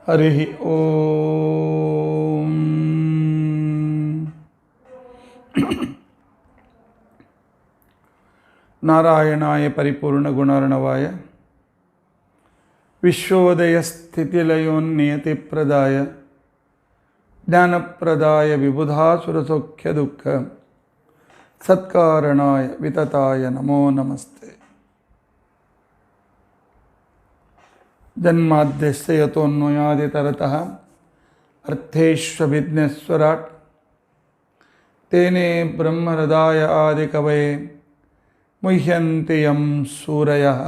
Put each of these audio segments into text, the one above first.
हरि ओम। नारायणाय परिपूर्ण गुणार्णवाय विश्वोदय स्थितिलयोन्नियतिप्रदाय ज्ञानप्रदाय विबुधासुरसौख्य दुःख सत्कारणाय वितताय नमो नमस्ते। जन्माद्यस्य यतोऽन्वयादितरतः अर्थेष्वभिज्ञस्वराट् तेने ब्रह्महृदाय आदिकवये मुह्यन्ति यं सूरयः।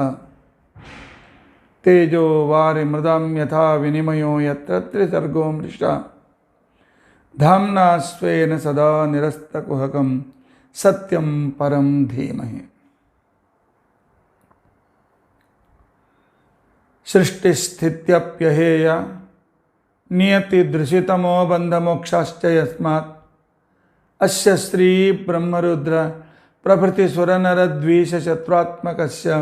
तेजो वारिमृदां यथा विनिमयो यत्र त्रिसर्गो मृषा धाम्ना स्वेन सदा निरस्तकुहकं सत्यं परं धीमहि। सृष्टिस्थित्यप्यहेया नियतिदृशितमो बन्धमोक्षाश्च यस्मात् अस्य श्री ब्रह्मरुद्र प्रभृतिसुरनरद्वीषशत्रुत्मकस्य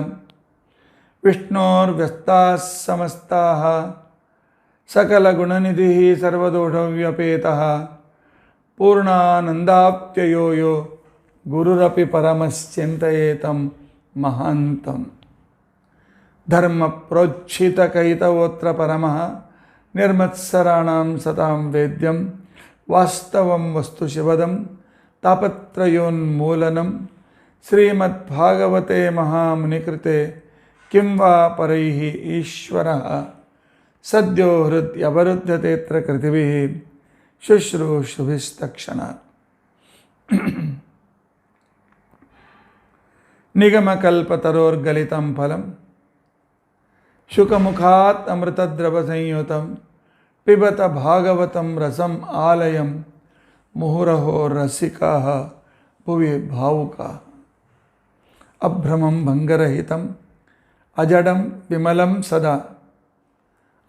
विष्णोर्व्यस्ताः समस्ताः सकलगुणनिधिः सर्वदोषव्यपेतः पूर्णानन्दाप्ययो यो गुरुरपि परमश्चिन्तयेतं महान्तम्। धर्मप्रोज्झितकैतवोऽत्र परमः निर्मत्सराणां सतां वेद्यं वास्तवं वस्तुशिवदं तापत्रयोन्मूलनं श्रीमद्भागवते महामुनिकृते किं वा परैः ईश्वरः सद्यो हृद्यवरुध्यतेऽत्र कृतिभिः शुश्रूषुभिस्तक्षणात्। निगमकल्पतरोर्गलितं फलं शुकमुखात् अमृतद्रवसंयुतं पिबत भागवतं रसम् आलयं मुहुरहो रसिकाः भुवि भावुकाः। अभ्रमं भङ्गरहितम् अजडं विमलं सदा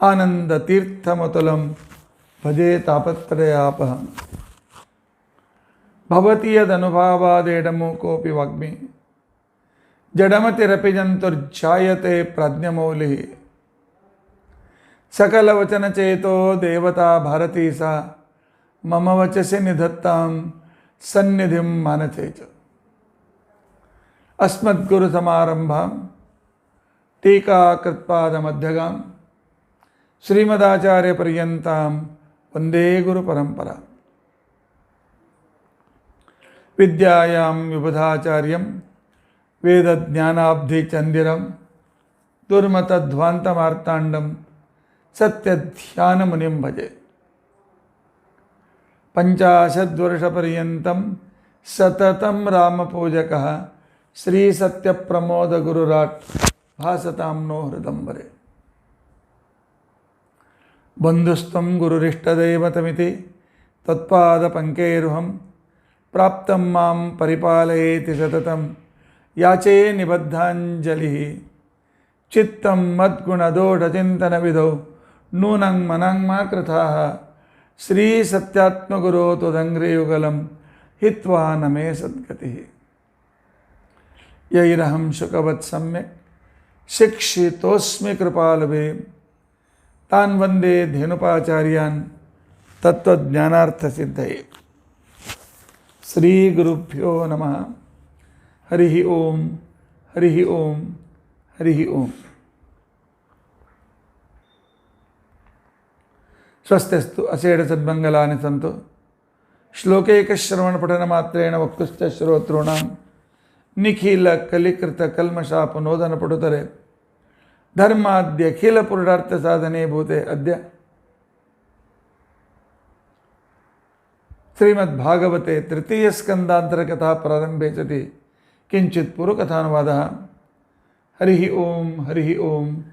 आनन्दतीर्थमतुलं भजे तापत्रयापहम्। भवति यदनुभावादेडमूकोऽपि वाग्मी जडमतिरपि जन्तुर्जायते प्रज्ञमौलिः। सकलवचनचेतो देवता भारती सा मम वचसि निधत्तां सन्निधिं मानसे च। अस्मद्गुरुसमारम्भां टीकाकृत्पादमध्यगां श्रीमदाचार्यपर्यन्तां वन्दे गुरुपरम्परां। विद्यायां विबुधाचार्यं वेदज्ञानाब्धिचन्दिरं दुर्मतध्वान्तमार्ताण्डं सत्यध्यानमुनिं भजे। 50 वर्षपर्यन्तं सततं रामपूजकः श्रीसत्यप्रमोदगुरुराट् भासतां नो हृदम्बरे। बन्धुस्त्वं गुरुरिष्टदैवतमिति तत्पादपङ्केरुहं प्राप्तं मां परिपालयेति सततं याचे निबद्धाञ्जलिः। चित्तं मद्गुणदोषचिन्तनविधौ नूनं मनं मा कृताः श्रीसत्यात्मगुरो त्वदङ्घ्रियुगलं हित्वा न मे सद्गतिः। यैरहं शुकवत् सम्यक् शिक्षितोऽस्मि कृपालुभिः तान् वन्दे धेनुपाचार्यान् तत्त्वज्ञानार्थसिद्धये। श्रीगुरुभ्यो नमः। हरिः ओम हरिः ओम हरिः ओम। स्वस्तिस्तु अशेषसद्मङ्गलानि सन्तु। श्लोकैकश्रवणपठनमात्रेण वक्तुश्च श्रोतॄणां निखिलकलिकृतकल्मषापनोदनपटुतरे धर्माद्यखिलपुरुषार्थसाधने भूते अद्य श्रीमद्भागवते तृतीयस्कन्धान्तरकथा प्रारम्भे सति किंचित पूर्वकथानुवादः। हरिः ओम हरिः ओम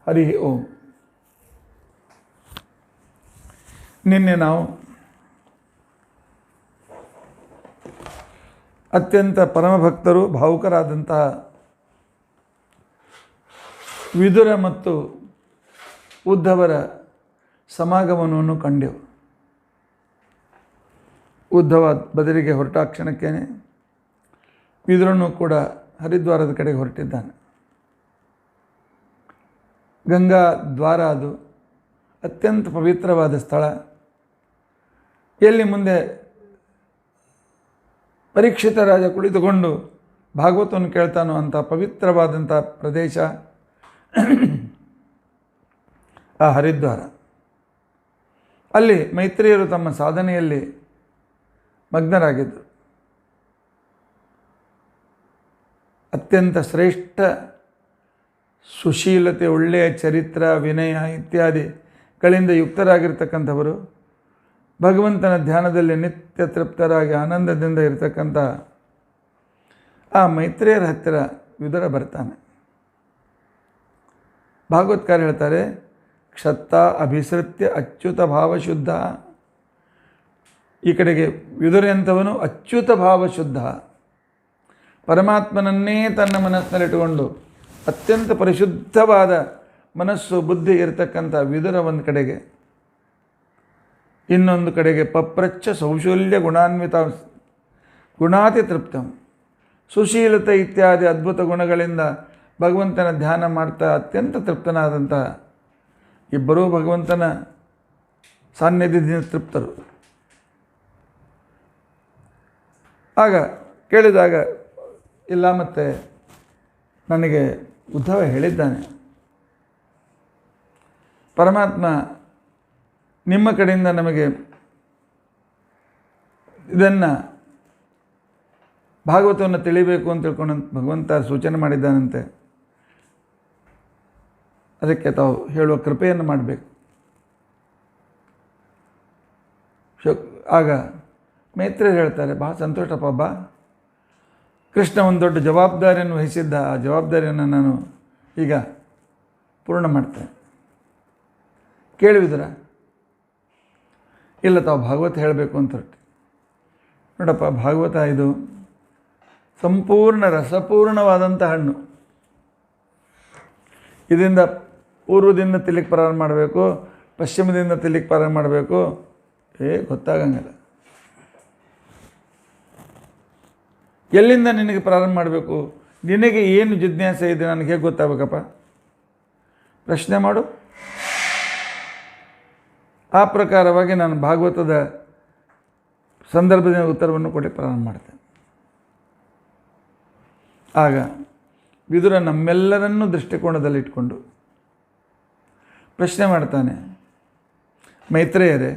हरिः ओम। ನಿನ್ನೆ ನಾವು ಅತ್ಯಂತ ಪರಮಭಕ್ತರು ಭಾವುಕರಾದಂತಹ ವಿದುರ ಮತ್ತು ಉದ್ಧವರ ಸಮಾಗಮನವನ್ನು ಕಂಡೆವು. ಉದ್ಧವ ಬದರಿಗೆ ಹೊರಟ ಕ್ಷಣಕ್ಕೇನೆ ವಿದುರನು ಕೂಡ ಹರಿದ್ವಾರದ ಕಡೆಗೆ ಹೊರಟಿದ್ದಾನೆ. ಗಂಗಾ ದ್ವಾರ ಅದು ಅತ್ಯಂತ ಪವಿತ್ರವಾದ ಸ್ಥಳ. ಎಲ್ಲಿ ಮುಂದೆ ಪರೀಕ್ಷಿತ ರಾಜ ಕುಳಿತುಕೊಂಡು ಭಾಗವತವನ್ನು ಕೇಳ್ತಾನೋ ಅಂಥ ಪವಿತ್ರವಾದಂಥ ಪ್ರದೇಶ ಆ ಹರಿದ್ವಾರ. ಅಲ್ಲಿ ಮೈತ್ರಿಯರು ತಮ್ಮ ಸಾಧನೆಯಲ್ಲಿ ಮಗ್ನರಾಗಿದ್ದರು. ಅತ್ಯಂತ ಶ್ರೇಷ್ಠ ಸುಶೀಲತೆ, ಒಳ್ಳೆಯ ಚರಿತ್ರ, ವಿನಯ ಇತ್ಯಾದಿಗಳಿಂದ ಯುಕ್ತರಾಗಿರ್ತಕ್ಕಂಥವರು, ಭಗವಂತನ ಧ್ಯಾನದಲ್ಲಿ ನಿತ್ಯ ತೃಪ್ತರಾಗಿ ಆನಂದದಿಂದ ಇರತಕ್ಕಂಥ ಆ ಮೈತ್ರಿಯರ ಹತ್ತಿರ ವಿದುರ ಬರ್ತಾನೆ. ಭಾಗವತ್ಕಾರ ಹೇಳ್ತಾರೆ, ಕ್ಷತ್ತ ಅಭಿಸೃತ್ಯ ಅಚ್ಯುತ ಭಾವಶುದ್ಧ. ಈ ಕಡೆಗೆ ವಿದುರ ಎಂಥವನು ಅಚ್ಯುತ ಭಾವಶುದ್ಧ, ಪರಮಾತ್ಮನನ್ನೇ ತನ್ನ ಮನಸ್ಸಿನಲ್ಲಿಟ್ಟುಕೊಂಡು ಅತ್ಯಂತ ಪರಿಶುದ್ಧವಾದ ಮನಸ್ಸು ಬುದ್ಧಿ ಇರತಕ್ಕಂಥ ವಿದುರ ಒಂದು ಕಡೆಗೆ, ಇನ್ನೊಂದು ಕಡೆಗೆ ಪಪ್ರಚ್ಛ ಸೌಶಲ್ಯ ಗುಣಾನ್ವಿತ ಗುಣಾತಿ ತೃಪ್ತಂ, ಸುಶೀಲತೆ ಇತ್ಯಾದಿ ಅದ್ಭುತ ಗುಣಗಳಿಂದ ಭಗವಂತನ ಧ್ಯಾನ ಮಾಡ್ತಾ ಅತ್ಯಂತ ತೃಪ್ತನಾದಂಥ ಇಬ್ಬರೂ ಭಗವಂತನ ಸಾನ್ನಿಧ್ಯದಿಂದ ತೃಪ್ತರು. ಆಗ ಕೇಳಿದಾಗ, ಇಲ್ಲ ಮತ್ತೆ ನನಗೆ ಉದ್ಧವ ಹೇಳಿದ್ದಾನೆ, ಪರಮಾತ್ಮ ನಿಮ್ಮ ಕಡೆಯಿಂದ ನಮಗೆ ಇದನ್ನು ಭಾಗವತವನ್ನು ತಿಳಿಬೇಕು ಅಂತ ತಿಳ್ಕೊಂಡು ಭಗವಂತ ಸೂಚನೆ ಮಾಡಿದ್ದಾನಂತೆ. ಅದಕ್ಕೆ ತಾವು ಹೇಳುವ ಕೃಪೆಯನ್ನು ಮಾಡಬೇಕು. ಆಗ ಮೈತ್ರಿ ಹೇಳ್ತಾರೆ, ಭಾಳ ಸಂತೋಷಪ್ಪ, ಬಾ, ಕೃಷ್ಣ ಒಂದು ದೊಡ್ಡ ಜವಾಬ್ದಾರಿಯನ್ನು ವಹಿಸಿದ್ದ, ಆ ಜವಾಬ್ದಾರಿಯನ್ನು ನಾನು ಈಗ ಪೂರ್ಣ ಮಾಡ್ತೇನೆ. ಕೇಳಿದ್ರ? ಇಲ್ಲ, ತಾವು ಭಾಗವತ ಹೇಳಬೇಕು ಅಂತ ಹೊರಟೆ. ನೋಡಪ್ಪ, ಭಾಗವತ ಇದು ಸಂಪೂರ್ಣ ರಸಪೂರ್ಣವಾದಂಥ ಹಣ್ಣು. ಇದರಿಂದ ಪೂರ್ವದಿಂದ ತಿಲಿಕ್ಕೆ ಪ್ರಾರಂಭ ಮಾಡಬೇಕು, ಪಶ್ಚಿಮದಿಂದ ತಿಲಿಕ್ಕೆ ಪ್ರಾರಂಭ ಮಾಡಬೇಕು, ಗೊತ್ತಾಗಂಗಿಲ್ಲ. ಎಲ್ಲಿಂದ ನಿನಗೆ ಪ್ರಾರಂಭ ಮಾಡಬೇಕು, ನಿನಗೆ ಏನು ಜಿಜ್ಞಾಸೆ ಇದೆ ನನಗೆ ಹೇಗೆ ಗೊತ್ತಾಗಬೇಕಪ್ಪ? ಪ್ರಶ್ನೆ ಮಾಡು. ಆ ಪ್ರಕಾರವಾಗಿ ನಾನು ಭಾಗವತದ ಸಂದರ್ಭದ ಉತ್ತರವನ್ನು ಕೊಡಿ ಪ್ರಾರಂಭ ಮಾಡ್ತೇನೆ. ಆಗ ವಿದುರ ನಮ್ಮೆಲ್ಲರನ್ನೂ ದೃಷ್ಟಿಕೋನದಲ್ಲಿಟ್ಕೊಂಡು ಪ್ರಶ್ನೆ ಮಾಡ್ತಾನೆ, ಮೈತ್ರೇಯರೇ,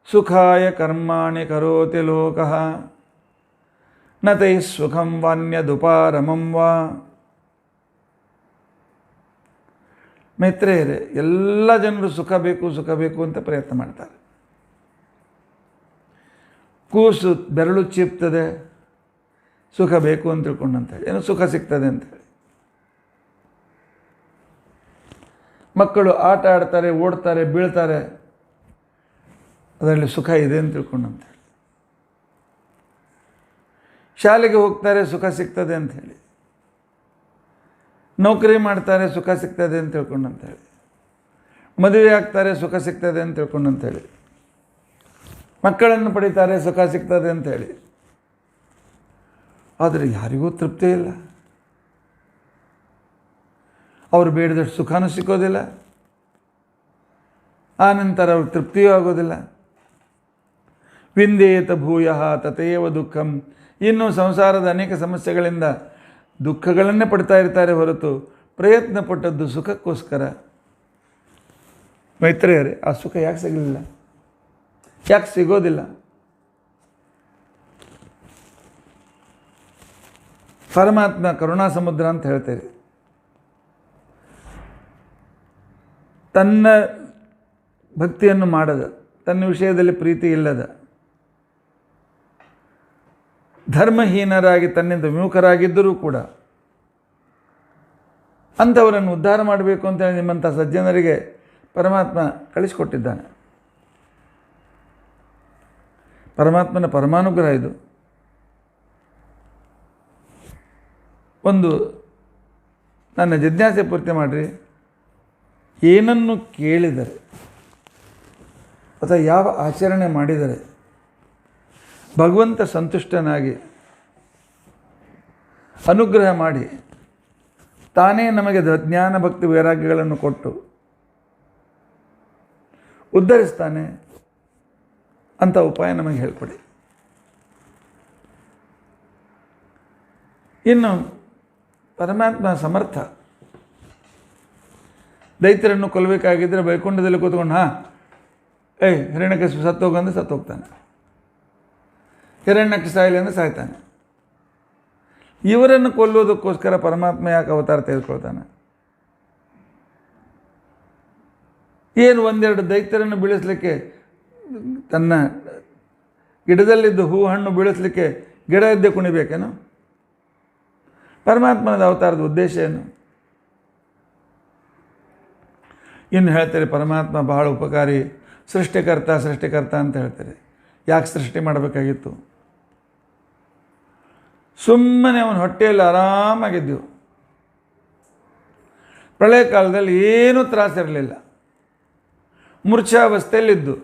ಸುಖಾಯ ಕರ್ಮಾಣಿ ಕರೋತಿ ಲೋಕಃ ನ ತೈ ಸುಖಂ ವಾನ್ಯದುಪಾರಮಂ ವಾ. ಮೈತ್ರೇಯರೇ, ಎಲ್ಲ ಜನರು ಸುಖ ಬೇಕು ಸುಖ ಬೇಕು ಅಂತ ಪ್ರಯತ್ನ ಮಾಡ್ತಾರೆ. ಕೂಸು ಬೆರಳು ಚೀಪ್ತದೆ, ಸುಖ ಬೇಕು ಅಂತ ತಿಳ್ಕೊಂಡಂತೇಳಿ, ಏನೋ ಸುಖ ಸಿಗ್ತದೆ ಅಂಥೇಳಿ. ಮಕ್ಕಳು ಆಟ ಆಡ್ತಾರೆ, ಓಡ್ತಾರೆ, ಬೀಳ್ತಾರೆ, ಅದರಲ್ಲಿ ಸುಖ ಇದೆ ಅಂತ ತಿಳ್ಕೊಂಡಂತೇಳಿ. ಶಾಲೆಗೆ ಹೋಗ್ತಾರೆ, ಸುಖ ಸಿಗ್ತದೆ ಅಂಥೇಳಿ. ನೌಕರಿ ಮಾಡ್ತಾರೆ, ಸುಖ ಸಿಗ್ತದೆ ಅಂತ ತಿಳ್ಕೊಂಡಂತೇಳಿ. ಮದುವೆ ಆಗ್ತಾರೆ, ಸುಖ ಸಿಗ್ತದೆ ಅಂತ ತಿಳ್ಕೊಂಡಂತೇಳಿ. ಮಕ್ಕಳನ್ನು ಪಡಿತಾರೆ, ಸುಖ ಸಿಗ್ತದೆ ಅಂಥೇಳಿ. ಆದರೆ ಯಾರಿಗೂ ತೃಪ್ತಿ ಇಲ್ಲ. ಅವರು ಬೇಡಿದಷ್ಟು ಸುಖನೂ ಸಿಕ್ಕೋದಿಲ್ಲ, ಆನಂತರ ಅವ್ರಿಗೆ ತೃಪ್ತಿಯೂ ಆಗೋದಿಲ್ಲ. ವಿಂದೇತ ಭೂಯಃ ತಥೇವ ದುಃಖಂ. ಇನ್ನು ಸಂಸಾರದ ಅನೇಕ ಸಮಸ್ಯೆಗಳಿಂದ ದುಃಖಗಳನ್ನೇ ಪಡ್ತಾ ಇರ್ತಾರೆ ಹೊರತು ಪ್ರಯತ್ನ ಪಟ್ಟದ್ದು ಸುಖಕ್ಕೋಸ್ಕರ. ಮೈತ್ರೇಯರೇ, ಆ ಸುಖ ಯಾಕೆ ಸಿಗಲಿಲ್ಲ, ಯಾಕೆ ಸಿಗೋದಿಲ್ಲ? ಪರಮಾತ್ಮ ಕರುಣಾ ಸಮುದ್ರ ಅಂತ ಹೇಳ್ತೇವೆ. ತನ್ನ ಭಕ್ತಿಯನ್ನು ಮಾಡದ, ತನ್ನ ವಿಷಯದಲ್ಲಿ ಪ್ರೀತಿ ಇಲ್ಲದ, ಧರ್ಮಹೀನರಾಗಿ ತನ್ನಿಂದ ವಿಮುಖರಾಗಿದ್ದರೂ ಕೂಡ ಅಂಥವರನ್ನು ಉದ್ಧಾರ ಮಾಡಬೇಕು ಅಂತೇಳಿ ನಿಮ್ಮಂಥ ಸಜ್ಜನರಿಗೆ ಪರಮಾತ್ಮ ಕಳಿಸಿಕೊಟ್ಟಿದ್ದಾನೆ. ಪರಮಾತ್ಮನ ಪರಮಾನುಗ್ರಹ ಇದು. ಒಂದು ನನ್ನ ಜಿಜ್ಞಾಸೆ ಪೂರ್ತಿ ಮಾಡಿರಿ. ಏನನ್ನು ಕೇಳಿದರೆ ಅಥವಾ ಯಾವ ಆಚರಣೆ ಮಾಡಿದರೆ ಭಗವಂತ ಸಂತುಷ್ಟನಾಗಿ ಅನುಗ್ರಹ ಮಾಡಿ ತಾನೇ ನಮಗೆ ಜ್ಞಾನ ಭಕ್ತಿ ವೈರಾಗ್ಯಗಳನ್ನು ಕೊಟ್ಟು ಉದ್ಧರಿಸ್ತಾನೆ ಅಂಥ ಉಪಾಯ ನಮಗೆ ಹೇಳ್ಕೊಡಿ. ಇನ್ನು ಪರಮಾತ್ಮ ಸಮರ್ಥ. ದೈತ್ಯರನ್ನು ಕೊಲ್ಲಬೇಕಾಗಿದ್ದರೆ ವೈಕುಂಠದಲ್ಲಿ ಕೂತ್ಕೊಂಡು ಹಿರಣ್ಯಕಶಿಪು ಸತ್ತೋಗಂದ್ರೆ ಸತ್ತೋಗ್ತಾನೆ, ಹಿರಣ್ಯಕ್ಕೆ ಸಾಯಲಿ ಅಂದರೆ ಸಾಯ್ತಾನೆ. ಇವರನ್ನು ಕೊಲ್ಲುವುದಕ್ಕೋಸ್ಕರ ಪರಮಾತ್ಮ ಯಾಕೆ ಅವತಾರ ತೆಗೆದುಕೊಳ್ತಾನೆ? ಏನು ಒಂದೆರಡು ದೈತ್ಯರನ್ನು ಬೀಳಿಸಲಿಕ್ಕೆ, ತನ್ನ ಗಿಡದಲ್ಲಿದ್ದು ಹೂ ಹಣ್ಣು ಬೀಳಿಸಲಿಕ್ಕೆ ಗಿಡ ಎದ್ದೆ ಕುಣಿಬೇಕೇನು? ಪರಮಾತ್ಮನದ ಅವತಾರದ ಉದ್ದೇಶ ಏನು? ಇನ್ನು ಹೇಳ್ತಾರೆ ಪರಮಾತ್ಮ ಬಹಳ ಉಪಕಾರಿ, ಸೃಷ್ಟಿಕರ್ತ ಅಂತ ಹೇಳ್ತಾರೆ. ಯಾಕೆ ಸೃಷ್ಟಿ ಮಾಡಬೇಕಾಗಿತ್ತು? ಸುಮ್ಮನೆ ಅವನ ಹೊಟ್ಟೆಯಲ್ಲಿ ಆರಾಮಾಗಿದ್ದೆವು. ಪ್ರಳಯ ಕಾಲದಲ್ಲಿ ಏನೂ ತ್ರಾಸಿರಲಿಲ್ಲ, ಮೂರ್ಛಾವಸ್ಥೆಯಲ್ಲಿದ್ದು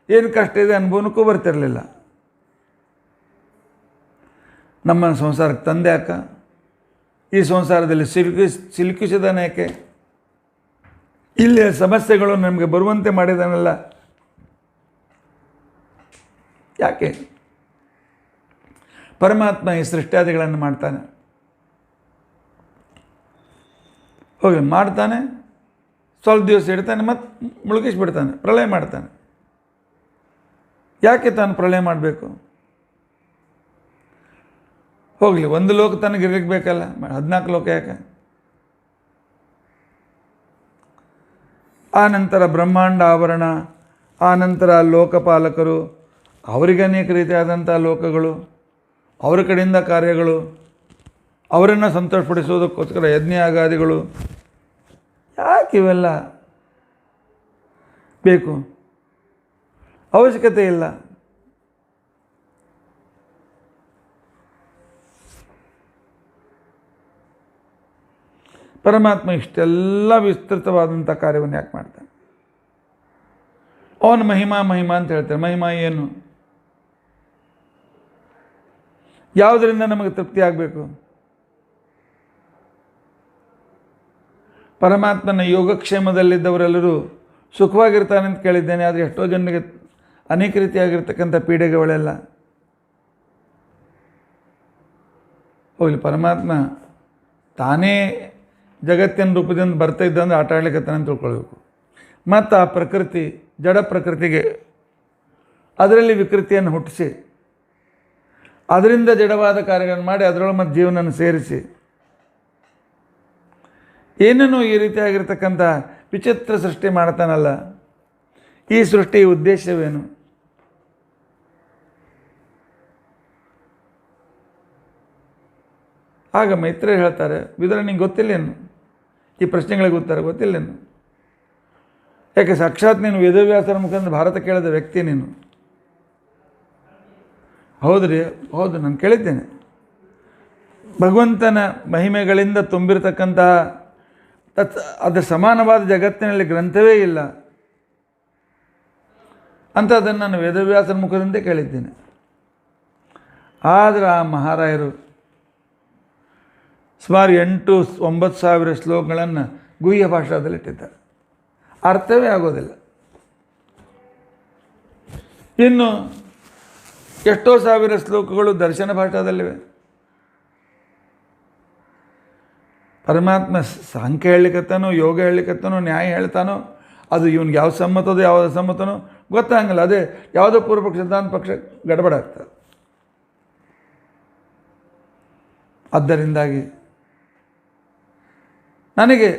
ಏನು ಕಷ್ಟ ಇದೆ ಅನುಭವಕ್ಕೂ ಬರ್ತಿರಲಿಲ್ಲ. ನಮ್ಮ ಸಂಸಾರಕ್ಕೆ ತಂದೆ ಯಾಕ? ಈ ಸಂಸಾರದಲ್ಲಿ ಸಿಲುಕಿಸಿದಾನೆ ಯಾಕೆ? ಇಲ್ಲಿ ಸಮಸ್ಯೆಗಳು ನಮಗೆ ಬರುವಂತೆ ಮಾಡಿದಾನಲ್ಲ ಯಾಕೆ? ಪರಮಾತ್ಮ ಈ ಸೃಷ್ಟ್ಯಾದಿಗಳನ್ನು ಮಾಡ್ತಾನೆ, ಹೋಗಿ ಮಾಡ್ತಾನೆ, ಸ್ವಲ್ಪ ದಿವಸ ಇಡ್ತಾನೆ, ಮತ್ತು ಮುಳುಗಿಸ್ಬಿಡ್ತಾನೆ, ಪ್ರಳಯ ಮಾಡ್ತಾನೆ. ಯಾಕೆ ತಾನು ಪ್ರಳಯ ಮಾಡಬೇಕು? ಹೋಗಲಿ, ಒಂದು ಲೋಕ ತನಗೆ ಇರಬೇಕಲ್ಲ, 14 ಲೋಕ ಯಾಕೆ? ಆ ನಂತರ ಬ್ರಹ್ಮಾಂಡ ಆವರಣ, ಆ ನಂತರ ಲೋಕಪಾಲಕರು, ಅವರಿಗೆ ಅನೇಕ ರೀತಿಯಾದಂಥ ಲೋಕಗಳು, ಅವರ ಕಡೆಯಿಂದ ಕಾರ್ಯಗಳು, ಅವರನ್ನು ಸಂತೋಷಪಡಿಸೋದಕ್ಕೋಸ್ಕರ ಯಜ್ಞಯಾಗಾದಿಗಳು. ಯಾಕೆ ಇವೆಲ್ಲ ಬೇಕು? ಅವಶ್ಯಕತೆ ಇಲ್ಲ. ಪರಮಾತ್ಮ ಇಷ್ಟೆಲ್ಲ ವಿಸ್ತೃತವಾದಂಥ ಕಾರ್ಯವನ್ನು ಯಾಕೆ ಮಾಡ್ತಾನೆ? ಅವನು ಮಹಿಮಾ ಅಂತ ಹೇಳ್ತಾರೆ. ಮಹಿಮಾ ಏನು? ಯಾವುದರಿಂದ ನಮಗೆ ತೃಪ್ತಿ ಆಗಬೇಕು? ಪರಮಾತ್ಮನ ಯೋಗಕ್ಷೇಮದಲ್ಲಿದ್ದವರೆಲ್ಲರೂ ಸುಖವಾಗಿರ್ತಾನೆ ಅಂತ ಕೇಳಿದ್ದೇನೆ. ಆದರೆ ಎಷ್ಟೋ ಜನರಿಗೆ ಅನೇಕ ರೀತಿಯಾಗಿರ್ತಕ್ಕಂಥ ಪೀಡೆಗಳೆಲ್ಲ. ಹೋಗಲಿ, ಪರಮಾತ್ಮ ತಾನೇ ಜಗತ್ತಿನ ರೂಪದಿಂದ ಬರ್ತಾ ಇದ್ದಂದ್ರೆ ಆಟ ಆಡ್ಲಿಕ್ಕತ್ತಾನೆ ಅಂತ ತಿಳ್ಕೊಳ್ಬೇಕು. ಮತ್ತು ಆ ಪ್ರಕೃತಿ, ಜಡ ಪ್ರಕೃತಿಗೆ ಅದರಲ್ಲಿ ವಿಕೃತಿಯನ್ನು ಹುಟ್ಟಿಸಿ ಅದರಿಂದ ಜಡವಾದ ಕಾರ್ಯಗಳನ್ನು ಮಾಡಿ ಅದರೊಳಗೆ ಮತ್ತು ಜೀವನವನ್ನು ಸೇರಿಸಿ ಏನೇನೋ ಈ ರೀತಿಯಾಗಿರ್ತಕ್ಕಂಥ ವಿಚಿತ್ರ ಸೃಷ್ಟಿ ಮಾಡ್ತಾನಲ್ಲ, ಈ ಸೃಷ್ಟಿ ಉದ್ದೇಶವೇನು? ಆಗ ಮೈತ್ರೇಯ ಹೇಳ್ತಾರೆ, ವಿದುರ ನಿಂಗೆ ಗೊತ್ತಿಲ್ಲೇನು? ಈ ಪ್ರಶ್ನೆಗಳಿಗೆ ಉತ್ತರ ಗೊತ್ತಿಲ್ಲೇನು? ಯಾಕೆ ಸಾಕ್ಷಾತ್ ನೀನು ವೇದವ್ಯಾಸರ ಮುಖಾಂತರ ಭಾರತ ಕೇಳಿದ ವ್ಯಕ್ತಿ ನೀನು. ಹೌದ್ರಿ, ಹೌದು, ನಾನು ಕೇಳಿದ್ದೇನೆ. ಭಗವಂತನ ಮಹಿಮೆಗಳಿಂದ ತುಂಬಿರತಕ್ಕಂತಹ ಅದರ ಸಮಾನವಾದ ಜಗತ್ತಿನಲ್ಲಿ ಗ್ರಂಥವೇ ಇಲ್ಲ ಅಂತ ಅದನ್ನು ನಾನು ವೇದವ್ಯಾಸರ ಮುಖದಿಂದ ಕೇಳಿದ್ದೇನೆ. ಆದರೆ ಆ ಮಹಾರಾಯರು ಸುಮಾರು 8-9 ಸಾವಿರ ಶ್ಲೋಕಗಳನ್ನು ಗುಹ್ಯ ಭಾಷಾದಲ್ಲಿಟ್ಟಿದ್ದಾರೆ, ಅರ್ಥವೇ ಆಗೋದಿಲ್ಲ. ಇನ್ನು ಎಷ್ಟೋ ಸಾವಿರ ಶ್ಲೋಕಗಳು ದರ್ಶನ ಭಾಷಾದಲ್ಲಿವೆ. ಪರಮಾತ್ಮ ಸಾಂಖ್ಯ ಹೇಳಲಿಕ್ಕತ್ತಾನೋ, ಯೋಗ ಹೇಳಲಿಕ್ಕತ್ತಾನೋ, ನ್ಯಾಯ ಹೇಳ್ತಾನೋ, ಅದು ಇವನಿಗೆ ಯಾವ ಸಮ್ಮತದೋ ಯಾವುದು ಸಮ್ಮತನೋ ಗೊತ್ತಾಗಲ್ಲ. ಅದೇ ಯಾವುದೋ ಪೂರ್ವಪಕ್ಷ ಸಿದ್ಧಾಂತ ಪಕ್ಷ ಗಡಬಡ ಆಗ್ತದೆ. ಆದ್ದರಿಂದಾಗಿ ನನಗೆ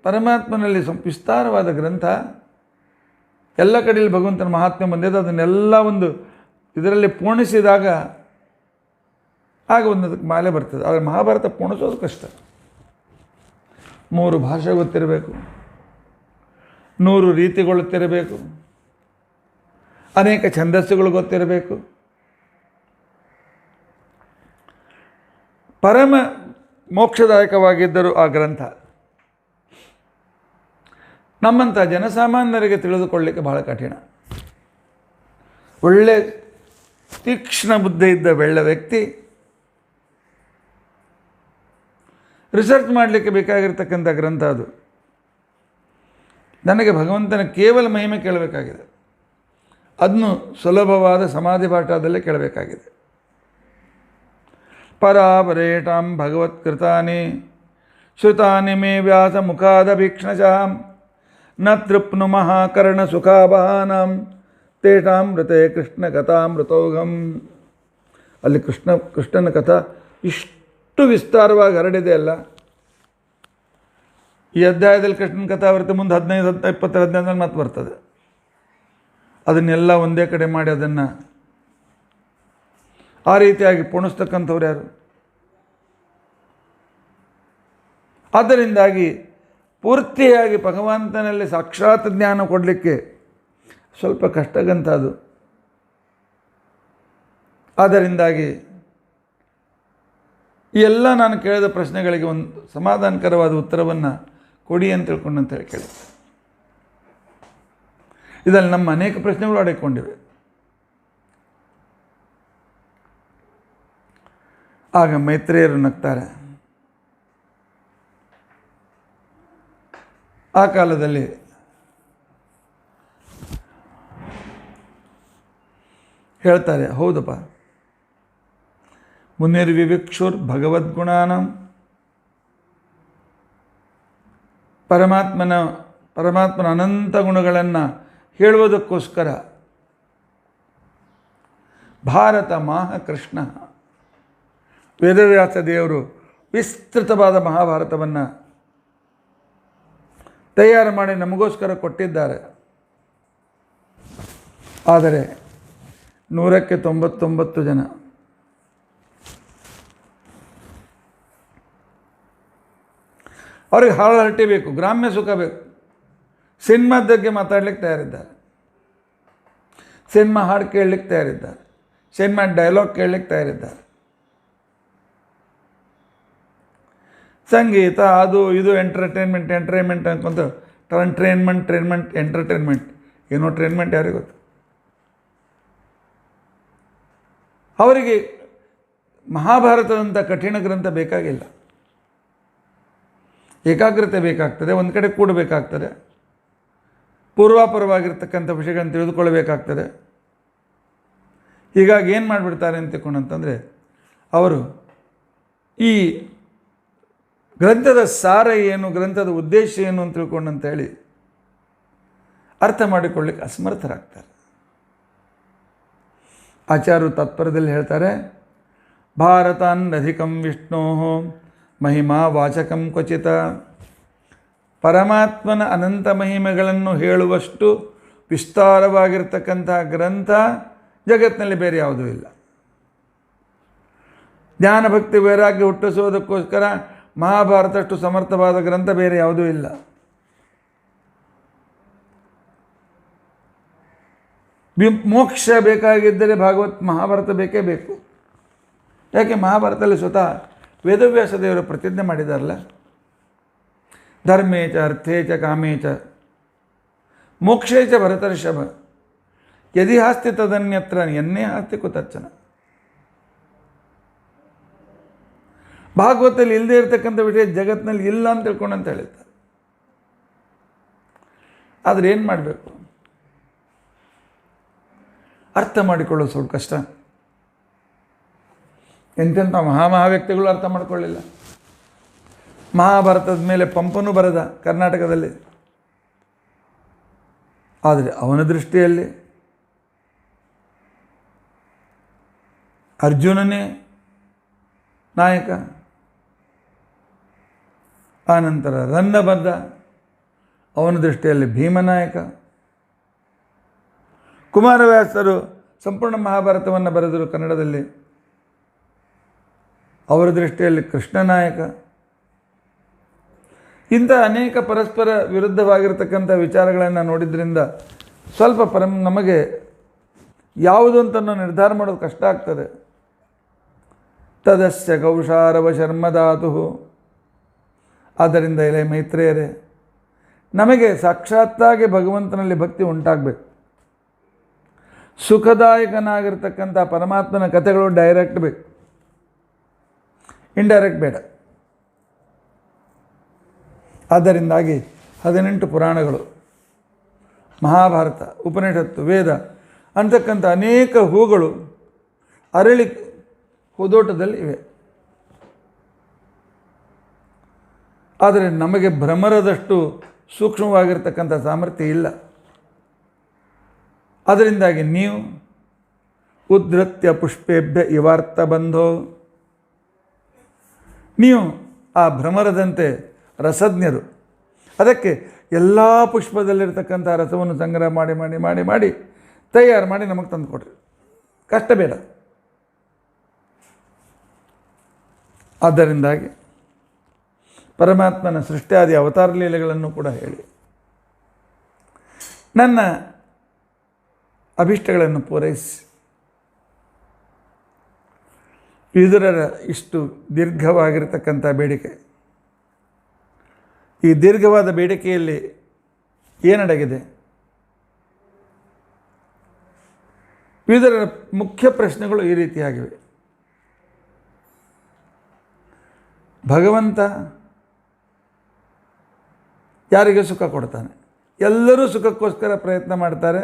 ಪರಮಾತ್ಮನಲ್ಲಿ ವಿಸ್ತಾರವಾದ ಗ್ರಂಥ, ಎಲ್ಲ ಕಡೆಯಲ್ಲಿ ಭಗವಂತನ ಮಹಾತ್ಮೆ ಬಂದಿದೆ. ಅದನ್ನೆಲ್ಲ ಒಂದು ಇದರಲ್ಲಿ ಪೂರ್ಣಿಸಿದಾಗ ಆಗ ಒಂದಕ್ಕೆ ಮಾಲೆ ಬರ್ತದೆ. ಆದರೆ ಮಹಾಭಾರತ ಪೂರ್ಣಿಸೋದು ಕಷ್ಟ. 3 ಭಾಷೆ ಗೊತ್ತಿರಬೇಕು, 100 ರೀತಿಗೊಳ್ಳುತ್ತಿರಬೇಕು, ಅನೇಕ ಛಂದಸ್ಸುಗಳು ಗೊತ್ತಿರಬೇಕು, ಪರಮ ಮೋಕ್ಷದಾಯಕವಾಗಿದ್ದರೂ ಆ ಗ್ರಂಥ ನಮ್ಮಂಥ ಜನಸಾಮಾನ್ಯರಿಗೆ ತಿಳಿದುಕೊಳ್ಳಲಿಕ್ಕೆ ಬಹಳ ಕಠಿಣ. ಒಳ್ಳೆ ತೀಕ್ಷ್ಣ ಬುದ್ಧಿ ಇದ್ದ ಒಳ್ಳೆ ವ್ಯಕ್ತಿ ರಿಸರ್ಚ್ ಮಾಡಲಿಕ್ಕೆ ಬೇಕಾಗಿರ್ತಕ್ಕಂಥ ಗ್ರಂಥ ಅದು. ನನಗೆ ಭಗವಂತನ ಕೇವಲ ಮಹಿಮೆ ಕೇಳಬೇಕಾಗಿದೆ, ಅದನ್ನು ಸುಲಭವಾದ ಸಮಾಧಿ ಪಾಠದಲ್ಲೇ ಕೇಳಬೇಕಾಗಿದೆ. ಪರಾಪರೇಟಾಂ ಭಗವತ್ಕೃತಾನಿ ಶ್ರುತಾನಿ ಮೇ ವ್ಯಾಸ ಮುಖಾದಭೀಕ್ಷ್ಣಶಃ ನ ತೃಪ್ನುಮಃ ಕರ್ಣ ಸುಖಾಭಾನಾಂ ತೇಷಾಮೃತೆ ಕೃಷ್ಣ ಕಥಾಮೃತೋಘಂ. ಅಲ್ಲಿ ಕೃಷ್ಣನ ಕಥಾ ಇಷ್ಟು ವಿಸ್ತಾರವಾಗಿ ಹರಡಿದೆ ಅಲ್ಲ. ಈ ಅಧ್ಯಾಯದಲ್ಲಿ ಕೃಷ್ಣನ ಕಥಾ ಬರುತ್ತೆ, ಮುಂದೆ 15-20 ಅಧ್ಯಾಯದಲ್ಲಿ ಮತ್ತೆ ಬರ್ತದೆ. ಅದನ್ನೆಲ್ಲ ಒಂದೇ ಕಡೆ ಮಾಡಿ ಅದನ್ನು ಆ ರೀತಿಯಾಗಿ ಪುಣಿಸ್ತಕ್ಕಂಥವ್ರು ಯಾರು? ಆದ್ದರಿಂದಾಗಿ ಪೂರ್ತಿಯಾಗಿ ಭಗವಂತನಲ್ಲಿ ಸಾಕ್ಷಾತ್ ಜ್ಞಾನ ಕೊಡಲಿಕ್ಕೆ ಸ್ವಲ್ಪ ಕಷ್ಟಗಂತ ಅದು. ಆದ್ದರಿಂದಾಗಿ ಈ ಎಲ್ಲ ನಾನು ಕೇಳಿದ ಪ್ರಶ್ನೆಗಳಿಗೆ ಒಂದು ಸಮಾಧಾನಕರವಾದ ಉತ್ತರವನ್ನು ಕೊಡಿ ಅಂತ ತಿಳ್ಕೊಂಡಂತೇಳಿ ಕೇಳಿದೆ. ಇದರಲ್ಲಿ ನಮ್ಮ ಅನೇಕ ಪ್ರಶ್ನೆಗಳು ಅಡಕೊಂಡಿವೆ. ಆಗ ಮೈತ್ರೇಯರು ನಗ್ತಾರೆ. ಆ ಕಾಲದಲ್ಲಿ ಹೇಳ್ತಾರೆ, ಹೌದಪ್ಪ, ಮುನಿರ್ವಿವಿಕ್ಷುರ್ ಭಗವದ್ಗುಣಾನಂ. ಪರಮಾತ್ಮನ ಅನಂತ ಗುಣಗಳನ್ನು ಹೇಳುವುದಕ್ಕೋಸ್ಕರ ಭಾರತ ಮಹಾಕೃಷ್ಣ ವೇದವ್ಯಾಸ ದೇವರು ವಿಸ್ತೃತವಾದ ಮಹಾಭಾರತವನ್ನು ತಯಾರು ಮಾಡಿ ನಮಗೋಸ್ಕರ ಕೊಟ್ಟಿದ್ದಾರೆ. ಆದರೆ 199 ಜನ ಅವ್ರಿಗೆ ಹರಟೆ ಬೇಕು, ಗ್ರಾಮ್ಯ ಸುಖ ಬೇಕು. ಸಿನಿಮಾದ ಬಗ್ಗೆ ಮಾತಾಡ್ಲಿಕ್ಕೆ ತಯಾರಿದ್ದಾರೆ, ಸಿನಿಮಾ ಹಾಡು ಕೇಳಲಿಕ್ಕೆ ತಯಾರಿದ್ದಾರೆ, ಸಿನಿಮಾ ಡೈಲಾಗ್ ಕೇಳಲಿಕ್ಕೆ ತಯಾರಿದ್ದಾರೆ. ಸಂಗೀತ ಅದು ಇದು ಎಂಟರ್ಟೈನ್ಮೆಂಟ್ ಅನ್ಕೊಂತ ಎಂಟರ್ಟೈನ್ಮೆಂಟ್ ಏನೋ ಟ್ರೈನ್ಮೆಂಟ್ ಯಾರಿಗೆ ಗೊತ್ತು. ಅವರಿಗೆ ಮಹಾಭಾರತದಂಥ ಕಠಿಣ ಗ್ರಂಥ ಬೇಕಾಗಿಲ್ಲ. ಏಕಾಗ್ರತೆ ಬೇಕಾಗ್ತದೆ, ಒಂದು ಕಡೆ ಕೂಡಬೇಕಾಗ್ತದೆ, ಪೂರ್ವಾಪರವಾಗಿರ್ತಕ್ಕಂಥ ವಿಷಯಗಳನ್ನು ತಿಳಿದುಕೊಳ್ಳಬೇಕಾಗ್ತದೆ. ಹೀಗಾಗಿ ಏನು ಮಾಡಿಬಿಡ್ತಾರೆ ಅಂತ ತಿಳ್ಕೊಂಡಂತಂದರೆ, ಅವರು ಈ ಗ್ರಂಥದ ಸಾರ ಏನು, ಗ್ರಂಥದ ಉದ್ದೇಶ ಏನು ಅಂತ ತಿಳ್ಕೊಂಡಂತೇಳಿ ಅರ್ಥ ಮಾಡಿಕೊಳ್ಳಿಕ್ಕೆ ಅಸಮರ್ಥರಾಗ್ತಾರೆ. ಆಚಾರ್ಯರು ತಾತ್ಪರ್ಯದಲ್ಲಿ ಹೇಳ್ತಾರೆ, ಭಾರತಾನ್ನಧಿಕಂ ವಿಷ್ಣೋ ಮಹಿಮಾ ವಾಚಕಂ ಕ್ವಚಿತ. ಪರಮಾತ್ಮನ ಅನಂತ ಮಹಿಮೆಗಳನ್ನು ಹೇಳುವಷ್ಟು ವಿಸ್ತಾರವಾಗಿರ್ತಕ್ಕಂಥ ಗ್ರಂಥ ಜಗತ್ತಿನಲ್ಲಿ ಬೇರೆ ಯಾವುದೂ ಇಲ್ಲ. ಜ್ಞಾನಭಕ್ತಿ ವೈರಾಗ್ಯ ಹುಟ್ಟಿಸುವುದಕ್ಕೋಸ್ಕರ ಮಹಾಭಾರತಷ್ಟು ಸಮರ್ಥವಾದ ಗ್ರಂಥ ಬೇರೆ ಯಾವುದೂ ಇಲ್ಲ. ಮೋಕ್ಷ ಬೇಕಾಗಿದ್ದರೆ ಮಹಾಭಾರತ ಬೇಕೇ ಬೇಕು. ಯಾಕೆ? ಮಹಾಭಾರತದಲ್ಲಿ ಸ್ವತಃ ವೇದವ್ಯಾಸ ದೇವರು ಪ್ರತಿಜ್ಞೆ ಮಾಡಿದಾರಲ್ಲ, ಧರ್ಮೇಚ ಅರ್ಥೇಚ ಕಾಮೇಚ ಮೋಕ್ಷೇಚ ಭರತರ್ಷಭ ಯದಿ ಹಾಸ್ತಿ ತದನ್ಯತ್ರ ಎನ್ನೇ ಹಾಸ್ತಿ ಕುತಚ್ಚನ. ಭಾಗವತದಲ್ಲಿ ಇಲ್ಲದೆ ಇರತಕ್ಕಂಥ ವಿಷಯ ಜಗತ್ತಿನಲ್ಲಿ ಇಲ್ಲ ಅಂತ ತಿಳ್ಕೊಂಡಂತ ಹೇಳಿದ್ದಾರೆ. ಆದರೆ ಏನು ಮಾಡಬೇಕು? ಅರ್ಥ ಮಾಡಿಕೊಳ್ಳೋದು ಸ್ವಲ್ಪ ಕಷ್ಟ. ಎಂತೆಂಥ ಮಹಾವ್ಯಕ್ತಿಗಳು ಅರ್ಥ ಮಾಡಿಕೊಳ್ಳಿಲ್ಲ. ಮಹಾಭಾರತದ ಮೇಲೆ ಪಂಪನೂ ಬರೆದ ಕರ್ನಾಟಕದಲ್ಲಿ. ಆದರೆ ಅವನ ದೃಷ್ಟಿಯಲ್ಲಿ ಅರ್ಜುನನೇ ನಾಯಕ. ಆನಂತರ ರನ್ನ ಬದ್ದ, ಅವನ ದೃಷ್ಟಿಯಲ್ಲಿ ಭೀಮನಾಯಕ. ಕುಮಾರವ್ಯಾಸರು ಸಂಪೂರ್ಣ ಮಹಾಭಾರತವನ್ನು ಬರೆದರು ಕನ್ನಡದಲ್ಲಿ, ಅವರ ದೃಷ್ಟಿಯಲ್ಲಿ ಕೃಷ್ಣನಾಯಕ. ಇಂಥ ಅನೇಕ ಪರಸ್ಪರ ವಿರುದ್ಧವಾಗಿರ್ತಕ್ಕಂಥ ವಿಚಾರಗಳನ್ನು ನೋಡಿದ್ರಿಂದ ಸ್ವಲ್ಪ ನಮಗೆ ಯಾವುದು ಅಂತ ನಿರ್ಧಾರ ಮಾಡೋದು ಕಷ್ಟ ಆಗ್ತದೆ. ತದಸ್ಯ ಕೌಶಾರವ ಶರ್ಮಧಾತು. ಆದ್ದರಿಂದ ಎಲೆ ಮೈತ್ರೇಯರೇ, ನಮಗೆ ಸಾಕ್ಷಾತ್ತಾಗಿ ಭಗವಂತನಲ್ಲಿ ಭಕ್ತಿ ಉಂಟಾಗಬೇಕು. ಸುಖದಾಯಕನಾಗಿರ್ತಕ್ಕಂಥ ಪರಮಾತ್ಮನ ಕಥೆಗಳು ಡೈರೆಕ್ಟ್ ಬೇಕು, ಇಂಡೈರೆಕ್ಟ್ ಬೇಡ. ಆದ್ದರಿಂದಾಗಿ 18 ಪುರಾಣಗಳು, ಮಹಾಭಾರತ, ಉಪನಿಷತ್ತು, ವೇದ ಅಂತಕ್ಕಂಥ ಅನೇಕ ಹೂಗಳು ಅರಳಿ ಹೂದೋಟದಲ್ಲಿ ಇವೆ. ಆದರೆ ನಮಗೆ ಭ್ರಮರದಷ್ಟು ಸೂಕ್ಷ್ಮವಾಗಿರ್ತಕ್ಕಂಥ ಸಾಮರ್ಥ್ಯ ಇಲ್ಲ. ಅದರಿಂದಾಗಿ ನೀವು ಉದ್ಧತ್ಯ ಪುಷ್ಪೇಭ್ಯ ಇವಾರ್ಥ ಬಂಧೋ, ನೀವು ಆ ಭ್ರಮರದಂತೆ ರಸಜ್ಞರು. ಅದಕ್ಕೆ ಎಲ್ಲ ಪುಷ್ಪದಲ್ಲಿರ್ತಕ್ಕಂಥ ರಸವನ್ನು ಸಂಗ್ರಹ ಮಾಡಿ ಮಾಡಿ ಮಾಡಿ ಮಾಡಿ ತಯಾರು ಮಾಡಿ ನಮಗೆ ತಂದು ಕೊಡ್ರಿ, ಕಷ್ಟ ಬೇಡ. ಆದ್ದರಿಂದಾಗಿ ಪರಮಾತ್ಮನ ಸೃಷ್ಟಿಯಾದಿ ಅವತಾರ ಲೀಲೆಗಳನ್ನು ಕೂಡ ಹೇಳಿ ನನ್ನ ಅಭಿಷ್ಟಗಳನ್ನು ಪೂರೈಸಿ. ವಿದುರರ ಇಷ್ಟು ದೀರ್ಘವಾಗಿರ್ತಕ್ಕಂಥ ಬೇಡಿಕೆ, ಈ ದೀರ್ಘವಾದ ಬೇಡಿಕೆಯಲ್ಲಿ ಏನಡಗಿದೆ? ವಿದುರರ ಮುಖ್ಯ ಪ್ರಶ್ನೆಗಳು ಈ ರೀತಿಯಾಗಿವೆ. ಭಗವಂತ ಯಾರಿಗೆ ಸುಖ ಕೊಡ್ತಾನೆ? ಎಲ್ಲರೂ ಸುಖಕ್ಕೋಸ್ಕರ ಪ್ರಯತ್ನ ಮಾಡ್ತಾರೆ,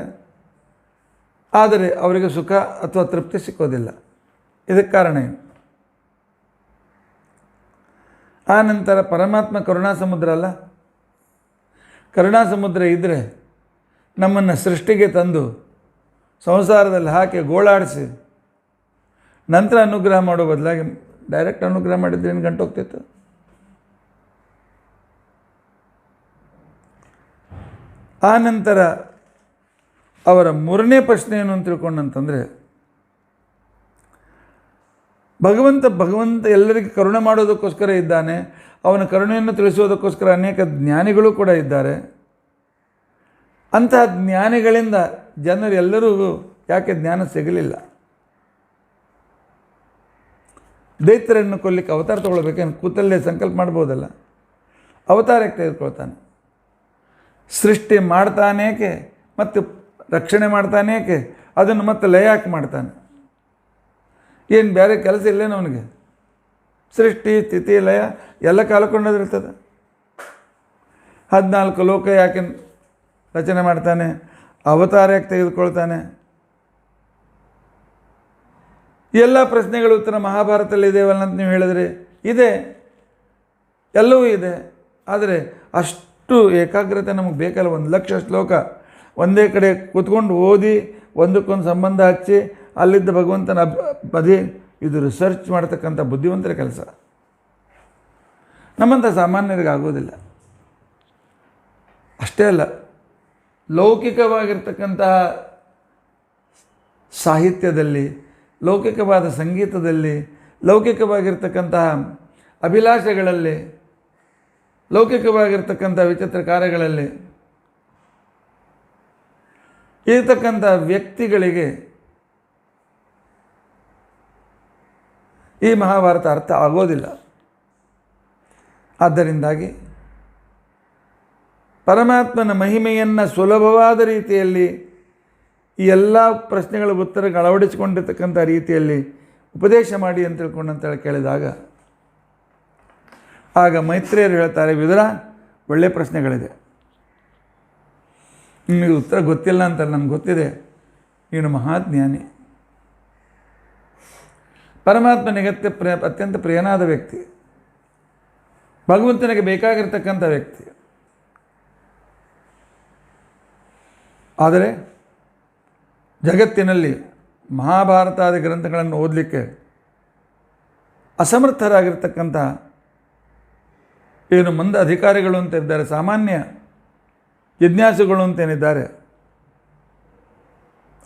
ಆದರೆ ಅವರಿಗೆ ಸುಖ ಅಥವಾ ತೃಪ್ತಿ ಸಿಕ್ಕೋದಿಲ್ಲ. ಇದಕ್ಕೆ ಕಾರಣ ಏನು? ಆ ನಂತರ ಪರಮಾತ್ಮ ಕರುಣಾ ಸಮುದ್ರ ಅಲ್ಲ. ಕರುಣಾ ಸಮುದ್ರ ಇದ್ದರೆ ನಮ್ಮನ್ನು ಸೃಷ್ಟಿಗೆ ತಂದು ಸಂಸಾರದಲ್ಲಿ ಹಾಕಿ ಗೋಳಾಡಿಸಿ ನಂತರ ಅನುಗ್ರಹ ಮಾಡೋ ಬದಲಾಗಿ ಡೈರೆಕ್ಟ್ ಅನುಗ್ರಹ ಮಾಡಿದ್ರೆ ಏನು ಗಂಟು ಹೋಗ್ತಿತ್ತು? ಆ ನಂತರ ಅವರ ಮೂರನೇ ಪ್ರಶ್ನೆ ಏನು ಅಂತ ತಿಳ್ಕೊಂಡಂತಂದರೆ, ಭಗವಂತ ಎಲ್ಲರಿಗೂ ಕರುಣೆ ಮಾಡೋದಕ್ಕೋಸ್ಕರ ಇದ್ದಾನೆ. ಅವನ ಕರುಣೆಯನ್ನು ತಿಳಿಸೋದಕ್ಕೋಸ್ಕರ ಅನೇಕ ಜ್ಞಾನಿಗಳು ಕೂಡ ಇದ್ದಾರೆ. ಅಂತಹ ಜ್ಞಾನಿಗಳಿಂದ ಜನರೆಲ್ಲರಿಗೂ ಯಾಕೆ ಜ್ಞಾನ ಸಿಗಲಿಲ್ಲ? ದೈತ್ಯರನ್ನು ಕೊಲ್ಲಿಕ್ಕೆ ಅವತಾರ ತೊಗೊಳ್ಬೇಕೇನು? ಕೂತಲ್ಲೇ ಸಂಕಲ್ಪ ಮಾಡ್ಬೋದಲ್ಲ. ಅವತಾರಕ್ಕೆ ತೆಗೆದುಕೊಳ್ತಾನೆ. ಸೃಷ್ಟಿ ಮಾಡ್ತಾನೇಕೆ ಮತ್ತು ರಕ್ಷಣೆ ಮಾಡ್ತಾನೇಕೆ, ಅದನ್ನು ಮತ್ತೆ ಲಯಾಕ್ ಮಾಡ್ತಾನೆ. ಏನು ಬೇರೆ ಕೆಲಸ ಇಲ್ಲೇನು ಅವನಿಗೆ? ಸೃಷ್ಟಿ ಸ್ಥಿತಿ ಲಯ ಎಲ್ಲ ಕಾಲಕೊಂಡದಿರ್ತದೆ. 14 ಲೋಕ ಯಾಕೆ ರಚನೆ ಮಾಡ್ತಾನೆ? ಅವತಾರ ಯಾಕೆ ತೆಗೆದುಕೊಳ್ತಾನೆ? ಎಲ್ಲ ಪ್ರಶ್ನೆಗಳ ಉತ್ತರ ಮಹಾಭಾರತದಲ್ಲಿ ಇದೆವಲ್ಲ ಅಂತ ನೀವು ಹೇಳಿದ್ರೆ ಇದೆ, ಎಲ್ಲವೂ ಇದೆ. ಆದರೆ ಅಷ್ಟು ಏಕಾಗ್ರತೆ ನಮಗೆ ಬೇಕಲ್ಲ. 1,00,000 ಶ್ಲೋಕ ಒಂದೇ ಕಡೆ ಕೂತ್ಕೊಂಡು ಓದಿ ಒಂದಕ್ಕೊಂದು ಸಂಬಂಧ ಹಚ್ಚಿ ಅಲ್ಲಿದ್ದ ಭಗವಂತನ ಬದಿ ಇದು ರಿಸರ್ಚ್ ಮಾಡ್ತಕ್ಕಂಥ ಬುದ್ಧಿವಂತರ ಕೆಲಸ. ನಮ್ಮಂಥ ಸಾಮಾನ್ಯರಿಗೆ ಆಗೋದಿಲ್ಲ. ಅಷ್ಟೇ ಅಲ್ಲ, ಲೌಕಿಕವಾಗಿರ್ತಕ್ಕಂತಹ ಸಾಹಿತ್ಯದಲ್ಲಿ, ಲೌಕಿಕವಾದ ಸಂಗೀತದಲ್ಲಿ, ಲೌಕಿಕವಾಗಿರ್ತಕ್ಕಂತಹ ಅಭಿಲಾಷೆಗಳಲ್ಲಿ, ಲೌಕಿಕವಾಗಿರ್ತಕ್ಕಂಥ ವಿಚಿತ್ರ ಕಾರ್ಯಗಳಲ್ಲಿ ಇರತಕ್ಕಂಥ ವ್ಯಕ್ತಿಗಳಿಗೆ ಈ ಮಹಾಭಾರತ ಅರ್ಥ ಆಗೋದಿಲ್ಲ. ಆದ್ದರಿಂದಾಗಿ ಪರಮಾತ್ಮನ ಮಹಿಮೆಯನ್ನು ಸುಲಭವಾದ ರೀತಿಯಲ್ಲಿ ಈ ಎಲ್ಲ ಪ್ರಶ್ನೆಗಳ ಉತ್ತರಗಳು ಅಳವಡಿಸಿಕೊಂಡಿರ್ತಕ್ಕಂಥ ರೀತಿಯಲ್ಲಿ ಉಪದೇಶ ಮಾಡಿ ಅಂತ ತಿಳ್ಕೊಂಡಂತೇಳಿ ಕೇಳಿದಾಗ ಆಗ ಮೈತ್ರೇಯರು ಹೇಳ್ತಾರೆ, ವಿದುರ, ಒಳ್ಳೆಯ ಪ್ರಶ್ನೆಗಳಿದೆ, ನಿಮಗೆ ಉತ್ತರ ಗೊತ್ತಿಲ್ಲ ಅಂತ ನಮ್ಗೆ ಗೊತ್ತಿದೆ. ನೀನು ಮಹಾಜ್ಞಾನಿ, ಪರಮಾತ್ಮನಿಗೆ ಅತ್ಯಂತ ಪ್ರಿಯನಾದ ವ್ಯಕ್ತಿ, ಭಗವಂತನಿಗೆ ಬೇಕಾಗಿರ್ತಕ್ಕಂಥ ವ್ಯಕ್ತಿ. ಆದರೆ ಜಗತ್ತಿನಲ್ಲಿ ಮಹಾಭಾರತಾದಿ ಗ್ರಂಥಗಳನ್ನು ಓದಲಿಕ್ಕೆ ಅಸಮರ್ಥರಾಗಿರ್ತಕ್ಕಂಥ ಏನು ಮಂದ ಅಧಿಕಾರಿಗಳು ಅಂತ ಇದ್ದಾರೆ, ಸಾಮಾನ್ಯ ಜಿಜ್ಞಾಸುಗಳು ಅಂತೇನಿದ್ದಾರೆ,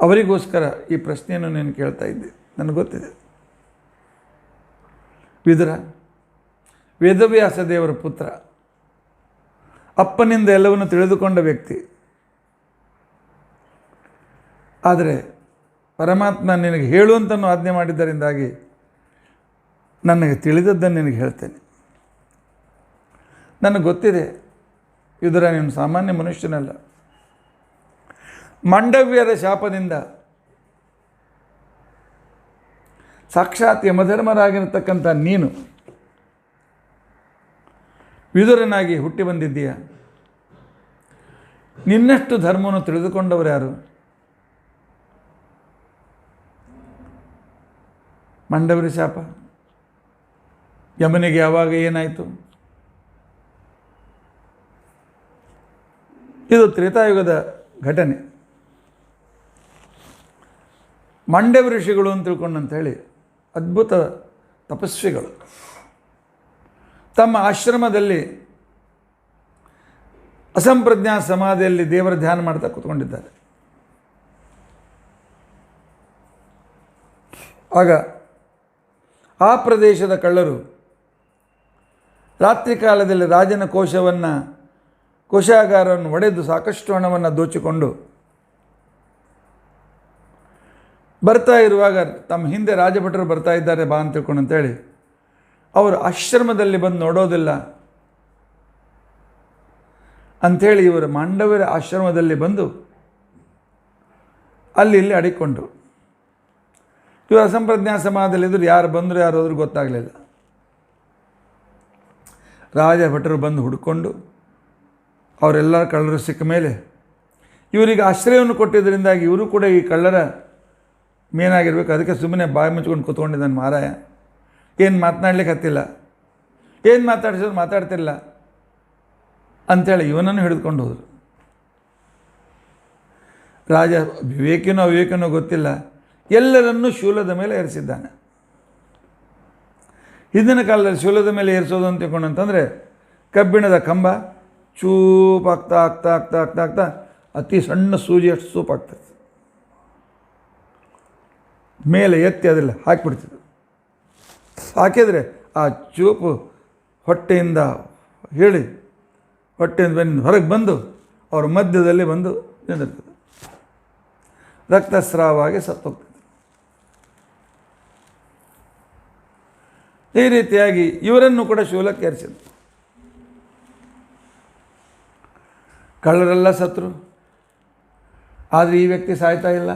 ಅವರಿಗೋಸ್ಕರ ಈ ಪ್ರಶ್ನೆಯನ್ನು ನೀನು ಕೇಳ್ತಾ ಇದ್ದೆ. ನನಗೆ ಗೊತ್ತಿದೆ. ವಿದುರ ವೇದವ್ಯಾಸ ದೇವರ ಪುತ್ರ, ಅಪ್ಪನಿಂದ ಎಲ್ಲವನ್ನು ತಿಳಿದುಕೊಂಡ ವ್ಯಕ್ತಿ. ಆದರೆ ಪರಮಾತ್ಮ ನಿನಗೆ ಹೇಳು ಅಂತನೂ ಆಜ್ಞೆ ಮಾಡಿದ್ದರಿಂದಾಗಿ ನನಗೆ ತಿಳಿದದ್ದನ್ನು ನಿನಗೆ ಹೇಳ್ತೇನೆ. ನನಗೆ ಗೊತ್ತಿದೆ ವಿದುರ ನೀನು ಸಾಮಾನ್ಯ ಮನುಷ್ಯನಲ್ಲ. ಮಾಂಡವ್ಯರ ಶಾಪದಿಂದ ಸಾಕ್ಷಾತ್ ಯಮಧರ್ಮರಾಗಿರತಕ್ಕಂಥ ನೀನು ವಿದುರನಾಗಿ ಹುಟ್ಟಿ ಬಂದಿದ್ದೀಯ. ನಿನ್ನಷ್ಟು ಧರ್ಮವನ್ನು ತಿಳಿದುಕೊಂಡವರು ಯಾರು? ಮಾಂಡವ್ಯರ ಶಾಪ ಯಮನಿಗೆ ಯಾವಾಗ ಏನಾಯಿತು? ಇದು ತ್ರೇತಾಯುಗದ ಘಟನೆ. ಮಾಂಡವ್ಯ ಋಷಿಗಳು ಅಂತ ತಿಳ್ಕೊಂಡಂಥೇಳಿ ಅದ್ಭುತ ತಪಸ್ವಿಗಳು ತಮ್ಮ ಆಶ್ರಮದಲ್ಲಿ ಅಸಂಪ್ರಜ್ಞಾ ಸಮಾಧಿಯಲ್ಲಿ ದೇವರ ಧ್ಯಾನ ಮಾಡ್ತಾ ಕೂತ್ಕೊಂಡಿದ್ದಾರೆ. ಆಗ ಆ ಪ್ರದೇಶದ ಕಳ್ಳರು ರಾತ್ರಿ ಕಾಲದಲ್ಲಿ ರಾಜನ ಕೋಶಾಗಾರವನ್ನು ಒಡೆದು ಸಾಕಷ್ಟು ಹಣವನ್ನು ದೋಚಿಕೊಂಡು ಬರ್ತಾ ಇರುವಾಗ ತಮ್ಮ ಹಿಂದೆ ರಾಜಭಟರು ಬರ್ತಾ ಇದ್ದಾರೆ ಬಾ ಅಂತ ತಿಳ್ಕೊಂಡು ಅಂತೇಳಿ ಅವರು ಆಶ್ರಮದಲ್ಲಿ ಬಂದು ನೋಡೋದಿಲ್ಲ ಅಂಥೇಳಿ ಇವರು ಮಾಂಡವ್ಯರ ಆಶ್ರಮದಲ್ಲಿ ಬಂದು ಅಲ್ಲಿ ಇಲ್ಲಿ ಅಡಿಕೊಂಡ್ರು. ಇವರು ಅಸಂಪ್ರಜ್ಞಾ ಸಮಾಧಿಯಲ್ಲಿದ್ದರು. ಯಾರು ಬಂದರು ಯಾರು ಹೋದ್ರು ಗೊತ್ತಾಗಲಿಲ್ಲ. ರಾಜಭಟರು ಬಂದು ಹುಡ್ಕೊಂಡು ಅವರೆಲ್ಲ ಕಳ್ಳರು ಸಿಕ್ಕ ಮೇಲೆ ಇವರಿಗೆ ಆಶ್ರಯವನ್ನು ಕೊಟ್ಟಿದ್ದರಿಂದಾಗಿ ಇವರು ಕೂಡ ಈ ಕಳ್ಳರ ಮೇನಾಗಿರ್ಬೇಕು. ಅದಕ್ಕೆ ಸುಮ್ಮನೆ ಬಾಯಿ ಮುಚ್ಕೊಂಡು ಕೂತ್ಕೊಂಡಿದ್ದಾನೆ ಮಾರಾಯ. ಏನು ಮಾತನಾಡ್ಲಿಕ್ಕೆ ಹತ್ತಿಲ್ಲ, ಏನು ಮಾತಾಡಿಸಿದ್ರು ಮಾತಾಡ್ತಿಲ್ಲ ಅಂಥೇಳಿ ಇವನನ್ನು ಹಿಡಿದುಕೊಂಡು ಹೋದರು. ರಾಜ ವಿವೇಕಿನೋ ಅವಿವೇಕಿನೋ ಗೊತ್ತಿಲ್ಲ, ಎಲ್ಲರನ್ನೂ ಶೂಲದ ಮೇಲೆ ಏರಿಸಿದ್ದಾನೆ. ಹಿಂದಿನ ಕಾಲದಲ್ಲಿ ಶೂಲದ ಮೇಲೆ ಏರಿಸೋದು ಅಂತ ತಿಳ್ಕೊಂಡಂತಂದರೆ ಕಬ್ಬಿಣದ ಕಂಬ ಚೂಪಾಗ್ತಾ ಆಗ್ತಾ ಆಗ್ತಾ ಆಗ್ತಾ ಆಗ್ತಾ ಅತಿ ಸಣ್ಣ ಸೂಜಿಯಷ್ಟು ಸೂಪಾಗ್ತದೆ. ಮೇಲೆ ಎತ್ತಿ ಅದರಲ್ಲಿ ಹಾಕಿಬಿಡ್ತಿದ್ರು. ಹಾಕಿದರೆ ಆ ಚೂಪು ಹೊಟ್ಟೆಯಿಂದ ಹೇಳಿ ಹೊಟ್ಟೆಯಿಂದ ಹೊರಗೆ ಬಂದು ಅವರ ಮಧ್ಯದಲ್ಲಿ ಬಂದು ನಿಂದಿರ್ತದೆ. ರಕ್ತಸ್ರಾವವಾಗಿ ಸತ್ತೋಗ್ತದೆ. ಈ ರೀತಿಯಾಗಿ ಇವರನ್ನು ಕೂಡ ಶೂಲಕ್ಕೆ ಏರಿಸಿದ್ರು. ಕಳ್ಳರೆಲ್ಲ ಸತ್ರು. ಆದರೆ ಈ ವ್ಯಕ್ತಿ ಸಾಯ್ತಾ ಇಲ್ಲ.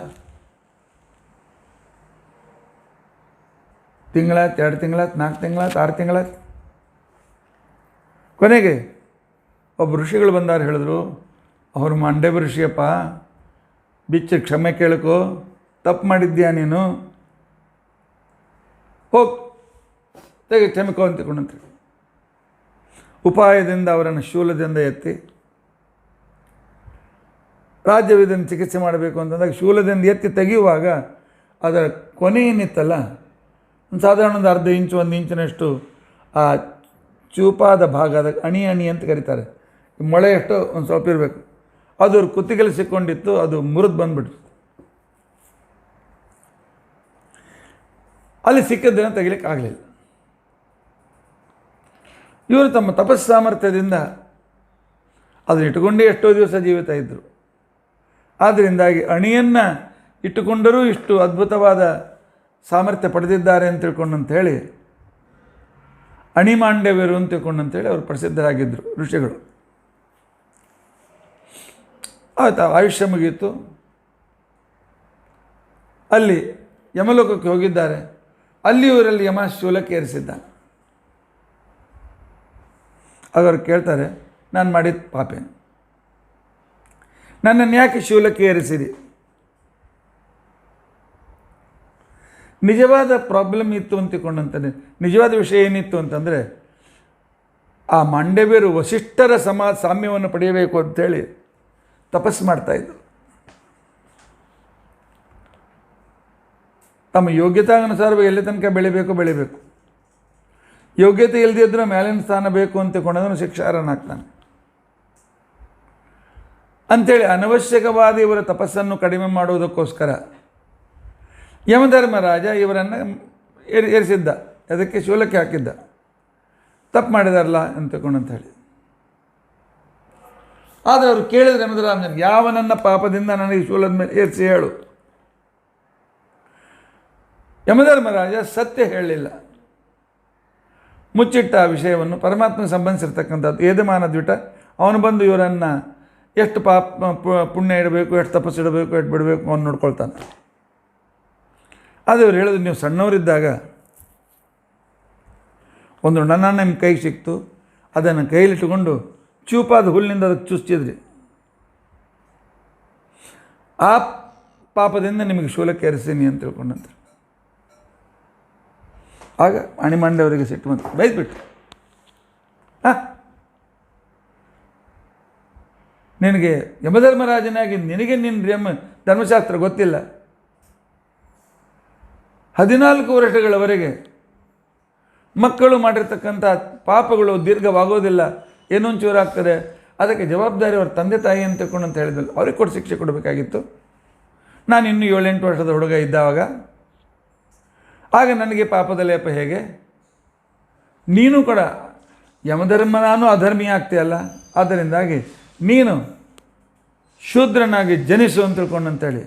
ತಿಂಗಳಾಯ್ತು, 2 ತಿಂಗಳಾಯ್ತು, 4 ತಿಂಗಳಾಯ್ತು, 6 ತಿಂಗಳಾಯ್ತು. ಕೊನೆಗೆ ಒಬ್ಬ ಋಷಿಗಳು ಬಂದಾರ. ಹೇಳಿದ್ರು, ಅವರು ಮಾಂಡವ್ಯ ಋಷಿಯಪ್ಪ, ಬಿಚ್ಚಿ ಕ್ಷಮೆ ಕೇಳ್ಕೊ, ತಪ್ಪು ಮಾಡಿದ್ಯಾ ನೀನು, ಹೋಗಿ ತೆಗೆ ಕ್ಷಮೆಕೋ ಅಂತ ತಿಳ್ಕೊಂಡಂತೆ ಉಪಾಯದಿಂದ ಅವರನ್ನು ಶೂಲದಿಂದ ಎತ್ತಿ ರಾಜ್ಯವಿದನ್ನು ಚಿಕಿತ್ಸೆ ಮಾಡಬೇಕು ಅಂತಂದಾಗ ಶೂಲದಿಂದ ಎತ್ತಿ ತೆಗೆಯುವಾಗ ಅದರ ಕೊನೆ ಏನಿತ್ತಲ್ಲ, ಸಾಧಾರಣ ಒಂದು ಅರ್ಧ ಇಂಚು 1 ಇಂಚಿನಷ್ಟು ಆ ಚೂಪಾದ ಭಾಗ, ಅದಕ್ಕೆ ಅಣಿ ಅಂತ ಕರೀತಾರೆ, ಮೊಳೆ ಎಷ್ಟೋ ಒಂದು ಸ್ವಲ್ಪ ಇರಬೇಕು, ಅದು ಅವ್ರ ಕುತ್ತಿಗೆಲ್ಲಿ ಸಿಕ್ಕೊಂಡಿತ್ತು. ಅದು ಮುರಿದು ಬಂದುಬಿಡ್ತು. ಅಲ್ಲಿ ಸಿಕ್ಕಿದ್ದನ್ನು ತೆಗಿಲಿಕ್ಕೆ ಆಗಲಿಲ್ಲ. ಇವರು ತಮ್ಮ ತಪಸ್ಸು ಸಾಮರ್ಥ್ಯದಿಂದ ಅದನ್ನು ಇಟ್ಟುಕೊಂಡೇ ಎಷ್ಟೋ ದಿವಸ ಜೀವಿತ ಇದ್ದರು. ಆದ್ದರಿಂದಾಗಿ ಅಣಿಯನ್ನು ಇಟ್ಟುಕೊಂಡರೂ ಇಷ್ಟು ಅದ್ಭುತವಾದ ಸಾಮರ್ಥ್ಯ ಪಡೆದಿದ್ದಾರೆ ಅಂತ ತಿಳ್ಕೊಂಡಂಥೇಳಿ ಅಣಿಮಾಂಡವ್ಯರು ಅಂತ ತಿಳ್ಕೊಂಡಂಥೇಳಿ ಅವರು ಪ್ರಸಿದ್ಧರಾಗಿದ್ದರು ಋಷಿಗಳು. ಆಯ್ತು, ಆಯುಷ್ಯ ಮುಗಿಯಿತು. ಅಲ್ಲಿ ಯಮಲೋಕಕ್ಕೆ ಹೋಗಿದ್ದಾರೆ. ಅಲ್ಲಿ ಇವರಲ್ಲಿ ಯಮ ಶೂಲಕ್ಕೆ ಏರಿಸಿದ್ದಾನೆ. ಅವರು ಕೇಳ್ತಾರೆ, ನಾನು ಮಾಡಿದ ಪಾಪೇನು, ನನ್ನನ್ನು ಯಾಕೆ ಶೂಲಕ್ಕೆ ಏರಿಸಿರಿ? ನಿಜವಾದ ಪ್ರಾಬ್ಲಮ್ ಇತ್ತು ಅಂತ ತಿಳ್ಕೊಂಡಂತಾನೆ. ನಿಜವಾದ ವಿಷಯ ಏನಿತ್ತು ಅಂತಂದರೆ, ಆ ಮಾಂಡವ್ಯರು ವಸಿಷ್ಠರ ಸಾಮ್ಯವನ್ನು ಪಡೆಯಬೇಕು ಅಂಥೇಳಿ ತಪಸ್ಸು ಮಾಡ್ತಾಯಿದ್ರು. ತಮ್ಮ ಯೋಗ್ಯತಾನುಸಾರವಾಗಿ ಎಲ್ಲಿ ತನಕ ಬೆಳಿಬೇಕು. ಯೋಗ್ಯತೆ ಇಲ್ಲದಿದ್ದರೂ ಮೇಲಿನ ಸ್ಥಾನ ಬೇಕು ಅಂತ ತಿಳ್ಕೊಂಡವನು ಶಿಕ್ಷಾರ್ಹನಾಗ್ತಾನೆ ಅಂಥೇಳಿ ಅನವಶ್ಯಕವಾದ ಇವರ ತಪಸ್ಸನ್ನು ಕಡಿಮೆ ಮಾಡುವುದಕ್ಕೋಸ್ಕರ ಯಮಧರ್ಮರಾಜ ಇವರನ್ನು ಏರಿಸಿದ್ದ. ಅದಕ್ಕೆ ಶೂಲಕ್ಕೆ ಹಾಕಿದ್ದ. ತಪ್ಪು ಮಾಡಿದಾರಲ್ಲ ಅಂತ ತಿಳ್ಕೊಂಡಂಥೇಳಿ. ಆದರೆ ಅವರು ಕೇಳಿದ್ರೆ ಯಮಧರ್ಮರಾಜನಿಗೆ, ಯಾವ ನನ್ನ ಪಾಪದಿಂದ ನನಗೆ ಶೂಲದ ಮೇಲೆ ಏರಿಸಿ ಹೇಳು. ಯಮಧರ್ಮರಾಜ ಸತ್ಯ ಹೇಳಲಿಲ್ಲ. ಮುಚ್ಚಿಟ್ಟ ಆ ವಿಷಯವನ್ನು ಪರಮಾತ್ಮನಿಗೆ ಸಂಬಂಧಿಸಿರ್ತಕ್ಕಂಥದ್ದು ಏದಮಾನ ದ್ವಿಟ ಅವನು ಬಂದು ಇವರನ್ನು ಎಷ್ಟು ಪುಣ್ಯ ಇಡಬೇಕು, ಎಷ್ಟು ತಪಸ್ಸು ಇಡಬೇಕು, ಎಷ್ಟು ಬಿಡಬೇಕು ಅವನು ನೋಡ್ಕೊಳ್ತಾನೆ. ಆದರೆ ಇವ್ರು ಹೇಳೋದು, ನೀವು ಸಣ್ಣವರಿದ್ದಾಗ ಒಂದು ನನ್ನ ನಿಮ್ಮ ಕೈಗೆ ಸಿಕ್ತು, ಅದನ್ನು ಕೈಲಿಟ್ಟುಕೊಂಡು ಚೂಪಾದ ಹುಲ್ಲಿನಿಂದ ಅದಕ್ಕೆ ಚುಚ್ಚಿದ್ರಿ, ಆ ಪಾಪದಿಂದ ನಿಮಗೆ ಶೂಲಕ್ಕೆ ಏರಿಸ್ತೀನಿ ಅಂತ ತಿಳ್ಕೊಂಡಂತೆ. ಆಗ ಅಣಿಮಾಂಡವರಿಗೆ ಸಿಟ್ಟು ಬಂತು, ಬೈದ್ಬಿಟ್ಟು, ನಿನಗೆ ಯಮಧರ್ಮರಾಜನಾಗಿ ನಿನಗೆ ನಿನ್ನ ಧರ್ಮಶಾಸ್ತ್ರ ಗೊತ್ತಿಲ್ಲ. 14 ವರ್ಷಗಳವರೆಗೆ ಮಕ್ಕಳು ಮಾಡಿರ್ತಕ್ಕಂಥ ಪಾಪಗಳು ದೀರ್ಘವಾಗೋದಿಲ್ಲ, ಏನೋ ಒಂಚೂರಾಗ್ತದೆ, ಅದಕ್ಕೆ ಜವಾಬ್ದಾರಿ ಅವ್ರ ತಂದೆ ತಾಯಿ ಅಂತ ತಿಳ್ಕೊಂಡು ಅಂತ ಹೇಳಿದ್ರಲ್ಲ, ಅವ್ರಿಗೆ ಕೊಟ್ಟು ಶಿಕ್ಷೆ ಕೊಡಬೇಕಾಗಿತ್ತು. ನಾನು ಇನ್ನೂ 7-8 ವರ್ಷದ ಹುಡುಗ ಇದ್ದಾವಾಗ ಆಗ ನನಗೆ ಪಾಪದ ಲೇಪ ಹೇಗೆ? ನೀನು ಕೂಡ ಯಮಧರ್ಮ, ನಾನು ಅಧರ್ಮೀಯ ಆಗ್ತೀಯಲ್ಲ, ಆದ್ದರಿಂದಾಗಿ ನೀನು ಶೂದ್ರನಾಗಿ ಜನಿಸು ಅಂತ ತಿಳ್ಕೊಂಡು ಅಂತೇಳಿ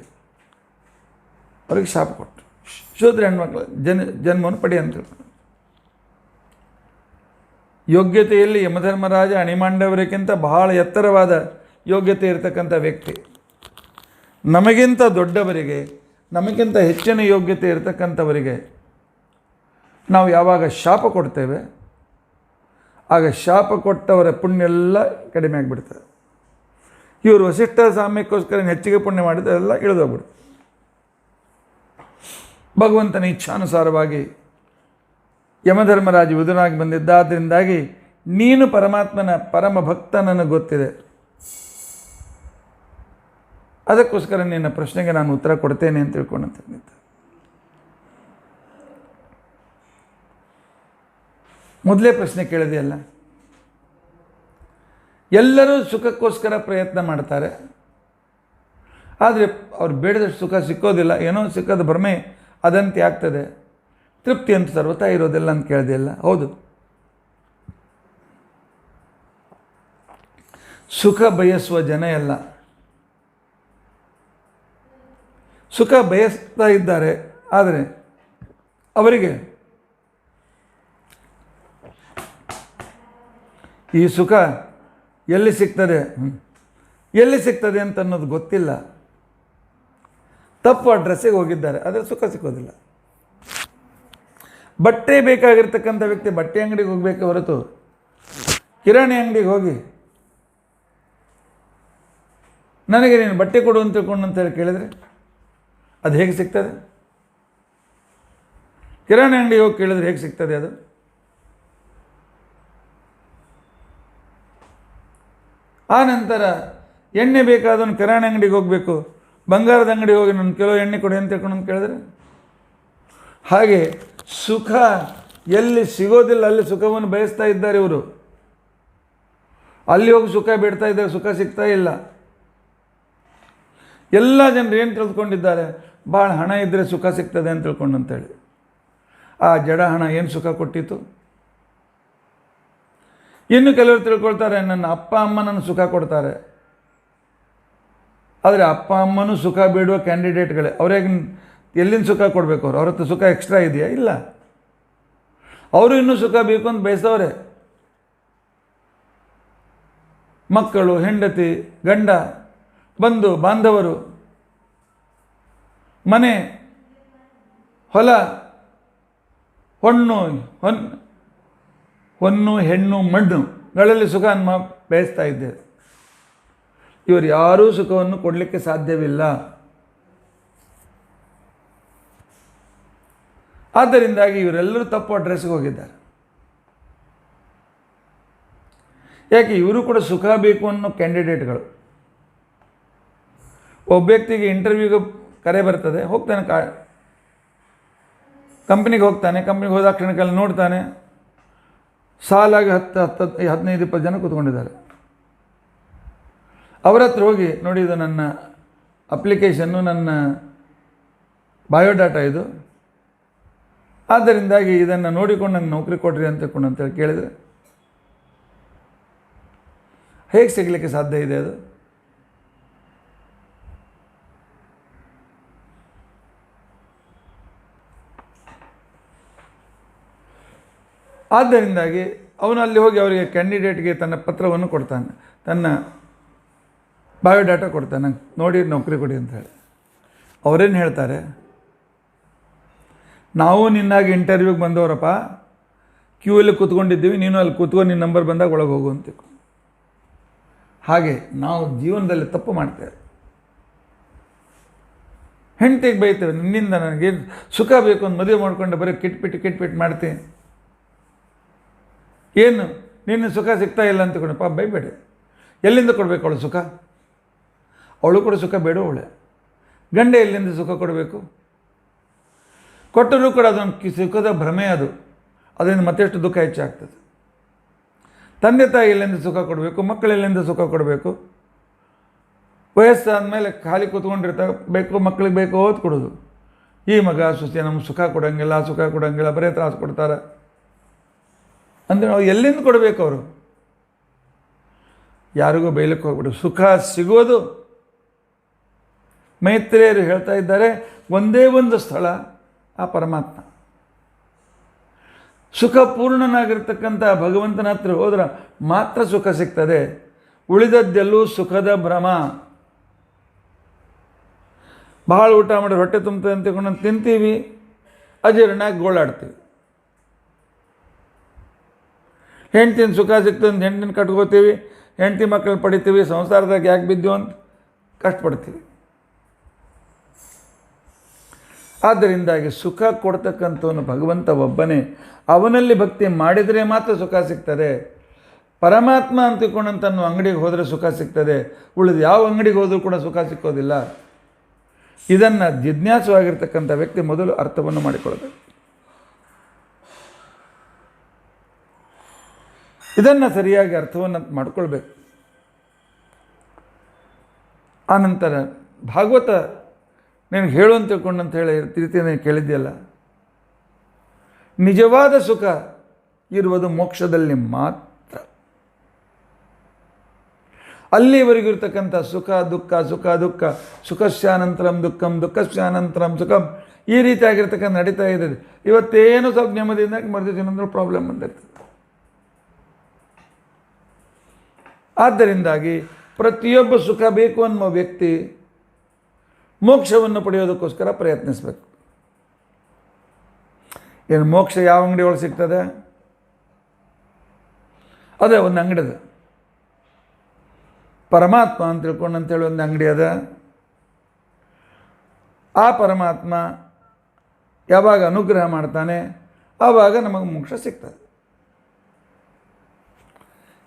ಅವ್ರಿಗೆ ಶಾಪ ಕೊಟ್ಟು ಶೂದ್ರ ಹೆಣ್ಮಕ್ಳು ಜನ್ಮವನ್ನು ಪಡಿ ಅಂತ ತಿಳ್ಕೊಂಡು. ಯೋಗ್ಯತೆಯಲ್ಲಿ ಯಮಧರ್ಮರಾಜ ಅಣಿಮಾಂಡವರಿಗಿಂತ ಬಹಳ ಎತ್ತರವಾದ ಯೋಗ್ಯತೆ ಇರತಕ್ಕಂಥ ವ್ಯಕ್ತಿ. ನಮಗಿಂತ ದೊಡ್ಡವರಿಗೆ, ನಮಗಿಂತ ಹೆಚ್ಚಿನ ಯೋಗ್ಯತೆ ಇರತಕ್ಕಂಥವರಿಗೆ ನಾವು ಯಾವಾಗ ಶಾಪ ಕೊಡ್ತೇವೆ, ಆಗ ಶಾಪ ಕೊಟ್ಟವರ ಪುಣ್ಯ ಎಲ್ಲ ಕಡಿಮೆ ಆಗಿಬಿಡ್ತದೆ. ಇವರು ವಸಿಷ್ಠ ಸಾಮ್ಯಕ್ಕೋಸ್ಕರ ಹೆಚ್ಚಿಗೆ ಪುಣ್ಯ ಮಾಡಿದರೆ ಎಲ್ಲ ಇಳಿದೋಗ್ಬಿಡ್ತು. ಭಗವಂತನ ಇಚ್ಛಾನುಸಾರವಾಗಿ ಯಮಧರ್ಮರಾಜ ವಿದುರನಾಗಿ ಬಂದಿದ್ದ. ಆದ್ದರಿಂದಾಗಿ ನೀನು ಪರಮಾತ್ಮನ ಪರಮ ಭಕ್ತ ನನಗೆ ಗೊತ್ತಿದೆ, ಅದಕ್ಕೋಸ್ಕರ ನಿನ್ನ ಪ್ರಶ್ನೆಗೆ ನಾನು ಉತ್ತರ ಕೊಡ್ತೇನೆ ಅಂತ ತಿಳ್ಕೊಂಡಂತ. ಮೊದಲೇ ಪ್ರಶ್ನೆ ಕೇಳಿದೆಯಲ್ಲ, ಎಲ್ಲರೂ ಸುಖಕ್ಕೋಸ್ಕರ ಪ್ರಯತ್ನ ಮಾಡ್ತಾರೆ, ಆದರೆ ಅವ್ರು ಬೇಡದಷ್ಟು ಸುಖ ಸಿಕ್ಕೋದಿಲ್ಲ, ಏನೋ ಸಿಕ್ಕೋದು ಭ್ರಮೆ ಅದಂತೆ ಆಗ್ತದೆ, ತೃಪ್ತಿ ಅಂತ ಸರ್ವತಾ ಇರೋದಿಲ್ಲ ಅಂತ ಕೇಳಿದೆಯಲ್ಲ. ಹೌದು, ಸುಖ ಬಯಸುವ ಜನ ಎಲ್ಲ ಸುಖ ಬಯಸ್ತಾ ಇದ್ದಾರೆ, ಆದರೆ ಅವರಿಗೆ ಈ ಸುಖ ಎಲ್ಲಿ ಸಿಗ್ತದೆ ಅಂತ ಅನ್ನೋದು ಗೊತ್ತಿಲ್ಲ. ತಪ್ಪು ಅಡ್ರೆಸ್ಸಿಗೆ ಹೋಗಿದ್ದಾರೆ, ಆದರೆ ಸುಖ ಸಿಕ್ಕೋದಿಲ್ಲ. ಬಟ್ಟೆ ಬೇಕಾಗಿರ್ತಕ್ಕಂಥ ವ್ಯಕ್ತಿ ಬಟ್ಟೆ ಅಂಗಡಿಗೆ ಹೋಗಬೇಕೆ ಹೊರತು ಕಿರಾಣಿ ಅಂಗಡಿಗೆ ಹೋಗಿ ನನಗೆ ನೀನು ಬಟ್ಟೆ ಕೊಡು ಅಂತ ತಿಳ್ಕೊಂಡು ಅಂತೇಳಿ ಕೇಳಿದರೆ ಅದು ಹೇಗೆ ಸಿಗ್ತದೆ? ಕಿರಾಣಿ ಅಂಗಡಿಗೆ ಹೋಗಿ ಕೇಳಿದ್ರೆ ಹೇಗೆ ಸಿಗ್ತದೆ ಅದು? ಆ ನಂತರ ಎಣ್ಣೆ ಬೇಕಾದವನು ಕಿರಾಣಿ ಅಂಗಡಿಗೆ ಹೋಗಬೇಕು, ಬಂಗಾರದ ಅಂಗಡಿಗೆ ಹೋಗಿ ನನ್ನ ಕಿಲೋ ಎಣ್ಣೆ ಕೊಡಿ ಅಂತ ತಿಳ್ಕೊಂಡು ಅಂತ ಕೇಳಿದ್ರೆ. ಹಾಗೆ ಸುಖ ಎಲ್ಲಿ ಸಿಗೋದಿಲ್ಲ ಅಲ್ಲಿ ಸುಖವನ್ನು ಬಯಸ್ತಾ ಇದ್ದಾರೆ ಇವರು. ಅಲ್ಲಿ ಹೋಗಿ ಸುಖ ಬಿಡ್ತಾ ಇದ್ದಾರೆ, ಸುಖ ಸಿಗ್ತಾ ಇಲ್ಲ. ಎಲ್ಲ ಜನರು ಏನು ತಿಳ್ಕೊಂಡಿದ್ದಾರೆ, ಭಾಳ ಹಣ ಇದ್ದರೆ ಸುಖ ಸಿಗ್ತದೆ ಅಂತ ತಿಳ್ಕೊಂಡು ಅಂತೇಳಿ. ಆ ಜಡ ಹಣ ಏನು ಸುಖ ಕೊಟ್ಟಿತ್ತು? ಇನ್ನು ಕೆಲವರು ತಿಳ್ಕೊಳ್ತಾರೆ, ನನ್ನ ಅಪ್ಪ ಅಮ್ಮ ನನ್ನ ಸುಖ ಕೊಡ್ತಾರೆ. ಆದರೆ ಅಪ್ಪ ಅಮ್ಮನೂ ಸುಖ ಬೇಡುವ ಕ್ಯಾಂಡಿಡೇಟ್ಗಳೇ. ಅವ್ರಿಗೆ ಎಲ್ಲಿಂದ ಸುಖ ಕೊಡಬೇಕು? ಅವ್ರ ಹತ್ರ ಸುಖ ಎಕ್ಸ್ಟ್ರಾ ಇದೆಯಾ? ಇಲ್ಲ. ಅವರು ಇನ್ನೂ ಸುಖ ಬೇಕು ಅಂತ ಬಯಸೋರೆ. ಮಕ್ಕಳು, ಹೆಂಡತಿ, ಗಂಡ, ಬಂಧು ಬಾಂಧವರು, ಮನೆ, ಹೊಲ, ಹೊನ್ನು ಹೆಣ್ಣು ಮಣ್ಣುಗಳಲ್ಲಿ ಸುಖ ಬಯಸ್ತಾ ಇದ್ದೇವೆ. ಇವರು ಯಾರೂ ಸುಖವನ್ನು ಕೊಡಲಿಕ್ಕೆ ಸಾಧ್ಯವಿಲ್ಲ. ಆದ್ದರಿಂದಾಗಿ ಇವರೆಲ್ಲರೂ ತಪ್ಪು ಅಡ್ರೆಸ್ಗೆ ಹೋಗಿದ್ದಾರೆ. ಯಾಕೆ? ಇವರು ಕೂಡ ಸುಖ ಬೇಕು ಅನ್ನೋ ಕ್ಯಾಂಡಿಡೇಟ್ಗಳು. ಒಬ್ಬ ವ್ಯಕ್ತಿಗೆ ಇಂಟರ್ವ್ಯೂಗೆ ಕರೆ ಬರ್ತದೆ, ಹೋಗ್ತಾನೆ, ಕಂಪ್ನಿಗೆ ಹೋಗ್ತಾನೆ. ಕಂಪ್ನಿಗೆ ಹೋದ ಕ್ಷಣಕ್ಕಲ್ಲಿ ನೋಡ್ತಾನೆ, ಸಾಲಾಗಿ 15-20 ಜನ ಕೂತ್ಕೊಂಡಿದ್ದಾರೆ. ಅವರ ಹತ್ರ ಹೋಗಿ, ನೋಡಿ ಇದು ನನ್ನ ಅಪ್ಲಿಕೇಶನ್ನು, ನನ್ನ ಬಯೋಡಾಟಾ ಇದು, ಆದ್ದರಿಂದಾಗಿ ಇದನ್ನು ನೋಡಿಕೊಂಡು ನಂಗೆ ನೌಕರಿ ಕೊಡ್ರಿ ಅಂತ ತಿಳ್ಕೊಂಡು ಅಂತೇಳಿ ಕೇಳಿದರೆ ಹೇಗೆ ಸಿಗಲಿಕ್ಕೆ ಸಾಧ್ಯ ಇದೆ ಅದು? ಆದ್ದರಿಂದಾಗಿ ಅವನು ಅಲ್ಲಿ ಹೋಗಿ ಅವರಿಗೆ ಕ್ಯಾಂಡಿಡೇಟ್ಗೆ ತನ್ನ ಪತ್ರವನ್ನು ಕೊಡ್ತಾನೆ, ತನ್ನ ಬಯೋಡಾಟಾ ಕೊಡ್ತಾನೆ, ನೋಡಿ ನೌಕರಿ ಕೊಡಿ ಅಂತ ಹೇಳಿ. ಅವರೇನು ಹೇಳ್ತಾರೆ, ನಾವು ನಿನ್ನಾಗಿ ಇಂಟರ್ವ್ಯೂಗೆ ಬಂದವರಪ್ಪ, ಕ್ಯೂಯಲ್ಲಿ ಕೂತ್ಕೊಂಡಿದ್ದೀವಿ, ನೀನು ಅಲ್ಲಿ ಕೂತ್ಕೊಂಡು ನಿನ್ನ ನಂಬರ್ ಬಂದಾಗ ಒಳಗೆ ಹೋಗು ಅಂತ. ಹಾಗೆ ನಾವು ಜೀವನದಲ್ಲಿ ತಪ್ಪು ಮಾಡ್ತೇವೆ. ಹೆಂಡತಿಗೆ ಬೈತೇವೆ, ನಿನ್ನಿಂದ ನನಗೆ ಸುಖ ಬೇಕು ಅಂತ ಮದುವೆ ಮಾಡಿಕೊಂಡು ಬರೀ ಕಿಟ್ಪಿಟ್ಟು ಮಾಡ್ತೀನಿ, ಏನು ನಿನ್ನ ಸುಖ ಸಿಗ್ತಾ ಇಲ್ಲ ಅಂತಕೊಂಡು ಪಾಪ ಬೈಬೇಡಿ. ಎಲ್ಲಿಂದ ಕೊಡಬೇಕು ಅವಳು ಸುಖ? ಅವಳು ಕೂಡ ಸುಖ ಬೇಡ. ಅವಳೆ ಗಂಡ ಎಲ್ಲಿಂದ ಸುಖ ಕೊಡಬೇಕು? ಕೊಟ್ಟರೂ ಕೂಡ ಅದೊಂದು ಸುಖದ ಭ್ರಮೆ, ಅದರಿಂದ ಮತ್ತೆಷ್ಟು ದುಃಖ ಹೆಚ್ಚಾಗ್ತದೆ. ತಂದೆ ತಾಯಿ ಎಲ್ಲಿಂದ ಸುಖ ಕೊಡಬೇಕು? ಮಕ್ಕಳೆಲ್ಲಿಂದ ಸುಖ ಕೊಡಬೇಕು? ವಯಸ್ಸಾದಮೇಲೆ ಖಾಲಿ ಕೂತ್ಕೊಂಡಿರ್ತಾರೆ, ಬೇಕು ಮಕ್ಕಳಿಗೆ ಬೇಕು ಓದ್ ಕೊಡೋದು. ಈ ಮಗ ಸೊಸೆ ನಮ್ಗೆ ಸುಖ ಕೊಡೋಂಗಿಲ್ಲ, ಬರೀ ತ್ರಾಸು ಕೊಡ್ತಾರೆ ಅಂದರೆ ನಾವು ಎಲ್ಲಿಂದ ಕೊಡಬೇಕು? ಅವರು ಯಾರಿಗೂ ಬೈಲಕ್ಕೆ ಹೋಗ್ಬಿಡು. ಸುಖ ಸಿಗೋದು, ಮೈತ್ರೇಯರು ಹೇಳ್ತಾ ಇದ್ದಾರೆ, ಒಂದೇ ಒಂದು ಸ್ಥಳ, ಆ ಪರಮಾತ್ಮ. ಸುಖ ಪೂರ್ಣನಾಗಿರ್ತಕ್ಕಂಥ ಭಗವಂತನ ಹತ್ರ ಹೋದ್ರೆ ಮಾತ್ರ ಸುಖ ಸಿಗ್ತದೆ. ಉಳಿದದ್ದೆಲ್ಲೂ ಸುಖದ ಭ್ರಮ. ಭಾಳ ಊಟ ಮಾಡಿ ಹೊಟ್ಟೆ ತುಂಬ್ತದೆ ಅಂತಕೊಂಡು ತಿಂತೀವಿ, ಅಜೀರ್ಣಾಗಿ ಗೋಳಾಡ್ತೀವಿ. ಹೆಂಡ್ತಿನ ಸುಖ ಸಿಗ್ತದೆ ಅಂತ ಹೆಂಡ್ತಿನ ಕಟ್ಕೋತೀವಿ, ಹೆಂಡ್ತಿ ಮಕ್ಕಳು ಪಡಿತೀವಿ, ಸಂಸಾರದಾಗ ಯಾಕೆ ಬಿದ್ದೀವಿ ಅಂತ ಕಷ್ಟಪಡ್ತೀವಿ. ಆದ್ದರಿಂದಾಗಿ ಸುಖ ಕೊಡ್ತಕ್ಕಂಥವನು ಭಗವಂತ ಒಬ್ಬನೇ. ಅವನಲ್ಲಿ ಭಕ್ತಿ ಮಾಡಿದರೆ ಮಾತ್ರ ಸುಖ ಸಿಗ್ತದೆ. ಪರಮಾತ್ಮ ಅಂತ ತಿಳ್ಕೊಂಡಂತ ಅಂಗಡಿಗೆ ಹೋದರೆ ಸುಖ ಸಿಗ್ತದೆ, ಉಳಿದು ಯಾವ ಅಂಗಡಿಗೆ ಹೋದರೂ ಕೂಡ ಸುಖ ಸಿಕ್ಕೋದಿಲ್ಲ. ಇದನ್ನು ಜಿಜ್ಞಾಸವಾಗಿರ್ತಕ್ಕಂಥ ವ್ಯಕ್ತಿ ಮೊದಲು ಅರ್ಥವನ್ನು ಮಾಡಿಕೊಳ್ಬೇಕು. ಇದನ್ನು ಸರಿಯಾಗಿ ಅರ್ಥವನ್ನು ಮಾಡಿಕೊಳ್ಬೇಕು. ಆನಂತರ ಭಾಗವತ ನಿನಗೆ ಹೇಳು ಅಂತ ತಿಳ್ಕೊಂಡಂತ ಹೇಳಿ ರೀತಿ ನೀನು ಕೇಳಿದ್ಯಲ್ಲ, ನಿಜವಾದ ಸುಖ ಇರುವುದು ಮೋಕ್ಷದಲ್ಲಿ ಮಾತ್ರ. ಅಲ್ಲಿವರೆಗಿರ್ತಕ್ಕಂಥ ಸುಖ ದುಃಖ ಸುಖಸ್ಯಾನಂತರಂ ದುಃಖಂ ದುಃಖಸ್ಯಾನಂತರಂ ಸುಖಂ, ಈ ರೀತಿಯಾಗಿರ್ತಕ್ಕಂಥ ನಡೀತಾ ಇದೆ. ಇವತ್ತೇನು ಸ್ವಲ್ಪ ನೆಮ್ಮದಿಯಿಂದ ಮರ್ದಿನಂದ್ರೆ ಪ್ರಾಬ್ಲಮ್ ಬಂದಿರ್ತದೆ. ಆದ್ದರಿಂದಾಗಿ ಪ್ರತಿಯೊಬ್ಬ ಸುಖ ಬೇಕು ಅನ್ನೋ ವ್ಯಕ್ತಿ ಮೋಕ್ಷವನ್ನು ಪಡೆಯೋದಕ್ಕೋಸ್ಕರ ಪ್ರಯತ್ನಿಸಬೇಕು. ಏನು ಮೋಕ್ಷ ಯಾವ ಅಂಗಡಿ ಒಳಗೆ ಸಿಗ್ತದೆ? ಅದೇ ಒಂದು ಅಂಗಡಿ ಅದ, ಪರಮಾತ್ಮ ಅಂತ ತಿಳ್ಕೊಂಡಂತೇಳಿ ಒಂದು ಅಂಗಡಿ ಅದ. ಆ ಪರಮಾತ್ಮ ಯಾವಾಗ ಅನುಗ್ರಹ ಮಾಡ್ತಾನೆ ಆವಾಗ ನಮಗೆ ಮೋಕ್ಷ ಸಿಗ್ತದೆ.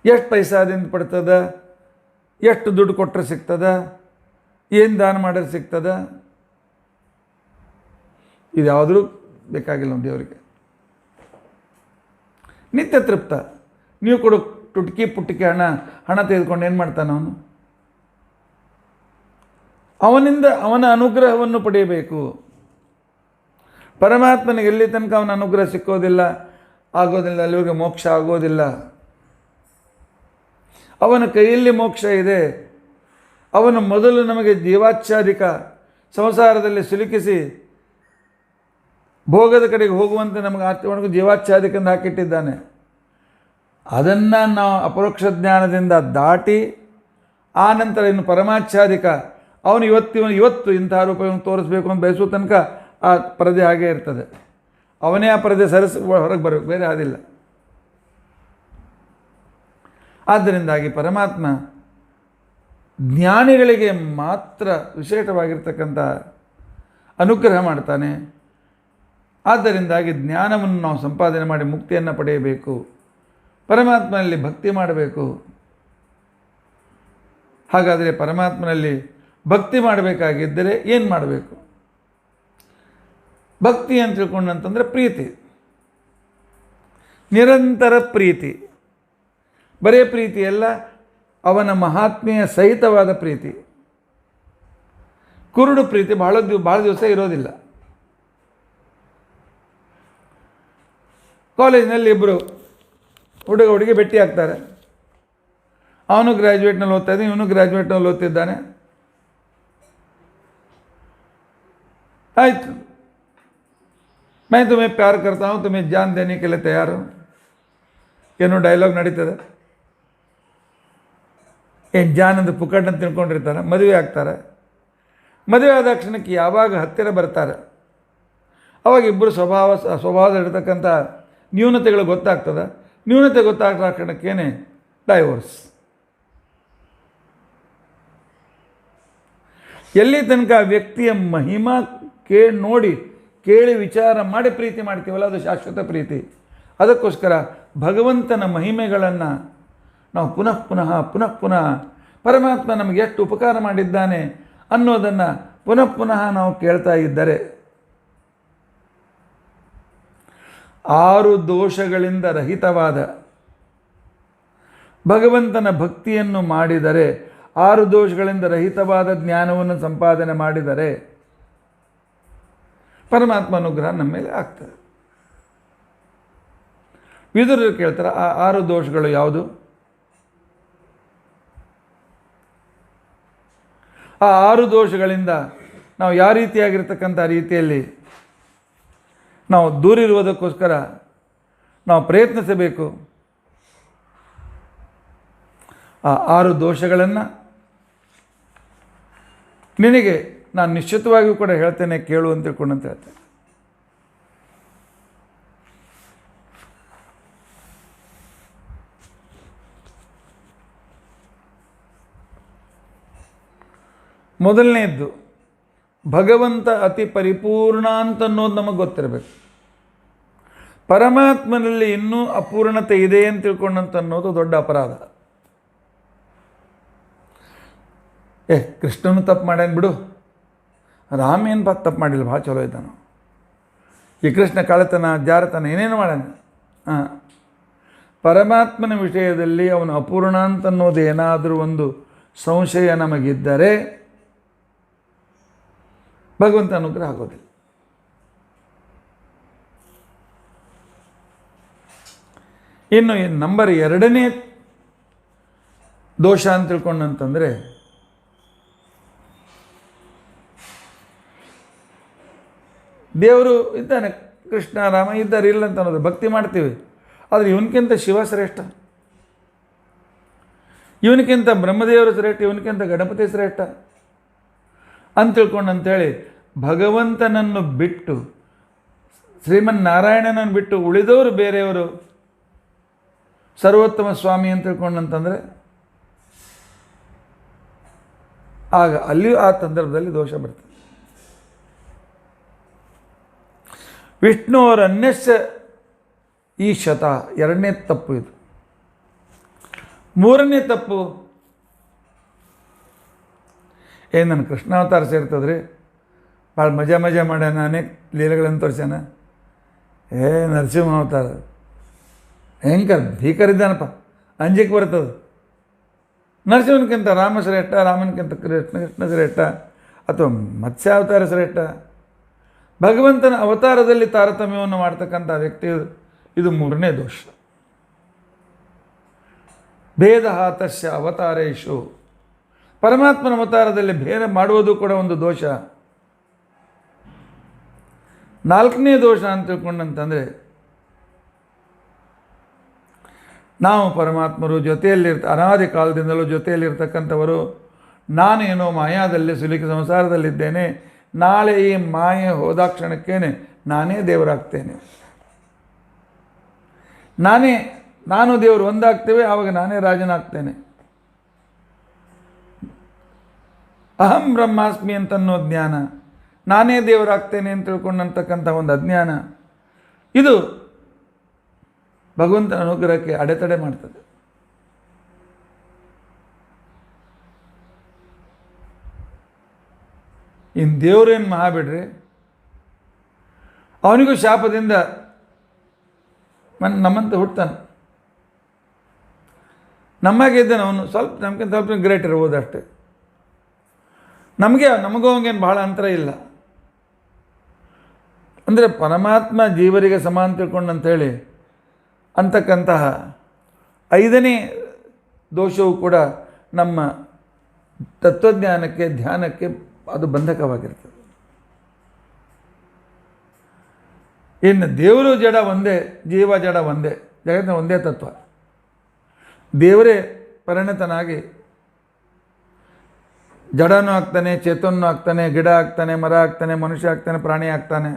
ಎಷ್ಟು ಪೈಸಾದಿಂದ ಪಡ್ತದ, ಎಷ್ಟು ದುಡ್ಡು ಕೊಟ್ಟರೆ ಸಿಗ್ತದ, ಏನು ದಾನ ಮಾಡಿದ್ರೆ ಸಿಗ್ತದ, ಇದು ಯಾವುದರೂ ಬೇಕಾಗಿಲ್ಲ ನಮ್ಮ ದೇವರಿಗೆ. ನಿತ್ಯ ತೃಪ್ತ. ನೀವು ಕೊಡು ಟುಟ್ಕಿ ಪುಟ್ಕಿ ಹಣ ತೆಗೆದುಕೊಂಡು ಏನು ಮಾಡ್ತಾನೆ ಅವನು? ಅವನಿಂದ ಅವನ ಅನುಗ್ರಹವನ್ನು ಪಡೆಯಬೇಕು. ಪರಮಾತ್ಮನಿಗೆ ಎಲ್ಲಿ ತನಕ ಅವನ ಅನುಗ್ರಹ ಸಿಕ್ಕೋದಿಲ್ಲ, ಆಗೋದಿಲ್ಲ, ಅಲ್ಲಿವರೆಗೆ ಮೋಕ್ಷ ಆಗೋದಿಲ್ಲ. ಅವನ ಕೈಯಲ್ಲಿ ಮೋಕ್ಷ ಇದೆ. ಅವನು ಮೊದಲು ನಮಗೆ ಜೀವಾಚ್ಛಾದಿಕ ಸಂಸಾರದಲ್ಲಿ ಸಿಲುಕಿಸಿ ಭೋಗದ ಕಡೆಗೆ ಹೋಗುವಂತೆ ನಮಗೆ ಆತ್ಮನಿಗೆ ಜೀವಾಚ್ಛಾದಿಕಂದು ಹಾಕಿಟ್ಟಿದ್ದಾನೆ. ಅದನ್ನು ನಾವು ಅಪರೋಕ್ಷ ಜ್ಞಾನದಿಂದ ದಾಟಿ ಆ ನಂತರ ಇನ್ನು ಪರಮಾಚ್ಛಾದಿಕ ಅವನು ಇವತ್ತು ಇಂಥ ರೂಪವನ್ನು ತೋರಿಸ್ಬೇಕು ಅಂತ ಬಯಸುವ ತನಕ ಆ ಪರದೆ ಹಾಗೇ ಇರ್ತದೆ. ಅವನೇ ಆ ಪರದೆ ಸರಿಸಿ ಹೊರಗೆ ಬರಬೇಕು, ಬೇರೆ ಆದಿಲ್ಲ. ಆದ್ದರಿಂದಾಗಿ ಪರಮಾತ್ಮ ಜ್ಞಾನಿಗಳಿಗೆ ಮಾತ್ರ ವಿಶೇಷವಾಗಿರ್ತಕ್ಕಂಥ ಅನುಗ್ರಹ ಮಾಡ್ತಾನೆ. ಆದ್ದರಿಂದಾಗಿ ಜ್ಞಾನವನ್ನು ನಾವು ಸಂಪಾದನೆ ಮಾಡಿ ಮುಕ್ತಿಯನ್ನು ಪಡೆಯಬೇಕು, ಪರಮಾತ್ಮನಲ್ಲಿ ಭಕ್ತಿ ಮಾಡಬೇಕು. ಹಾಗಾದರೆ ಪರಮಾತ್ಮನಲ್ಲಿ ಭಕ್ತಿ ಮಾಡಬೇಕಾಗಿದ್ದರೆ ಏನು ಮಾಡಬೇಕು? ಭಕ್ತಿ ಅಂತ ತಿಳ್ಕೊಂಡಂತಂದರೆ ಪ್ರೀತಿ, ನಿರಂತರ ಪ್ರೀತಿ. ಬರೇ ಪ್ರೀತಿಯಲ್ಲ, ಅವನ ಮಹಾತ್ಮೆಯ ಸಹಿತವಾದ ಪ್ರೀತಿ. ಕುರುಡು ಪ್ರೀತಿ ಭಾಳ ದಿವಸ ಇರೋದಿಲ್ಲ. ಕಾಲೇಜಿನಲ್ಲಿ ಇಬ್ಬರು ಹುಡುಗಿ ಭೇಟಿ ಆಗ್ತಾರೆ. ಅವನು ಗ್ರ್ಯಾಜುಯೇಟ್ನಲ್ಲಿ ಓದ್ತಾ ಇದ್ದಾನೆ, ಇವನು ಗ್ರ್ಯಾಜುಯೇಟ್ನಲ್ಲಿ ಓದ್ತಿದ್ದಾನೆ. ಆಯಿತು, मैं तुम्हें प्यार करता हूँ, तुम्हें जान देने के लिए तैयार हूँ. ಏನೋ ಡೈಲಾಗ್ ನಡೀತದೆ, ಏನು ಜಾನಂದು ಪುಕ್ಕಟ್ಟನ್ನು ತಿಳ್ಕೊಂಡಿರ್ತಾರೆ, ಮದುವೆ ಆಗ್ತಾರೆ. ಮದುವೆ ಆದ ಕ್ಷಣಕ್ಕೆ ಯಾವಾಗ ಹತ್ತಿರ ಬರ್ತಾರೆ ಅವಾಗ ಇಬ್ಬರು ಸ್ವಭಾವದಲ್ಲಿರ್ತಕ್ಕಂಥ ನ್ಯೂನತೆಗಳು ಗೊತ್ತಾಗ್ತದೆ. ನ್ಯೂನತೆ ಗೊತ್ತಾಗ್ತಾ ಕ್ಷಣಕ್ಕೇನೆ ಡೈವೋರ್ಸ್. ಎಲ್ಲಿ ತನಕ ವ್ಯಕ್ತಿಯ ಮಹಿಮಾ ನೋಡಿ ಕೇಳಿ ವಿಚಾರ ಮಾಡಿ ಪ್ರೀತಿ ಮಾಡ್ತೀವಲ್ಲ, ಅದು ಶಾಶ್ವತ ಪ್ರೀತಿ. ಅದಕ್ಕೋಸ್ಕರ ಭಗವಂತನ ಮಹಿಮೆಗಳನ್ನು ನಾವು ಪುನಃ ಪುನಃ ಪುನಃ ಪುನಃ ಪರಮಾತ್ಮ ನಮಗೆ ಎಷ್ಟು ಉಪಕಾರ ಮಾಡಿದ್ದಾನೆ ಅನ್ನೋದನ್ನು ಪುನಃ ಪುನಃ ನಾವು ಕೇಳ್ತಾ ಇದ್ದರೆ 6 ದೋಷಗಳಿಂದ ರಹಿತವಾದ ಭಗವಂತನ ಭಕ್ತಿಯನ್ನು ಮಾಡಿದರೆ, 6 ದೋಷಗಳಿಂದ ರಹಿತವಾದ ಜ್ಞಾನವನ್ನು ಸಂಪಾದನೆ ಮಾಡಿದರೆ ಪರಮಾತ್ಮ ಅನುಗ್ರಹ ನಮ್ಮ ಮೇಲೆ ಆಗ್ತದೆ. ವಿದುರರು ಕೇಳ್ತಾರೆ, ಆ 6 ದೋಷಗಳು ಯಾವುದು? ಆ 6 ದೋಷಗಳಿಂದ ನಾವು ಯಾವ ರೀತಿಯಾಗಿರ್ತಕ್ಕಂಥ ರೀತಿಯಲ್ಲಿ ನಾವು ದೂರಿರುವುದಕ್ಕೋಸ್ಕರ ನಾವು ಪ್ರಯತ್ನಿಸಬೇಕು. ಆ 6 ದೋಷಗಳನ್ನು ನಿನಗೆ ನಾನು ನಿಶ್ಚಿತವಾಗಿಯೂ ಕೂಡ ಹೇಳ್ತೇನೆ, ಕೇಳು ಅಂತ ತಿಳ್ಕೊಂಡಂತ ಹೇಳ್ತೇನೆ. ಮೊದಲನೇದ್ದು, ಭಗವಂತ ಅತಿ ಪರಿಪೂರ್ಣ ಅಂತ ಅನ್ನೋದು ನಮಗೆ ಗೊತ್ತಿರಬೇಕು. ಪರಮಾತ್ಮನಲ್ಲಿ ಇನ್ನೂ ಅಪೂರ್ಣತೆ ಇದೆ ಅಂತ ತಿಳ್ಕೊಂಡಂತ ಅನ್ನೋದು ದೊಡ್ಡ ಅಪರಾಧ. ಕೃಷ್ಣನು ತಪ್ಪು ಮಾಡ್ಯಾನ ಬಿಡು, ರಾಮ ಏನು ತಪ್ಪು ಮಾಡಿಲ್ಲ, ಭಾಳ ಚಲೋ ಇದ್ದಾನು. ಈ ಕೃಷ್ಣ ಕಳ್ಳತನ ಜಾರತನ ಏನೇನು ಮಾಡ್ಯಾನ. ಪರಮಾತ್ಮನ ವಿಷಯದಲ್ಲಿ ಅವನು ಅಪೂರ್ಣ ಅಂತ ಅನ್ನೋದು ಏನಾದರೂ ಒಂದು ಸಂಶಯ ನಮಗಿದ್ದರೆ ಭಗವಂತ ಅನುಗ್ರಹ ಆಗೋದಿಲ್ಲ. ಇನ್ನು ನಂಬರ್ 2ನೇ ದೋಷ ಅಂತ ತಿಳ್ಕೊಂಡಂತಂದರೆ, ದೇವರು ಇದ್ದಾನೆ, ಕೃಷ್ಣ ರಾಮ ಇದ್ದಾರೆ, ಇಲ್ಲ ಅಂತ ಅನ್ನೋದು ಭಕ್ತಿ ಮಾಡ್ತೀವಿ. ಆದರೆ ಇವನಕ್ಕಿಂತ ಶಿವ ಶ್ರೇಷ್ಠ, ಇವನಕ್ಕಿಂತ ಬ್ರಹ್ಮದೇವರು ಶ್ರೇಷ್ಠ, ಇವನಕ್ಕಿಂತ ಗಣಪತಿ ಶ್ರೇಷ್ಠ ಅಂತ ತಿಳ್ಕೊಂಡಂತೇಳಿ ಭಗವಂತನನ್ನು ಬಿಟ್ಟು, ಶ್ರೀಮನ್ನಾರಾಯಣನನ್ನು ಬಿಟ್ಟು ಉಳಿದವರು ಬೇರೆಯವರು ಸರ್ವೋತ್ತಮ ಸ್ವಾಮಿ ಅಂತ ತಿಳ್ಕೊಂಡಂತಂದರೆ ಆಗ ಅಲ್ಲಿಯೂ ಆ ಸಂದರ್ಭದಲ್ಲಿ ದೋಷ ಬರ್ತದೆ. ವಿಷ್ಣುವರನ್ಯಸ್ಯ ಈಶತ 2ನೇ ತಪ್ಪು ಇದು. 3ನೇ ತಪ್ಪು, ನನ್ನ ಕೃಷ್ಣಾವತಾರ ಸೇರ್ತದ್ರಿ, ಭಾಳ ಮಜಾ ಮಾಡ್ಯಾನ, ಅನೇಕ ಲೀಲೆಗಳನ್ನು ತೋರಿಸ್ಯಾನ. ನರಸಿಂಹ ಅವತಾರ ಭೀಕರಿದ್ದಾನಪ್ಪ, ಅಂಜಿಕೆ ಬರ್ತದೆ. ನರಸಿಂಹನಕ್ಕಿಂತ ರಾಮ ಶ್ರೇಷ್ಠ, ರಾಮನಕ್ಕಿಂತ ಕೃಷ್ಣ ಶ್ರೇಷ್ಠ, ಅಥವಾ ಮತ್ಸ್ಯಾವತಾರ ಶ್ರೇಷ್ಠ. ಭಗವಂತನ ಅವತಾರದಲ್ಲಿ ತಾರತಮ್ಯವನ್ನು ಮಾಡ್ತಕ್ಕಂಥ ವ್ಯಕ್ತಿ, ಇದು 3ನೇ ದೋಷ. ಭೇದ ತಸ್ಯ ಅವತಾರೇಶು, ಪರಮಾತ್ಮನ ಅವತಾರದಲ್ಲಿ ಭೇದ ಮಾಡುವುದು ಕೂಡ ಒಂದು ದೋಷ. 4ನೇ ದೋಷ ಅಂತ ತಿಳ್ಕೊಂಡಂತಂದರೆ, ನಾವು ಪರಮಾತ್ಮರು ಅನಾದಿ ಕಾಲದಿಂದಲೂ ಜೊತೆಯಲ್ಲಿರ್ತಕ್ಕಂಥವರು, ನಾನೇನೋ ಮಾಯಾದಲ್ಲಿ ಸಿಲುಕಿ ಸಂಸಾರದಲ್ಲಿದ್ದೇನೆ, ನಾಳೆ ಈ ಮಾಯೆ ಹೋದ ಕ್ಷಣಕ್ಕೇನೆ ನಾನೇ ದೇವರಾಗ್ತೇನೆ, ನಾನು ದೇವರು ಒಂದಾಗ್ತೇವೆ, ಆವಾಗ ನಾನೇ ರಾಜನಾಗ್ತೇನೆ, ಅಹಂ ಬ್ರಹ್ಮಾಸ್ಮಿ ಅಂತನ್ನೋ ಜ್ಞಾನ, ನಾನೇ ದೇವರಾಗ್ತೇನೆ ಅಂತ ತಿಳ್ಕೊಂಡಂತಕ್ಕಂಥ ಒಂದು ಅಜ್ಞಾನ, ಇದು ಭಗವಂತನ ಅನುಗ್ರಹಕ್ಕೆ ಅಡೆತಡೆ ಮಾಡ್ತದೆ. ಇನ್ನು ದೇವರೇನು ಮಹಾಬಿಡ್ರಿ, ಅವನಿಗೂ ಶಾಪದಿಂದ ನಮ್ಮಂತ ಹುಡ್ತಾನೆ. ನಮಗಿದ್ದಾನೆ ಅವನು, ನಮ್ಗಿಂತ ಸ್ವಲ್ಪ ಗ್ರೇಟ್ ಇರ್ಬೋದು ಅಷ್ಟೇ. ನಮಗೂ ಹಂಗೇನು ಭಾಳ ಅಂತರ ಇಲ್ಲ. ಅಂದರೆ ಪರಮಾತ್ಮ ಜೀವರಿಗೆ ಸಮ ಅಂತ ತಿಳ್ಕೊಂಡಂಥೇಳಿ ಅಂತಕ್ಕಂತಹ 5ನೇ ದೋಷವು ಕೂಡ ನಮ್ಮ ತತ್ವಜ್ಞಾನಕ್ಕೆ, ಧ್ಯಾನಕ್ಕೆ ಅದು ಬಂಧಕವಾಗಿರ್ತದೆ. ಇನ್ನು ದೇವರು ಜಡ ಒಂದೇ, ಜೀವ ಜಡ ಒಂದೇ, ಜಗತ್ತಿನ ಒಂದೇ ತತ್ವ. ದೇವರೇ ಪರಿಣತನಾಗಿ ಜಡನೂ ಆಗ್ತಾನೆ, ಚೇತನೂ ಆಗ್ತಾನೆ, ಗಿಡ ಆಗ್ತಾನೆ, ಮರ ಆಗ್ತಾನೆ, ಮನುಷ್ಯ ಆಗ್ತಾನೆ, ಪ್ರಾಣಿ ಆಗ್ತಾನೆ.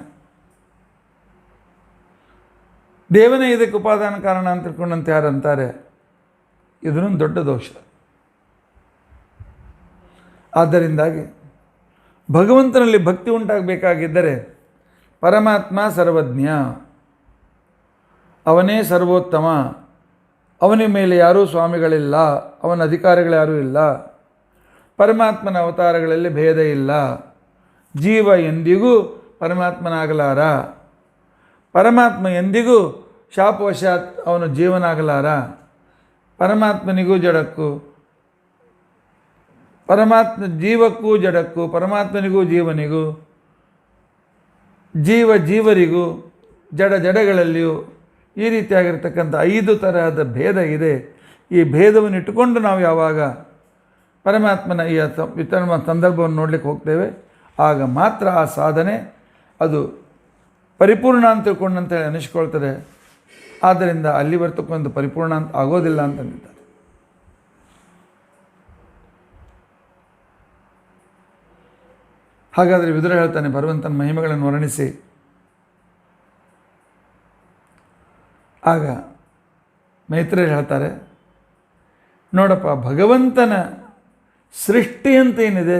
ದೇವನೇ ಇದಕ್ಕೆ ಉಪಾದಾನ ಕಾರಣ ಅಂತ ತಿಳ್ಕೊಂಡಂತ ಯಾರು ಅಂತಾರೆ, ಇದನ್ನೊಂದು ದೊಡ್ಡ ದೋಷ. ಆದ್ದರಿಂದಾಗಿ ಭಗವಂತನಲ್ಲಿ ಭಕ್ತಿ ಉಂಟಾಗಬೇಕಾಗಿದ್ದರೆ ಪರಮಾತ್ಮ ಸರ್ವಜ್ಞ, ಅವನೇ ಸರ್ವೋತ್ತಮ, ಅವನ ಮೇಲೆ ಯಾರೂ ಸ್ವಾಮಿಗಳಿಲ್ಲ, ಅವನ ಅಧಿಕಾರಿಗಳು ಯಾರೂ ಇಲ್ಲ, ಪರಮಾತ್ಮನ ಅವತಾರಗಳಲ್ಲಿ ಭೇದ ಇಲ್ಲ, ಜೀವ ಎಂದಿಗೂ ಪರಮಾತ್ಮನಾಗಲಾರ, ಪರಮಾತ್ಮ ಎಂದಿಗೂ ಶಾಪವಶಾತ್ ಅವನು ಜೀವನಾಗಲಾರ, ಪರಮಾತ್ಮನಿಗೂ ಜಡಕ್ಕೂ, ಪರಮಾತ್ಮ ಜೀವಕ್ಕೂ ಜಡಕ್ಕೂ, ಪರಮಾತ್ಮನಿಗೂ ಜೀವನಿಗೂ, ಜೀವರಿಗೂ, ಜಡಗಳಲ್ಲಿಯೂ ಈ ರೀತಿಯಾಗಿರ್ತಕ್ಕಂಥ 5 ತರಹದ ಭೇದ ಇದೆ. ಈ ಭೇದವನ್ನು ಇಟ್ಟುಕೊಂಡು ನಾವು ಯಾವಾಗ ಪರಮಾತ್ಮನ ಈ ವಿತರಣಾ ಸಂದರ್ಭವನ್ನು ನೋಡಲಿಕ್ಕೆ ಹೋಗ್ತೇವೆ, ಆಗ ಮಾತ್ರ ಆ ಸಾಧನೆ ಅದು ಪರಿಪೂರ್ಣ ಅಂತ ತಿಳ್ಕೊಂಡಂತೇಳಿ ಅನಿಸ್ಕೊಳ್ತದೆ. ಆದ್ದರಿಂದ ಅಲ್ಲಿ ಬರ್ತಕ್ಕೊಂದು ಪರಿಪೂರ್ಣ ಅಂತ ಆಗೋದಿಲ್ಲ ಅಂತಂದಿದ್ದಾರೆ. ಹಾಗಾದರೆ ವಿದುರ ಹೇಳ್ತಾನೆ, ಭಗವಂತನ ಮಹಿಮೆಗಳನ್ನು ವರ್ಣಿಸಿ. ಆಗ ಮೈತ್ರೇಯರು ಹೇಳ್ತಾರೆ, ನೋಡಪ್ಪ, ಭಗವಂತನ ಸೃಷ್ಟಿ ಅಂತ ಏನಿದೆ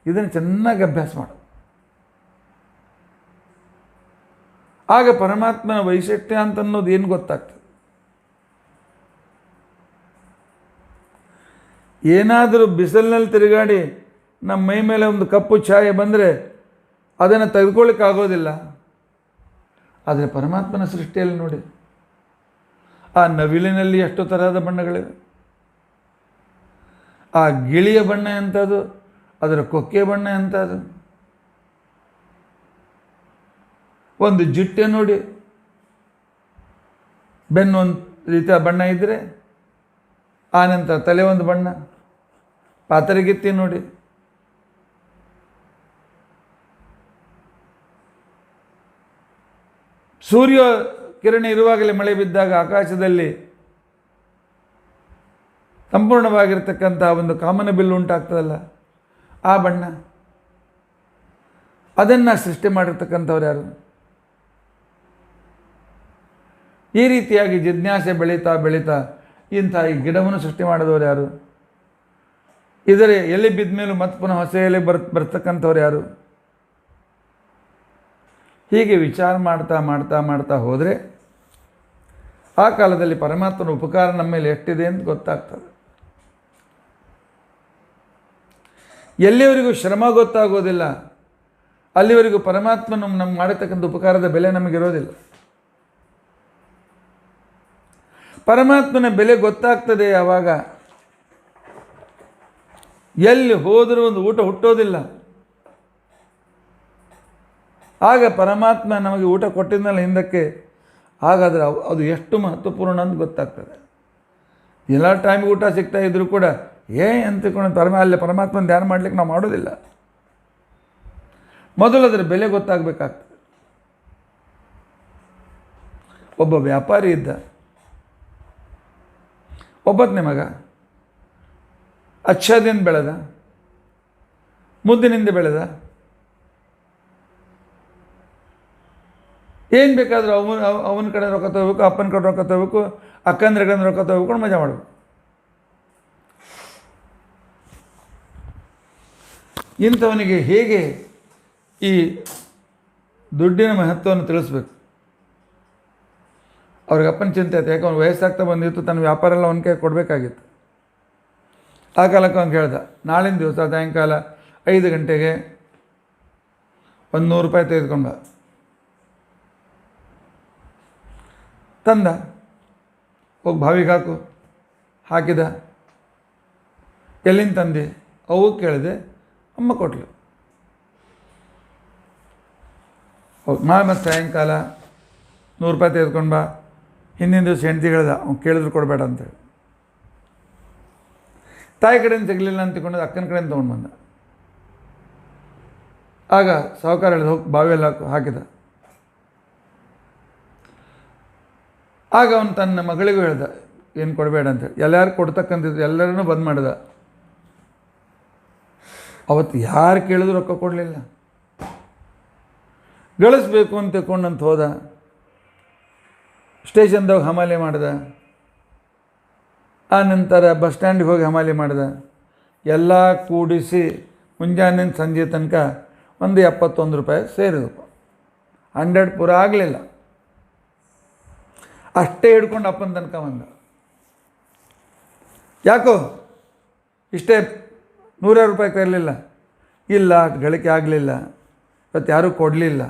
ಇದನ್ನು ಚೆನ್ನಾಗಿ ಅಭ್ಯಾಸ ಮಾಡು. ಆಗ ಪರಮಾತ್ಮನ ವೈಶಿಷ್ಟ್ಯ ಅಂತ ಅನ್ನೋದು ಏನು ಗೊತ್ತಾಗ್ತದೆ. ಏನಾದರೂ ಬಿಸಿಲಿನಲ್ಲಿ ತಿರುಗಾಡಿ ನಮ್ಮ ಮೈ ಮೇಲೆ ಒಂದು ಕಪ್ಪು ಛಾಯೆ ಬಂದರೆ ಅದನ್ನು ತೆಗೆದುಕೊಳ್ಳಿಕ್ಕಾಗೋದಿಲ್ಲ. ಆದರೆ ಪರಮಾತ್ಮನ ಸೃಷ್ಟಿಯಲ್ಲಿ ನೋಡಿ, ಆ ನವಿಲಿನಲ್ಲಿ ಎಷ್ಟು ತರಹದ ಬಣ್ಣಗಳಿವೆ. ಆ ಗಿಳಿಯ ಬಣ್ಣ ಎಂಥದ್ದು, ಅದರ ಕೊಕ್ಕೆ ಬಣ್ಣ ಎಂಥದ್ದು, ಒಂದು ಜಿಟ್ಟೆ ನೋಡಿ, ಬೆನ್ನು ಒಂದು ರೀತಿಯ ಬಣ್ಣ ಇದ್ದರೆ, ಆನಂತರ ತಲೆ ಒಂದು ಬಣ್ಣ, ಪಾತರಗಿತ್ತಿ ನೋಡಿ, ಸೂರ್ಯ ಕಿರಣ ಇರುವಾಗಲೇ ಮಳೆ ಬಿದ್ದಾಗ ಆಕಾಶದಲ್ಲಿ ಸಂಪೂರ್ಣವಾಗಿರ್ತಕ್ಕಂಥ ಒಂದು ಕಾಮನ ಬಿಲ್ಲು ಉಂಟಾಗ್ತದಲ್ಲ, ಆ ಬಣ್ಣ. ಅದನ್ನು ಸೃಷ್ಟಿ ಮಾಡಿರ್ತಕ್ಕಂಥವ್ರು ಯಾರು? ಈ ರೀತಿಯಾಗಿ ಜಿಜ್ಞಾಸೆ ಬೆಳೀತಾ ಬೆಳೀತಾ ಇಂಥ ಈ ಗಿಡವನ್ನು ಸೃಷ್ಟಿ ಮಾಡಿದವರು ಯಾರು? ಇದರ ಎಲೆ ಬಿದ್ದ ಮೇಲೂ ಮತ್ತೆ ಪುನಃ ಹೊಸ ಎಲೆ ಬರ್ತಕ್ಕಂಥವ್ರು ಯಾರು? ಹೀಗೆ ವಿಚಾರ ಮಾಡ್ತಾ ಮಾಡ್ತಾ ಮಾಡ್ತಾ ಹೋದರೆ ಆ ಕಾಲದಲ್ಲಿ ಪರಮಾತ್ಮನ ಉಪಕಾರ ನಮ್ಮ ಮೇಲೆ ಎಷ್ಟಿದೆ ಅಂತ ಗೊತ್ತಾಗ್ತದೆ. ಎಲ್ಲಿವರೆಗೂ ಶ್ರಮ ಗೊತ್ತಾಗೋದಿಲ್ಲ ಅಲ್ಲಿವರೆಗೂ ಪರಮಾತ್ಮನು ನಮ್ಗೆ ಮಾಡತಕ್ಕಂಥ ಉಪಕಾರದ ಬೆಲೆ ನಮಗಿರೋದಿಲ್ಲ. ಪರಮಾತ್ಮನ ಬೆಲೆ ಗೊತ್ತಾಗ್ತದೆ ಯಾವಾಗ ಎಲ್ಲಿ ಹೋದರೂ ಒಂದು ಊಟ ಹುಟ್ಟೋದಿಲ್ಲ. ಆಗ ಪರಮಾತ್ಮ ನಮಗೆ ಊಟ ಕೊಟ್ಟಿದ್ನಲ್ಲ ಹಿಂದಕ್ಕೆ, ಹಾಗಾದರೆ ಅದು ಎಷ್ಟು ಮಹತ್ವಪೂರ್ಣ ಅಂತ ಗೊತ್ತಾಗ್ತದೆ. ಎಲ್ಲ ಟೈಮಿಗೆ ಊಟ ಸಿಗ್ತಾ ಇದ್ದರೂ ಕೂಡ ಅಂತಿಕೊಂಡು ಅಲ್ಲಿ ಪರಮಾತ್ಮನ ಧ್ಯಾನ ಮಾಡಲಿಕ್ಕೆ ನಾವು ಮಾಡೋದಿಲ್ಲ. ಮೊದಲು ಅದರ ಬೆಲೆ ಗೊತ್ತಾಗಬೇಕಾಗ್ತದೆ. ಒಬ್ಬ ವ್ಯಾಪಾರಿ ಇದ್ದ, ಒಬ್ಬತ್ತನೇ ಮಗ, ಅಚ್ಛದಿಂದ ಬೆಳೆದ, ಮುದ್ದಿನಿಂದ ಬೆಳೆದ. ಏನು ಬೇಕಾದರೂ ಅವನ ಕಡೆ ರೊಕ್ಕ ತಗೋಬೇಕು, ಅಪ್ಪನ ಕಡೆ ರೊಕ್ಕ ತಗೋಬೇಕು, ಅಕ್ಕಂದ್ರ ಕಡೆ ರೊಕ್ಕ ತಗೋಬೇಕು, ಮಜಾ ಮಾಡಬೇಕು. ಇಂಥವನಿಗೆ ಹೇಗೆ ಈ ದುಡ್ಡಿನ ಮಹತ್ವವನ್ನು ತಿಳಿಸ್ಬೇಕು? ಅವ್ರಿಗೆ ಅಪ್ಪನ ಚಿಂತೆ ಆಯ್ತು. ಯಾಕೆ ಅವ್ನು ವಯಸ್ಸಾಗ್ತಾ ಬಂದಿತ್ತು, ತನ್ನ ವ್ಯಾಪಾರ ಎಲ್ಲ ಅವನ ಕೈ ಕೊಡಬೇಕಾಗಿತ್ತು. ಆ ಕಾಲಕ್ಕೆ ಅವ್ನು ಹೇಳ್ದ, ನಾಳಿನ ದಿವಸ ಸಾಯಂಕಾಲ 5 ಗಂಟೆಗೆ ಒಂದು 100 ರೂಪಾಯಿ ತೆಗೆದುಕೊಂಡ. ತಂದ, ಹೋಗಿ ಬಾವಿಗೆ ಹಾಕಿದ. ಎಲ್ಲಿಂದ ತಂದೆ? ಅವು ಕೇಳಿದೆ, ಅಮ್ಮ ಕೊಟ್ಟಳು. ಹೋಗಿ ಮತ್ತೆ ಸಾಯಂಕಾಲ 100 ರೂಪಾಯಿ ತೆಗೆದುಕೊಂಡು ಬಾ. ಹಿಂದಿನ ದಿವಸ ಹೆಂಡತಿ ಹೇಳ್ದ, ಅವ್ನು ಕೇಳಿದ್ರು ಕೊಡಬೇಡ ಅಂತೇಳಿ. ತಾಯಿ ಕಡೆಯಿಂದ ಸಿಗಲಿಲ್ಲ ಅಂತ ತಿಳ್ಕೊಂಡು ಅಕ್ಕನ ಕಡೆಯಿಂದ ತೊಗೊಂಡು ಬಂದ. ಆಗ ಸಾಹುಕಾರ ಹೇಳಿದ, ಹೋಗಿ ಬಾವಿಯಲ್ಲಿ ಹಾಕಿದ. ಆಗ ಅವನು ತನ್ನ ಮಗಳಿಗೂ ಹೇಳ್ದ, ಏನು ಕೊಡಬೇಡ ಅಂತೇಳಿ ಎಲ್ಲರೂ ಕೊಡ್ತಕ್ಕಂಥದ್ದು ಎಲ್ಲರನ್ನೂ ಬಂದ್ ಮಾಡಿದ. ಅವತ್ತು ಯಾರು ಕೇಳಿದ್ರು ರೊಕ್ಕ ಕೊಡಲಿಲ್ಲ. ಗಳಿಸ್ಬೇಕು ಅಂತ ತಿಳ್ಕೊಂಡಂತ ಹೋದ, ಸ್ಟೇಷನ್ದಾಗ ಹಮಾಲಿ ಮಾಡ್ದ, ಆ ನಂತರ ಬಸ್ ಸ್ಟ್ಯಾಂಡಿಗೆ ಹೋಗಿ ಹಮಾಲಿ ಮಾಡ್ದ. ಎಲ್ಲ ಕೂಡಿಸಿ ಮುಂಜಾನೆ ಸಂಜೆ ತನಕ ಒಂದು 71 ರೂಪಾಯಿ ಸೇರಿದವು. 100 ಪೂರ ಆಗಲಿಲ್ಲ. ಅಷ್ಟೇ ಹಿಡ್ಕೊಂಡು ಅಪ್ಪನ ತನಕ ಬಂದ. ಯಾಕೋ ಇಷ್ಟೇ 100 ರೂಪಾಯಿ ತರಲಿಲ್ಲ? ಇಲ್ಲ, ಗಳಿಕೆ ಆಗಲಿಲ್ಲ, ಇವತ್ತು ಯಾರೂ ಕೊಡಲಿಲ್ಲ.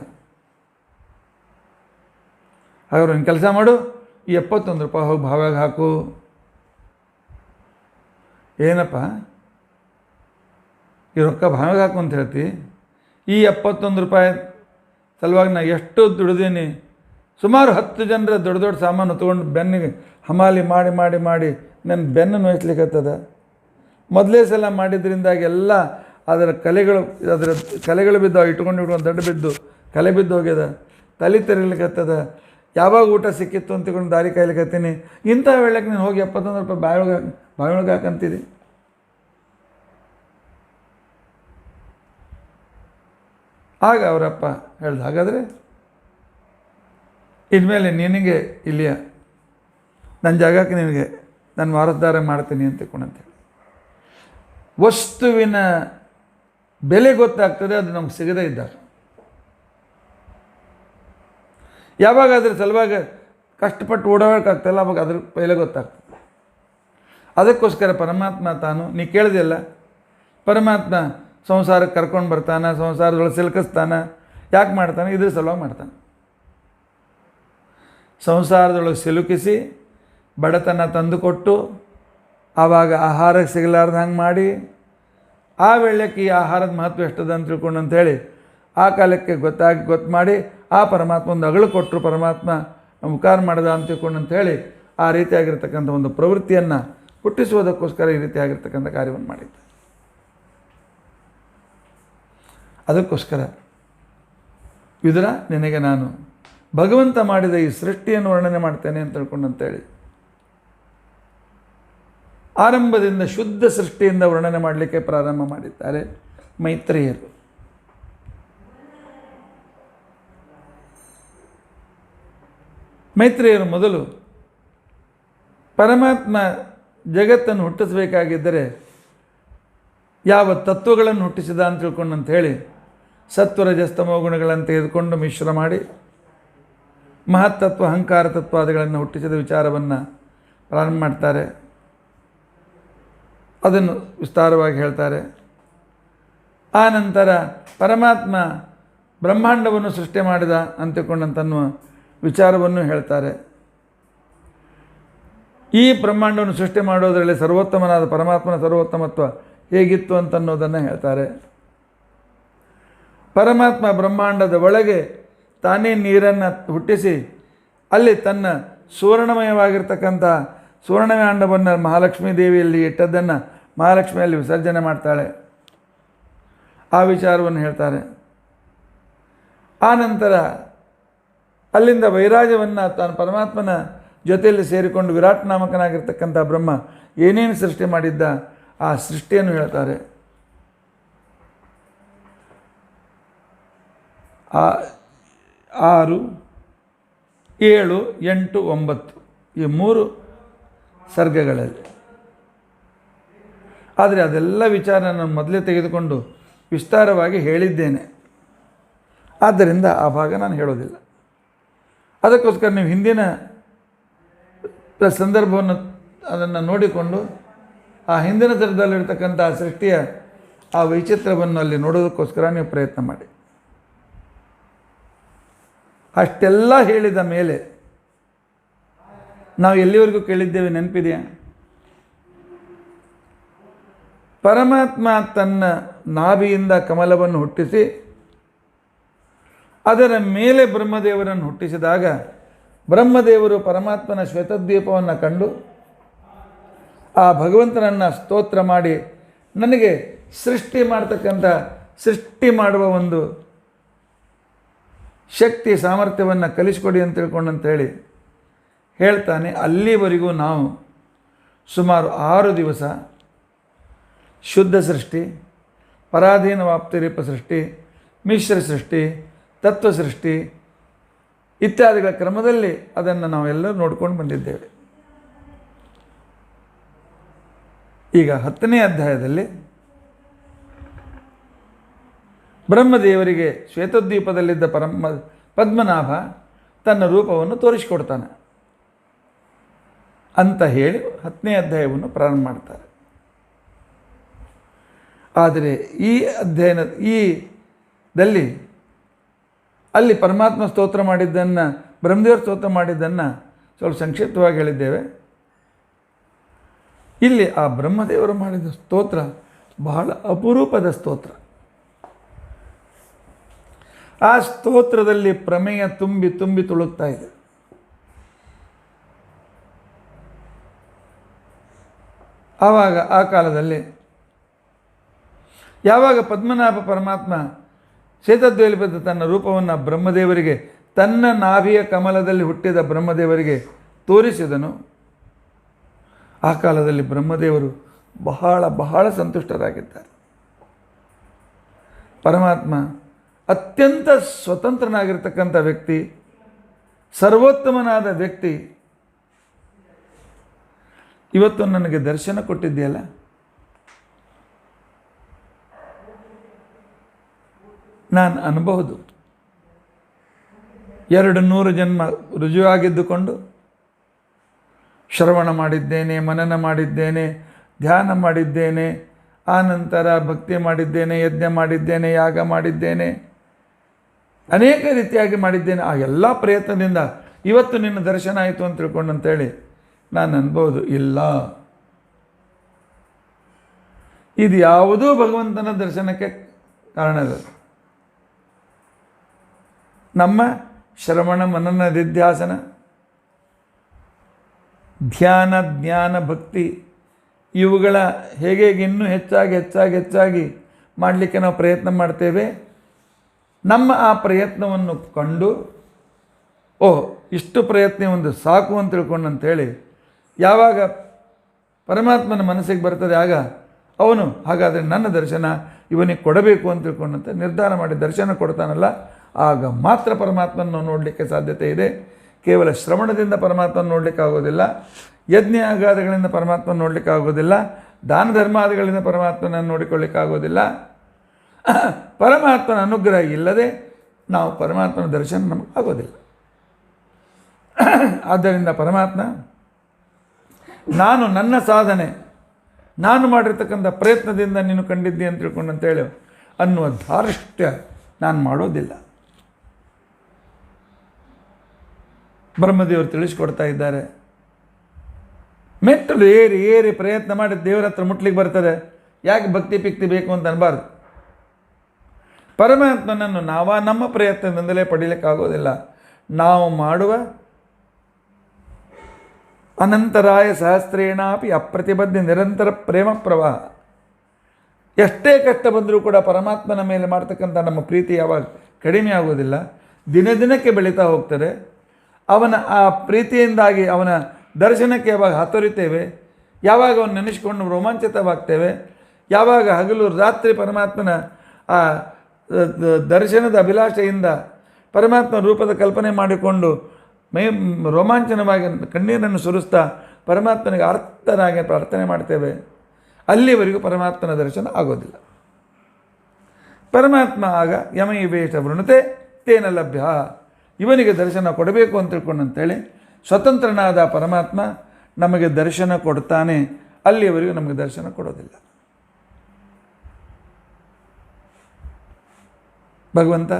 ಹಾಗಾದ್ರೆ ಒಂದು ಕೆಲಸ ಮಾಡು, ಈ 71 ರೂಪಾಯಿ ಹೋಗಿ ಭಾವಾಗ ಹಾಕು. ಏನಪ್ಪ ಈ ರೊಕ್ಕ ಭಾವಾಗ ಹಾಕು ಅಂತ ಹೇಳ್ತಿ? ಈ 71 ರೂಪಾಯಿ ಸಲುವಾಗಿ ನಾ ಎಷ್ಟು ದುಡಿದೀನಿ. ಸುಮಾರು 10 ಜನರ ದೊಡ್ಡ ದೊಡ್ಡ ಸಾಮಾನು ತೊಗೊಂಡು ಬೆನ್ನಿಗೆ ಹಮಾಲಿ ಮಾಡಿ ಮಾಡಿ ಮಾಡಿ ನನ್ನ ಬೆನ್ನು ನೋಯಿಸ್ಲಿಕ್ಕತ್ತದ. ಮೊದಲೇ ಸಲ ಮಾಡಿದ್ರಿಂದಾಗಿ ಎಲ್ಲ ಅದರ ಕಲೆಗಳು ಬಿದ್ದು ಇಟ್ಕೊಂಡು ದಡ್ಡು ಬಿದ್ದು ಕಲೆ ಬಿದ್ದು ಹೋಗ್ಯದ, ತಲೆ ತೆರಿಲಿಕ್ಕತ್ತದ. ಯಾವಾಗ ಊಟ ಸಿಕ್ಕಿತ್ತು ಅಂತ ತಿಳ್ಕೊಂಡು ದಾರಿ ಕಾಯ್ಲಿಕ್ಕತ್ತೀನಿ. ಇಂಥ ವೇಳೆಗೆ ನೀನು ಹೋಗಿ 71 ರೂಪಾಯಿ ಬಾಯಿಯೊಳಗೆ ಹಾಕಂತೀರಿ. ಆಗ ಅವರಪ್ಪ ಹೇಳ್ದ, ಹಾಗಾದರೆ ಇನ್ಮೇಲೆ ನಿನಗೆ ಇಲ್ಲಿಯ ನನ್ನ ಜಾಗಕ್ಕೆ ನಿನಗೆ ನಾನು ವಾರಸ್ದಾರ ಮಾಡ್ತೀನಿ ಅಂತ ತಿಳ್ಕೊಂಡಂತೇಳಿ. ವಸ್ತುವಿನ ಬೆಲೆ ಗೊತ್ತಾಗ್ತದೆ, ಅದು ನಮ್ಗೆ ಸಿಗದೇ ಇದ್ದಾಗ. ಯಾವಾಗ ಅದ್ರ ಸಲುವಾಗಿ ಕಷ್ಟಪಟ್ಟು ಓಡಾಡೋಕ್ಕಾಗ್ತಲ್ಲ, ಅವಾಗ ಅದ್ರ ಬೆಲೆ ಗೊತ್ತಾಗ್ತದೆ. ಅದಕ್ಕೋಸ್ಕರ ಪರಮಾತ್ಮ ತಾನು, ನೀ ಕೇಳಿದೆಯಲ್ಲ, ಪರಮಾತ್ಮ ಸಂಸಾರಕ್ಕೆ ಕರ್ಕೊಂಡು ಬರ್ತಾನೆ, ಸಂಸಾರದೊಳಗೆ ಸಿಲುಕಿಸ್ತಾನೆ. ಯಾಕೆ ಮಾಡ್ತಾನೆ? ಇದ್ರ ಸಲುವಾಗಿ ಮಾಡ್ತಾನೆ. ಸಂಸಾರದೊಳಗೆ ಸಿಲುಕಿಸಿ ಬಡತನ ತಂದುಕೊಟ್ಟು ಆವಾಗ ಆಹಾರಕ್ಕೆ ಸಿಗಲಾರ್ದು ಹಂಗೆ ಮಾಡಿ, ಆ ವೇಳೆಗೆ ಈ ಆಹಾರದ ಮಹತ್ವ ಎಷ್ಟದ ಅಂತ ತಿಳ್ಕೊಂಡು ಅಂಥೇಳಿ ಆ ಕಾಲಕ್ಕೆ ಗೊತ್ತು ಮಾಡಿ ಆ ಪರಮಾತ್ಮ ಒಂದು ಅಗಳು ಕೊಟ್ಟರು, ಪರಮಾತ್ಮ ಉಪಕಾರ ಮಾಡ್ದ ಅಂತ ತಿಳ್ಕೊಂಡು ಅಂಥೇಳಿ ಆ ರೀತಿಯಾಗಿರ್ತಕ್ಕಂಥ ಒಂದು ಪ್ರವೃತ್ತಿಯನ್ನು ಹುಟ್ಟಿಸುವುದಕ್ಕೋಸ್ಕರ ಈ ರೀತಿಯಾಗಿರ್ತಕ್ಕಂಥ ಕಾರ್ಯವನ್ನು ಮಾಡಿದ್ದ. ಅದಕ್ಕೋಸ್ಕರ ವಿದುರ, ನಿನಗೆ ನಾನು ಭಗವಂತ ಮಾಡಿದ ಈ ಸೃಷ್ಟಿಯನ್ನು ವರ್ಣನೆ ಮಾಡ್ತೇನೆ ಅಂತ ತಿಳ್ಕೊಂಡಂತೇಳಿ ಆರಂಭದಿಂದ ಶುದ್ಧ ಸೃಷ್ಟಿಯಿಂದ ವರ್ಣನೆ ಮಾಡಲಿಕ್ಕೆ ಪ್ರಾರಂಭ ಮಾಡಿದ್ದಾರೆ ಮೈತ್ರೇಯರು. ಮೈತ್ರೇಯರು ಮೊದಲು ಪರಮಾತ್ಮ ಜಗತ್ತನ್ನು ಹುಟ್ಟಿಸಬೇಕಾಗಿದ್ದರೆ ಯಾವ ತತ್ವಗಳನ್ನು ಹುಟ್ಟಿಸಿದ ಅಂತ ತಿಳ್ಕೊಂಡಂತ ಹೇಳಿ ಸತ್ವರಜಸ್ತಮೋ ಗುಣಗಳನ್ನು ತೆಗೆದುಕೊಂಡು ಮಿಶ್ರ ಮಾಡಿ ಮಹತ್ತತ್ವ ಅಹಂಕಾರ ತತ್ವಾದಿಗಳನ್ನು ಹುಟ್ಟಿಸಿದ ವಿಚಾರವನ್ನು ಪ್ರಾರಂಭ ಮಾಡ್ತಾರೆ. ಅದನ್ನು ವಿಸ್ತಾರವಾಗಿ ಹೇಳ್ತಾರೆ. ಆ ನಂತರ ಪರಮಾತ್ಮ ಬ್ರಹ್ಮಾಂಡವನ್ನು ಸೃಷ್ಟಿ ಮಾಡಿದ ಅಂತಕೊಂಡಂತನ್ನುವ ವಿಚಾರವನ್ನು ಹೇಳ್ತಾರೆ. ಈ ಬ್ರಹ್ಮಾಂಡವನ್ನು ಸೃಷ್ಟಿ ಮಾಡೋದರಲ್ಲಿ ಸರ್ವೋತ್ತಮನಾದ ಪರಮಾತ್ಮನ ಸರ್ವೋತ್ತಮತ್ವ ಹೇಗಿತ್ತು ಅಂತನ್ನೋದನ್ನು ಹೇಳ್ತಾರೆ. ಪರಮಾತ್ಮ ಬ್ರಹ್ಮಾಂಡದ ಒಳಗೆ ತಾನೇ ನೀರನ್ನು ಹುಟ್ಟಿಸಿ ಅಲ್ಲಿ ತನ್ನ ಸುವರ್ಣಮಯವಾಗಿರ್ತಕ್ಕಂಥ ಸುವರ್ಣಮಯ ಅಂಡವನ್ನು ಮಹಾಲಕ್ಷ್ಮೀ ದೇವಿಯಲ್ಲಿ ಇಟ್ಟದ್ದನ್ನು ಮಹಾಲಕ್ಷ್ಮಿಯಲ್ಲಿ ವಿಸರ್ಜನೆ ಮಾಡ್ತಾಳೆ. ಆ ವಿಚಾರವನ್ನು ಹೇಳ್ತಾರೆ. ಆ ನಂತರ ಅಲ್ಲಿಂದ ವೈರಾಜವನ್ನು ತಾನು ಪರಮಾತ್ಮನ ಜೊತೆಯಲ್ಲಿ ಸೇರಿಕೊಂಡು ವಿರಾಟ್ ನಾಮಕನಾಗಿರ್ತಕ್ಕಂಥ ಬ್ರಹ್ಮ ಏನೇನು ಸೃಷ್ಟಿ ಮಾಡಿದ್ದ ಆ ಸೃಷ್ಟಿಯನ್ನು ಹೇಳ್ತಾರೆ. 6, 7, 8, 9 ಈ 3 ಸರ್ಗಗಳಲ್ಲಿ. ಆದರೆ ಅದೆಲ್ಲ ವಿಚಾರ ನಾನು ಮೊದಲೇ ತೆಗೆದುಕೊಂಡು ವಿಸ್ತಾರವಾಗಿ ಹೇಳಿದ್ದೇನೆ. ಆದ್ದರಿಂದ ಆ ಭಾಗ ನಾನು ಹೇಳೋದಿಲ್ಲ. ಅದಕ್ಕೋಸ್ಕರ ನೀವು ಹಿಂದಿನ ಸಂದರ್ಭವನ್ನು ಅದನ್ನು ನೋಡಿಕೊಂಡು ಆ ಹಿಂದಿನ ಥರದಲ್ಲಿರ್ತಕ್ಕಂಥ ಸೃಷ್ಟಿಯ ಆ ವೈಚಿತ್ರ್ಯವನ್ನು ಅಲ್ಲಿ ನೋಡೋದಕ್ಕೋಸ್ಕರ ನೀವು ಪ್ರಯತ್ನ ಮಾಡಿ. ಅಷ್ಟೆಲ್ಲ ಹೇಳಿದ ಮೇಲೆ ನಾವು ಎಲ್ಲಿವರೆಗೂ ಕೇಳಿದ್ದೇವೆ ನೆನಪಿದೆಯಾ? ಪರಮಾತ್ಮ ತನ್ನ ನಾಭಿಯಿಂದ ಕಮಲವನ್ನು ಹುಟ್ಟಿಸಿ ಅದರ ಮೇಲೆ ಬ್ರಹ್ಮದೇವರನ್ನು ಹುಟ್ಟಿಸಿದಾಗ ಬ್ರಹ್ಮದೇವರು ಪರಮಾತ್ಮನ ಶ್ವೇತದ್ವೀಪವನ್ನು ಕಂಡು ಆ ಭಗವಂತನನ್ನು ಸ್ತೋತ್ರ ಮಾಡಿ ನನಗೆ ಸೃಷ್ಟಿ ಮಾಡ್ತಕ್ಕಂಥ ಸೃಷ್ಟಿ ಮಾಡುವ ಒಂದು ಶಕ್ತಿ ಸಾಮರ್ಥ್ಯವನ್ನು ಕಲಿಸ್ಕೊಡಿ ಅಂತ ತಿಳ್ಕೊಂಡಂತೇಳಿ ಹೇಳ್ತಾನೆ. ಅಲ್ಲಿವರೆಗೂ ನಾವು ಸುಮಾರು 6 ದಿವಸ ಶುದ್ಧ ಸೃಷ್ಟಿ, ಪರಾಧೀನ ವಾಪ್ತಿರೀಪ ಸೃಷ್ಟಿ, ಮಿಶ್ರ ಸೃಷ್ಟಿ, ತತ್ವ ಸೃಷ್ಟಿ ಇತ್ಯಾದಿಗಳ ಕ್ರಮದಲ್ಲಿ ಅದನ್ನು ನಾವೆಲ್ಲರೂ ನೋಡ್ಕೊಂಡು ಬಂದಿದ್ದೇವೆ. ಈಗ 10ನೇ ಅಧ್ಯಾಯದಲ್ಲಿ ಬ್ರಹ್ಮದೇವರಿಗೆ ಶ್ವೇತದ್ವೀಪದಲ್ಲಿದ್ದ ಪದ್ಮನಾಭ ತನ್ನ ರೂಪವನ್ನು ತೋರಿಸಿಕೊಡ್ತಾನೆ ಅಂತ ಹೇಳಿ 10ನೇ ಅಧ್ಯಾಯವನ್ನು ಪ್ರಾರಂಭ ಮಾಡ್ತಾರೆ. ಆದರೆ ಈ ಅಧ್ಯಾಯದಲ್ಲಿ ಅಲ್ಲಿ ಪರಮಾತ್ಮ ಸ್ತೋತ್ರ ಮಾಡಿದ್ದನ್ನು, ಬ್ರಹ್ಮದೇವರು ಸ್ತೋತ್ರ ಮಾಡಿದ್ದನ್ನು ಸ್ವಲ್ಪ ಸಂಕ್ಷಿಪ್ತವಾಗಿ ಹೇಳಿದ್ದೇವೆ. ಇಲ್ಲಿ ಆ ಬ್ರಹ್ಮದೇವರು ಮಾಡಿದ ಸ್ತೋತ್ರ ಬಹಳ ಅಪರೂಪದ ಸ್ತೋತ್ರ. ಆ ಸ್ತೋತ್ರದಲ್ಲಿ ಪ್ರಮೇಯ ತುಂಬಿ ತುಂಬಿ ತುಳುಕ್ತಾ ಇದೆ. ಆವಾಗ ಆ ಕಾಲದಲ್ಲಿ ಯಾವಾಗ ಪದ್ಮನಾಭ ಪರಮಾತ್ಮ ಶ್ವೇತದ್ವೀಪದ ತನ್ನ ರೂಪವನ್ನು ಬ್ರಹ್ಮದೇವರಿಗೆ, ತನ್ನ ನಾಭಿಯ ಕಮಲದಲ್ಲಿ ಹುಟ್ಟಿದ ಬ್ರಹ್ಮದೇವರಿಗೆ ತೋರಿಸಿದನು, ಆ ಕಾಲದಲ್ಲಿ ಬ್ರಹ್ಮದೇವರು ಬಹಳ ಬಹಳ ಸಂತುಷ್ಟರಾಗಿದ್ದಾರೆ. ಪರಮಾತ್ಮ ಅತ್ಯಂತ ಸ್ವತಂತ್ರನಾಗಿರ್ತಕ್ಕಂಥ ವ್ಯಕ್ತಿ, ಸರ್ವೋತ್ತಮನಾದ ವ್ಯಕ್ತಿ. ಇವತ್ತು ನನಗೆ ದರ್ಶನ ಕೊಟ್ಟಿದೆಯಲ್ಲ, ನಾನು ಅನ್ಬಹುದು 200 ಜನ್ಮ ರುಜುವಾಗಿದ್ದುಕೊಂಡು ಶ್ರವಣ ಮಾಡಿದ್ದೇನೆ, ಮನನ ಮಾಡಿದ್ದೇನೆ, ಧ್ಯಾನ ಮಾಡಿದ್ದೇನೆ, ಆನಂತರ ಭಕ್ತಿ ಮಾಡಿದ್ದೇನೆ, ಯಜ್ಞ ಮಾಡಿದ್ದೇನೆ, ಯಾಗ ಮಾಡಿದ್ದೇನೆ, ಅನೇಕ ರೀತಿಯಾಗಿ ಮಾಡಿದ್ದೇನೆ. ಆ ಎಲ್ಲ ಪ್ರಯತ್ನದಿಂದ ಇವತ್ತು ನಿನ್ನ ದರ್ಶನ ಆಯಿತು ಅಂತ ತಿಳ್ಕೊಂಡು ಅಂತೇಳಿ ನಾನು ಅನ್ಬೋದು. ಇಲ್ಲ, ಇದು ಯಾವುದೂ ಭಗವಂತನ ದರ್ಶನಕ್ಕೆ ಕಾರಣದ. ನಮ್ಮ ಶ್ರವಣ ಮನನ ನಿಧ್ಯಾಸನ, ಧ್ಯಾನ, ಜ್ಞಾನ, ಭಕ್ತಿ ಇವುಗಳ ಹೇಗೆ ಇನ್ನೂ ಹೆಚ್ಚಾಗಿ ಮಾಡಲಿಕ್ಕೆ ನಾವು ಪ್ರಯತ್ನ ಮಾಡ್ತೇವೆ. ನಮ್ಮ ಆ ಪ್ರಯತ್ನವನ್ನು ಕಂಡು ಇಷ್ಟು ಪ್ರಯತ್ನ ಒಂದು ಸಾಕು ಅಂತ ತಿಳ್ಕೊಂಡು ಅಂತೇಳಿ ಯಾವಾಗ ಪರಮಾತ್ಮನ ಮನಸ್ಸಿಗೆ ಬರ್ತದೆ, ಆಗ ಅವನು ಹಾಗಾದರೆ ನನ್ನ ದರ್ಶನ ಇವನಿಗೆ ಕೊಡಬೇಕು ಅಂತ ತಿಳ್ಕೊಂಡಂತೆ ನಿರ್ಧಾರ ಮಾಡಿ ದರ್ಶನ ಕೊಡ್ತಾನಲ್ಲ, ಆಗ ಮಾತ್ರ ಪರಮಾತ್ಮನ ನೋಡಲಿಕ್ಕೆ ಸಾಧ್ಯತೆ ಇದೆ. ಕೇವಲ ಶ್ರವಣದಿಂದ ಪರಮಾತ್ಮನ ನೋಡಲಿಕ್ಕೆ ಆಗೋದಿಲ್ಲ, ಯಜ್ಞ ಯಾಗಾದಿಗಳಿಂದ ಪರಮಾತ್ಮನ ನೋಡಲಿಕ್ಕೆ ಆಗೋದಿಲ್ಲ, ದಾನ ಧರ್ಮಾದಿಗಳಿಂದ ಪರಮಾತ್ಮನನ್ನು ನೋಡಿಕೊಳ್ಳಿಕ್ಕಾಗೋದಿಲ್ಲ. ಪರಮಾತ್ಮನ ಅನುಗ್ರಹ ಇಲ್ಲದೆ ನಾವು ಪರಮಾತ್ಮನ ದರ್ಶನ ನಮಗೆ ಆಗೋದಿಲ್ಲ. ಆದ್ದರಿಂದ ಪರಮಾತ್ಮ, ನಾನು ನನ್ನ ಸಾಧನೆ, ನಾನು ಮಾಡಿರ್ತಕ್ಕಂಥ ಪ್ರಯತ್ನದಿಂದ ನೀನು ಕಂಡಿದ್ದಿ ಅಂತ ತಿಳ್ಕೊಂಡು ಅಂತೇಳಿ ಅನ್ನುವ ಧಾರ್ಷ್ಟ್ಯ ನಾನು ಮಾಡೋದಿಲ್ಲ. ಬ್ರಹ್ಮದೇವರು ತಿಳಿಸ್ಕೊಡ್ತಾ ಇದ್ದಾರೆ. ಮೆಟ್ಟಲು ಏರಿ ಏರಿ ಪ್ರಯತ್ನ ಮಾಡಿ ದೇವರ ಹತ್ರ ಮುಟ್ಲಿಕ್ಕೆ ಬರ್ತದೆ, ಯಾಕೆ ಭಕ್ತಿ ಪಿಕ್ತಿ ಬೇಕು ಅಂತ ಅನ್ಬಾರ್ದು. ಪರಮಾತ್ಮನನ್ನು ನಮ್ಮ ಪ್ರಯತ್ನದಿಂದಲೇ ಪಡೀಲಿಕ್ಕಾಗೋದಿಲ್ಲ. ನಾವು ಮಾಡುವ ಅನಂತರಾಯ ಸಹಸ್ರೇಣಾಪಿ ಅಪ್ರತಿಬದ್ಧ ನಿರಂತರ ಪ್ರೇಮ ಪ್ರವಾಹ, ಎಷ್ಟೇ ಕಷ್ಟ ಬಂದರೂ ಕೂಡ ಪರಮಾತ್ಮನ ಮೇಲೆ ಮಾಡ್ತಕ್ಕಂಥ ನಮ್ಮ ಪ್ರೀತಿ ಯಾವಾಗ ಕಡಿಮೆ ಆಗೋದಿಲ್ಲ, ದಿನ ದಿನಕ್ಕೆ ಬೆಳೀತಾ ಹೋಗ್ತದೆ. ಅವನ ಆ ಪ್ರೀತಿಯಿಂದಾಗಿ ಅವನ ದರ್ಶನಕ್ಕೆ ಯಾವಾಗ ಹಾತೊರಿತೇವೆ, ಯಾವಾಗ ಅವನು ನೆನೆಸ್ಕೊಂಡು ರೋಮಾಂಚಿತವಾಗ್ತೇವೆ, ಯಾವಾಗ ಹಗಲು ರಾತ್ರಿ ಪರಮಾತ್ಮನ ಆ ದರ್ಶನದ ಅಭಿಲಾಷೆಯಿಂದ ಪರಮಾತ್ಮ ರೂಪದ ಕಲ್ಪನೆ ಮಾಡಿಕೊಂಡು ರೋಮಾಂಚನವಾಗಿ ಕಣ್ಣೀರನ್ನು ಸುರಿಸ್ತಾ ಪರಮಾತ್ಮನಿಗೆ ಅರ್ಥನಾಗಿ ಪ್ರಾರ್ಥನೆ ಮಾಡ್ತೇವೆ, ಅಲ್ಲಿವರೆಗೂ ಪರಮಾತ್ಮನ ದರ್ಶನ ಆಗೋದಿಲ್ಲ. ಪರಮಾತ್ಮ ಆಗ ಯಮೈವೇಶ ವೃಣತೆ ತೇನ ಲಭ್ಯ, ಇವನಿಗೆ ದರ್ಶನ ಕೊಡಬೇಕು ಅಂತ ತಿಳ್ಕೊಂಡಂತೇಳಿ ಸ್ವತಂತ್ರನಾದ ಪರಮಾತ್ಮ ನಮಗೆ ದರ್ಶನ ಕೊಡ್ತಾನೆ, ಅಲ್ಲಿಯವರೆಗೂ ನಮಗೆ ದರ್ಶನ ಕೊಡೋದಿಲ್ಲ. ಭಗವಂತ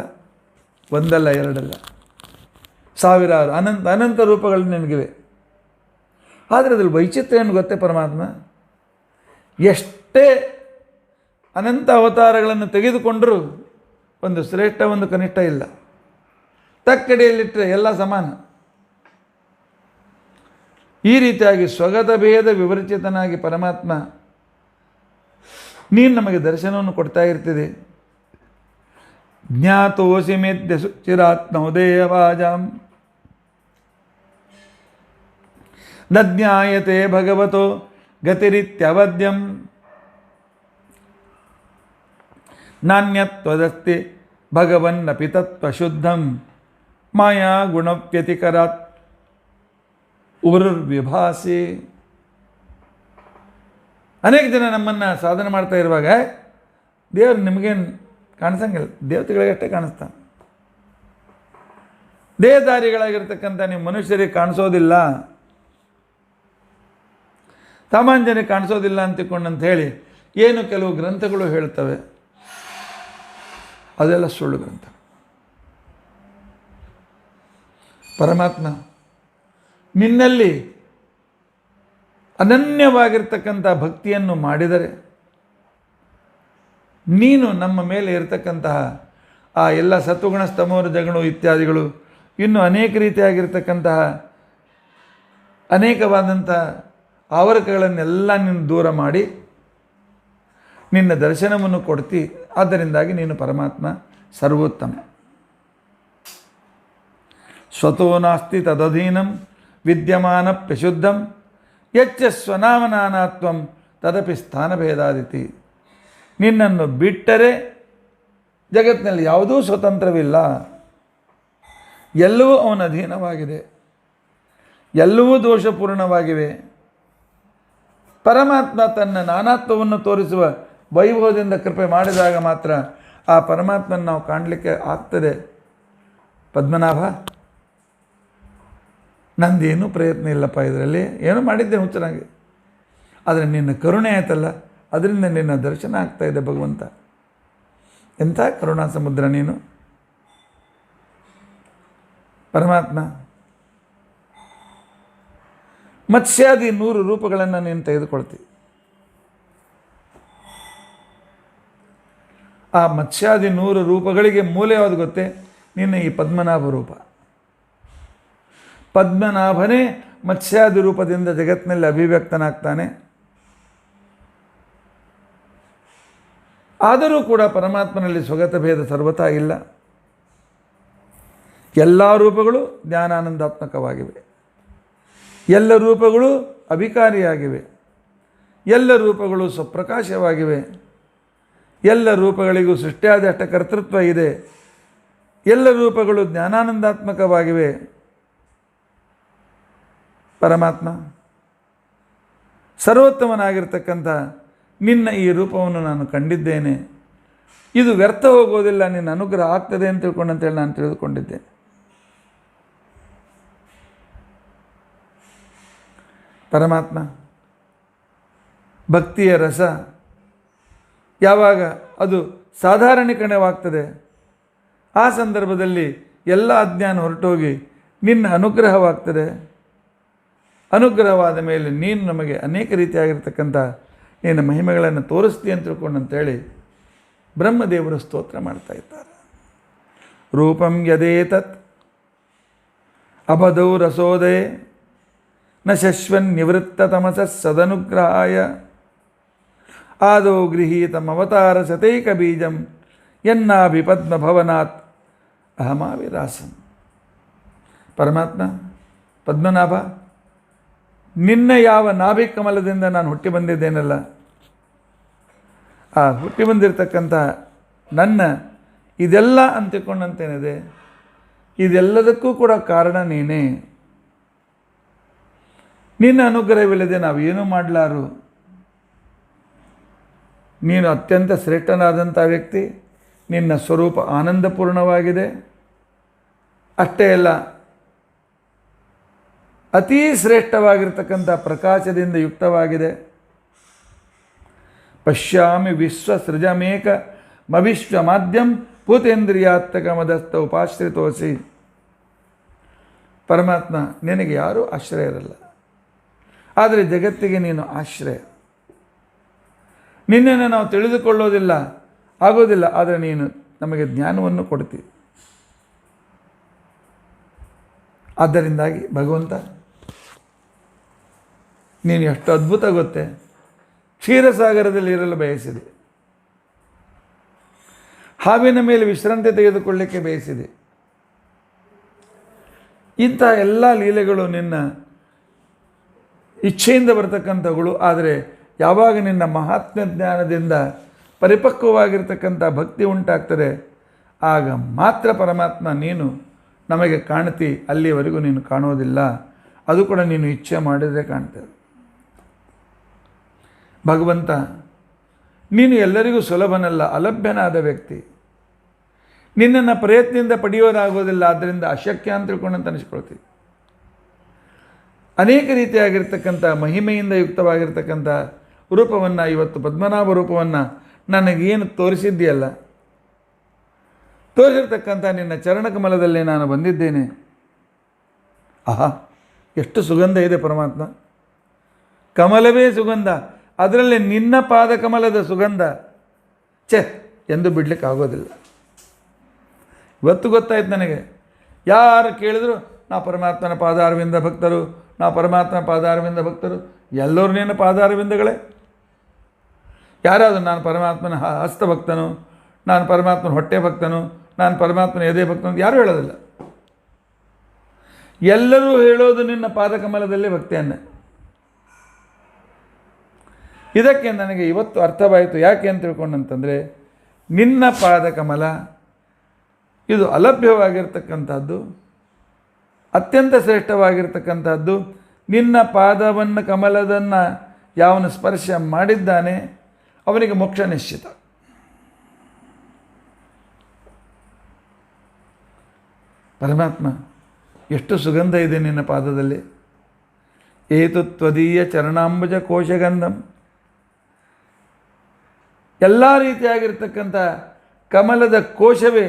ಒಂದಲ್ಲ ಎರಡಲ್ಲ ಸಾವಿರಾರು ಅನಂತ ರೂಪಗಳು ನಿನಗಿವೆ. ಆದರೆ ಅದ್ರಲ್ಲಿ ವೈಚಿತ್ರ್ಯ ಏನು ಗೊತ್ತೇ? ಪರಮಾತ್ಮ ಎಷ್ಟೇ ಅನಂತ ಅವತಾರಗಳನ್ನು ತೆಗೆದುಕೊಂಡರೂ ಒಂದು ಶ್ರೇಷ್ಠ ಒಂದು ಕನಿಷ್ಠ ಇಲ್ಲ. ತಕ್ಕಡಿಯಲ್ಲಿಟ್ಟರೆ ಎಲ್ಲ ಸಮಾನ. ಈ ರೀತಿಯಾಗಿ ಸ್ವಗತ ಭೇದ ವಿವರಿಚಿತನಾಗಿ ಪರಮಾತ್ಮ ನೀನು ನಮಗೆ ದರ್ಶನವನ್ನು ಕೊಡ್ತಾ ಇರ್ತಿದೆ. ಜ್ಞಾತೋಸಿ ಮೇದ್ಯ ಚಿರಾತ್ಮೋದಯವಾಜಾಂ ನ ಜ್ಞಾಯತೆ ಭಗವತೋ ಗತಿರಿತ್ಯವದ್ಯಂ ನಾಣ್ಯತ್ವದಸ್ತಿ ಭಗವನ್ನಪಿ ತತ್ವಶುದ್ಧಂ ಮಾಯಾ ಗುಣವ್ಯತಿಕರಾತ್ ಉರ್ವಿಭಾಸಿ. ಅನೇಕ ಜನ ನಮ್ಮನ್ನು ಸಾಧನೆ ಮಾಡ್ತಾ ಇರುವಾಗ ದೇವರು ನಿಮಗೇನು ಕಾಣಿಸಂಗಿಲ್ಲ, ದೇವತೆಗಳಿಗಷ್ಟೇ ಕಾಣಿಸ್ತಾನೆ. ದೇಹಧಾರಿಗಳಾಗಿರ್ತಕ್ಕಂಥ ನೀವು ಮನುಷ್ಯರಿಗೆ ಕಾಣಿಸೋದಿಲ್ಲ, ಸಾಮಾನ್ಯ ಜನರಿಗೆ ಕಾಣಿಸೋದಿಲ್ಲ ಅಂತ ಹೇಳಿ ಏನು ಕೆಲವು ಗ್ರಂಥಗಳು ಹೇಳ್ತವೆ, ಅದೆಲ್ಲ ಸುಳ್ಳು ಗ್ರಂಥ. ಪರಮಾತ್ಮ ನಿನ್ನಲ್ಲಿ ಅನನ್ಯವಾಗಿರ್ತಕ್ಕಂಥ ಭಕ್ತಿಯನ್ನು ಮಾಡಿದರೆ ನೀನು ನಮ್ಮ ಮೇಲೆ ಇರತಕ್ಕಂತಹ ಆ ಎಲ್ಲ ಸತ್ವಗುಣ ಸ್ತಮೋರಜಗಳು ಇತ್ಯಾದಿಗಳು ಇನ್ನೂ ಅನೇಕ ರೀತಿಯಾಗಿರ್ತಕ್ಕಂತಹ ಅನೇಕವಾದಂಥ ಆವರಕಗಳನ್ನೆಲ್ಲ ನೀನು ದೂರ ಮಾಡಿ ನಿನ್ನ ದರ್ಶನವನ್ನು ಕೊಡ್ತಿ. ಆದ್ದರಿಂದಾಗಿ ನೀನು ಪರಮಾತ್ಮ ಸರ್ವೋತ್ತಮ. ಸ್ವತೋ ನಾಸ್ತಿ ತದಧೀನಂ ವಿದ್ಯಮಾನಪ್ಯಶುದ್ಧಂ ಯಚ್ಚ ಸ್ವನಾಮನಾನಾತ್ವಂ ತದಪಿ ಸ್ಥಾನಭೇದಾದಿತಿ. ನಿನ್ನನ್ನು ಬಿಟ್ಟರೆ ಜಗತ್ತಿನಲ್ಲಿ ಯಾವುದೂ ಸ್ವತಂತ್ರವಿಲ್ಲ, ಎಲ್ಲವೂ ಅವನ ಅಧೀನವಾಗಿದೆ, ಎಲ್ಲವೂ ದೋಷಪೂರ್ಣವಾಗಿವೆ. ಪರಮಾತ್ಮ ತನ್ನ ನಾನಾತ್ವವನ್ನು ತೋರಿಸುವ ವೈಭವದಿಂದ ಕೃಪೆ ಮಾಡಿದಾಗ ಮಾತ್ರ ಆ ಪರಮಾತ್ಮನ ನಾವು ಕಾಣಲಿಕ್ಕೆ ಆಗ್ತದೆ. ಪದ್ಮನಾಭ, ನಂದೇನೂ ಪ್ರಯತ್ನ ಇಲ್ಲಪ್ಪ, ಇದರಲ್ಲಿ ಏನೂ ಮಾಡಿದ್ದೆ ಹುಚ್ಚನಾಗಿ, ಆದರೆ ನಿನ್ನ ಕರುಣೆ ಆಯ್ತಲ್ಲ, ಅದರಿಂದ ನಿನ್ನ ದರ್ಶನ ಆಗ್ತಾಯಿದೆ ಭಗವಂತ. ಎಂಥ ಕರುಣಾ ಸಮುದ್ರ ನೀನು ಪರಮಾತ್ಮ. ಮತ್ಸ್ಯಾದಿ 100 ರೂಪಗಳನ್ನು ನೀನು ತೆಗೆದುಕೊಳ್ತಿ. ಆ ಮತ್ಸ್ಯಾದಿ 100 ರೂಪಗಳಿಗೆ ಮೂಲ ಯಾವುದು ಗೊತ್ತೇ? ನಿನ್ನ ಈ ಪದ್ಮನಾಭ ರೂಪ. ಪದ್ಮನಾಭನೇ ಮತ್ಸ್ಯಾದಿ ರೂಪದಿಂದ ಜಗತ್ತಿನಲ್ಲಿ ಅಭಿವ್ಯಕ್ತನಾಗ್ತಾನೆ. ಆದರೂ ಕೂಡ ಪರಮಾತ್ಮನಲ್ಲಿ ಸ್ವಗತ ಭೇದ ಸರ್ವತಾ ಇಲ್ಲ. ಎಲ್ಲ ರೂಪಗಳು ಜ್ಞಾನಾನಂದಾತ್ಮಕವಾಗಿವೆ, ಎಲ್ಲ ರೂಪಗಳು ಅಭಿಕಾರಿಯಾಗಿವೆ, ಎಲ್ಲ ರೂಪಗಳು ಸ್ವಪ್ರಕಾಶವಾಗಿವೆ, ಎಲ್ಲ ರೂಪಗಳಿಗೂ ಸೃಷ್ಟಿಯಾದಷ್ಟ ಕರ್ತೃತ್ವ ಇದೆ, ಎಲ್ಲ ರೂಪಗಳು ಜ್ಞಾನಾನಂದಾತ್ಮಕವಾಗಿವೆ. ಪರಮಾತ್ಮ ಸರ್ವೋತ್ತಮನಾಗಿರ್ತಕ್ಕಂಥ ನಿನ್ನ ಈ ರೂಪವನ್ನು ನಾನು ಕಂಡಿದ್ದೇನೆ, ಇದು ವ್ಯರ್ಥ ಹೋಗೋದಿಲ್ಲ, ನಿನ್ನ ಅನುಗ್ರಹ ಆಗ್ತದೆ ಅಂತ ತಿಳ್ಕೊಂಡಂತೇಳಿ ನಾನು ತಿಳಿದುಕೊಂಡಿದ್ದೇನೆ. ಪರಮಾತ್ಮ ಭಕ್ತಿಯ ರಸ ಯಾವಾಗ ಅದು ಸಾಧಾರಣೀಕರಣವಾಗ್ತದೆ, ಆ ಸಂದರ್ಭದಲ್ಲಿ ಎಲ್ಲ ಅಜ್ಞಾನ ಹೊರಟೋಗಿ ನಿನ್ನ ಅನುಗ್ರಹವಾಗ್ತದೆ. ಅನುಗ್ರಹವಾದ ಮೇಲೆ ನೀನು ನಮಗೆ ಅನೇಕ ರೀತಿಯಾಗಿರ್ತಕ್ಕಂಥ ನಿನ್ನ ಮಹಿಮೆಗಳನ್ನು ತೋರಿಸ್ತೀಯ ಅಂತ ತಿಳ್ಕೊಂಡಂತೇಳಿ ಬ್ರಹ್ಮದೇವರು ಸ್ತೋತ್ರ ಮಾಡ್ತಾ ಇದ್ದಾರೆ. ರೂಪಂ ಯದೇತತ್ ಅಬಧೌ ರಸೋದಯ ನ ಶಶ್ವನ್ ನಿವೃತ್ತ ತಮಸ ಸದನುಗ್ರಹಾಯ ಆದೌ ಗೃಹೀತಮವತಾರ ಸತೈಕ ಬೀಜಂ ಯನ್ನಾಭಿ ಪದ್ಮಭವನಾತ್ ಅಹಮಾವಿರಾಸಂ. ಪರಮಾತ್ಮ ಪದ್ಮನಾಭ, ನಿನ್ನ ಯಾವ ನಾಭಿ ಕಮಲದಿಂದ ನಾನು ಹುಟ್ಟಿ ಬಂದಿದ್ದೇನಲ್ಲ, ಆ ಹುಟ್ಟಿ ಬಂದಿರತಕ್ಕಂಥ ನನ್ನ ಇದೆಲ್ಲ ಅಂತಿಕೊಂಡಂತೇನಿದೆ, ಇದೆಲ್ಲದಕ್ಕೂ ಕೂಡ ಕಾರಣ ನೀನೇ. ನಿನ್ನ ಅನುಗ್ರಹವಿಲ್ಲದೆ ನಾವು ಏನೂ ಮಾಡಲಾರು. ನೀನು ಅತ್ಯಂತ ಶ್ರೇಷ್ಠನಾದಂಥ ವ್ಯಕ್ತಿ, ನಿನ್ನ ಸ್ವರೂಪ ಆನಂದಪೂರ್ಣವಾಗಿದೆ. ಅಷ್ಟೇ ಅಲ್ಲ, ಅತೀ ಶ್ರೇಷ್ಠವಾಗಿರ್ತಕ್ಕಂಥ ಪ್ರಕಾಶದಿಂದ ಯುಕ್ತವಾಗಿದೆ. ಪಶ್ಯಾಮಿ ವಿಶ್ವಸೃಜಮೇಕ ಮವಿಶ್ವಮಾದ್ಯಂ ಭೂತೇಂದ್ರಿಯಾತ್ಮಕ ಮದಸ್ಥ ಉಪಾಶ್ರಿತೋಸಿ. ಪರಮಾತ್ಮ, ನಿನಗೆ ಯಾರೂ ಆಶ್ರಯ ಇರಲ್ಲ, ಆದರೆ ಜಗತ್ತಿಗೆ ನೀನು ಆಶ್ರಯ. ನಿನ್ನನ್ನು ನಾವು ತಿಳಿದುಕೊಳ್ಳೋದಿಲ್ಲ, ಆಗೋದಿಲ್ಲ, ಆದರೆ ನೀನು ನಮಗೆ ಜ್ಞಾನವನ್ನು ಕೊಡ್ತೀವಿ. ಆದ್ದರಿಂದಾಗಿ ಭಗವಂತ ನೀನು ಎಷ್ಟು ಅದ್ಭುತ ಗೊತ್ತೇ. ಕ್ಷೀರಸಾಗರದಲ್ಲಿ ಇರಲು ಬಯಸಿದೆ, ಹಾವಿನ ಮೇಲೆ ವಿಶ್ರಾಂತಿ ತೆಗೆದುಕೊಳ್ಳಲಿಕ್ಕೆ ಬಯಸಿದೆ. ಇಂಥ ಎಲ್ಲ ಲೀಲೆಗಳು ನಿನ್ನ ಇಚ್ಛೆಯಿಂದ ಬರ್ತಕ್ಕಂಥವುಗಳು. ಆದರೆ ಯಾವಾಗ ನಿನ್ನ ಮಹಾತ್ಮ್ಯ ಜ್ಞಾನದಿಂದ ಪರಿಪಕ್ವವಾಗಿರ್ತಕ್ಕಂಥ ಭಕ್ತಿ ಉಂಟಾಗ್ತದೆ, ಆಗ ಮಾತ್ರ ಪರಮಾತ್ಮ ನೀನು ನಮಗೆ ಕಾಣ್ತಿ. ಅಲ್ಲಿಯವರೆಗೂ ನೀನು ಕಾಣೋದಿಲ್ಲ. ಅದು ಕೂಡ ನೀನು ಇಚ್ಛೆ ಮಾಡಿದರೆ ಕಾಣ್ತದೆ. ಭಗವಂತ ನೀನು ಎಲ್ಲರಿಗೂ ಸುಲಭನಲ್ಲ, ಅಲಭ್ಯನಾದ ವ್ಯಕ್ತಿ. ನಿನ್ನನ್ನು ಪ್ರಯತ್ನದಿಂದ ಪಡೆಯೋದಾಗೋದಿಲ್ಲ, ಆದ್ದರಿಂದ ಅಶಕ್ಯ ಅಂತ ತಿಳ್ಕೊಂಡಂತ ಅನಿಸ್ಕೊಳ್ತೀವಿ. ಅನೇಕ ರೀತಿಯಾಗಿರ್ತಕ್ಕಂಥ ಮಹಿಮೆಯಿಂದ ಯುಕ್ತವಾಗಿರ್ತಕ್ಕಂಥ ರೂಪವನ್ನು, ಇವತ್ತು ಪದ್ಮನಾಭ ರೂಪವನ್ನು ನನಗೇನು ತೋರಿಸಿದ್ದೀಯಲ್ಲ, ತೋರಿಸಿರ್ತಕ್ಕಂಥ ನಿನ್ನ ಚರಣಕಮಲದಲ್ಲಿ ನಾನು ಬಂದಿದ್ದೇನೆ. ಆಹಾ, ಎಷ್ಟು ಸುಗಂಧ ಇದೆ ಪರಮಾತ್ಮ. ಕಮಲವೇ ಸುಗಂಧ, ಅದರಲ್ಲಿ ನಿನ್ನ ಪಾದ ಕಮಲದ ಸುಗಂಧ ಎಂದು ಬಿಡ್ಲಿಕ್ಕೆ ಆಗೋದಿಲ್ಲ. ಇವತ್ತು ಗೊತ್ತಾಯ್ತು ನನಗೆ. ಯಾರು ಕೇಳಿದ್ರು ನಾ ಪರಮಾತ್ಮನ ಪಾದಾರವಿಂದ ಭಕ್ತರು, ನಾ ಪರಮಾತ್ಮನ ಪಾದಾರವಿಂದ ಭಕ್ತರು. ಎಲ್ಲರೂ ನಿನ್ನ ಪಾದಾರವಿಂದಗಳೇ. ಯಾರಾದರೂ ನಾನು ಪರಮಾತ್ಮನ ಹಸ್ತಭಕ್ತನು, ನಾನು ಪರಮಾತ್ಮನ ಹೊಟ್ಟೆ ಭಕ್ತನು, ನಾನು ಪರಮಾತ್ಮನ ಎದೆ ಭಕ್ತನು ಯಾರೂ ಹೇಳೋದಿಲ್ಲ. ಎಲ್ಲರೂ ಹೇಳೋದು ನಿನ್ನ ಪಾದಕಮಲದಲ್ಲೇ ಭಕ್ತಿಯನ್ನು. ಇದಕ್ಕೆ ನನಗೆ ಇವತ್ತು ಅರ್ಥವಾಯಿತು. ಯಾಕೆ ಅಂತ ತಿಳ್ಕೊಂಡಂತಂದರೆ, ನಿನ್ನ ಪಾದಕಮಲ ಇದು ಅಲಭ್ಯವಾಗಿರ್ತಕ್ಕಂಥದ್ದು, ಅತ್ಯಂತ ಶ್ರೇಷ್ಠವಾಗಿರ್ತಕ್ಕಂಥದ್ದು. ನಿನ್ನ ಪಾದವನ್ನು ಕಮಲದನ್ನು ಯಾವನು ಸ್ಪರ್ಶ ಮಾಡಿದ್ದಾನೆ ಅವನಿಗೆ ಮೋಕ್ಷ ನಿಶ್ಚಿತ. ಪರಮಾತ್ಮ ಎಷ್ಟು ಸುಗಂಧ ಇದೆ ನಿನ್ನ ಪಾದದಲ್ಲಿ. ಏತು ತ್ವದೀಯ ಚರಣಾಂಬುಜ ಕೋಶಗಂಧಂ. ಎಲ್ಲ ರೀತಿಯಾಗಿರ್ತಕ್ಕಂಥ ಕಮಲದ ಕೋಶವೇ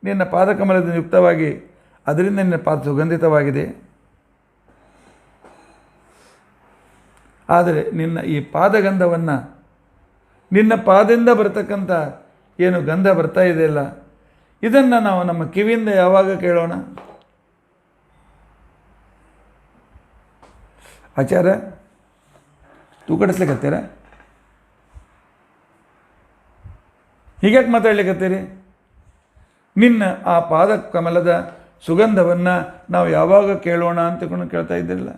ನಿನ್ನ ಪಾದಕಮಲದಿಂದ ಯುಕ್ತವಾಗಿ, ಅದರಿಂದ ನಿನ್ನ ಪಾದ ಸುಗಂಧಿತವಾಗಿದೆ. ಆದರೆ ನಿನ್ನ ಈ ಪಾದಗಂಧವನ್ನು, ನಿನ್ನ ಪಾದದಿಂದ ಬರ್ತಕ್ಕಂಥ ಏನು ಗಂಧ ಬರ್ತಾ ಇದೆಯಲ್ಲ, ಇದನ್ನು ನಾವು ನಮ್ಮ ಕಿವಿಯಿಂದ ಯಾವಾಗ ಕೇಳೋಣ? ಆಚಾರ್ಯ ತೂಕಡಿಸ್ಲಿಕ್ಕತ್ತೀರ? ಹೀಗ್ಯಾಕೆ ಮಾತಾಡ್ಲಿಕ್ಕತ್ತೀರಿ? ನಿನ್ನ ಆ ಪಾದ ಕಮಲದ ಸುಗಂಧವನ್ನು ನಾವು ಯಾವಾಗ ಕೇಳೋಣ ಅಂತ ಕೇಳ್ತಾ ಇದ್ದಿರಲಿಲ್ಲ.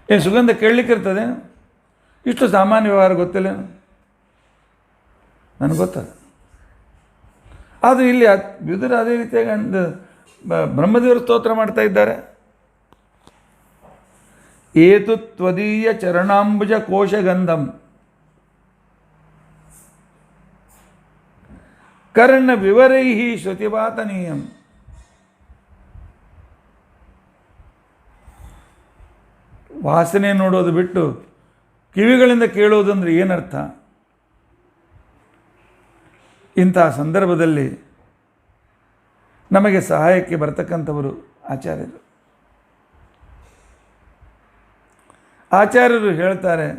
ಏನು ಸುಗಂಧ ಕೇಳಲಿಕ್ಕಿರ್ತದೆ? ಇಷ್ಟು ಸಾಮಾನ್ಯ ವ್ಯವಹಾರ ಗೊತ್ತಿಲ್ಲೇನು? ನನಗೆ ಗೊತ್ತದ. ಆದರೆ ಇಲ್ಲಿ ವಿದುರ ಅದೇ ರೀತಿಯಾಗಿ ಬ್ರಹ್ಮದೇವರು ಸ್ತೋತ್ರ ಮಾಡ್ತಾ ಇದ್ದಾರೆ. ಏತು ತ್ವದೀಯ ಚರಣಾಂಬುಜ ಕೋಶಗಂಧಂ ಕರ್ಣ ವಿವರೈಹಿ ಶ್ರುತಿವಾತನೀಯಂ. ವಾಸನೆ ನೋಡೋದು ಬಿಟ್ಟು ಕಿವಿಗಳಿಂದ ಕೇಳೋದಂದ್ರೆ ಏನರ್ಥ? ಇಂತಹ ಸಂದರ್ಭದಲ್ಲಿ ನಮಗೆ ಸಹಾಯಕ್ಕೆ ಬರ್ತಕ್ಕಂಥವರು ಆಚಾರ್ಯರು. ಆಚಾರ್ಯರು ಹೇಳ್ತಾರೆ,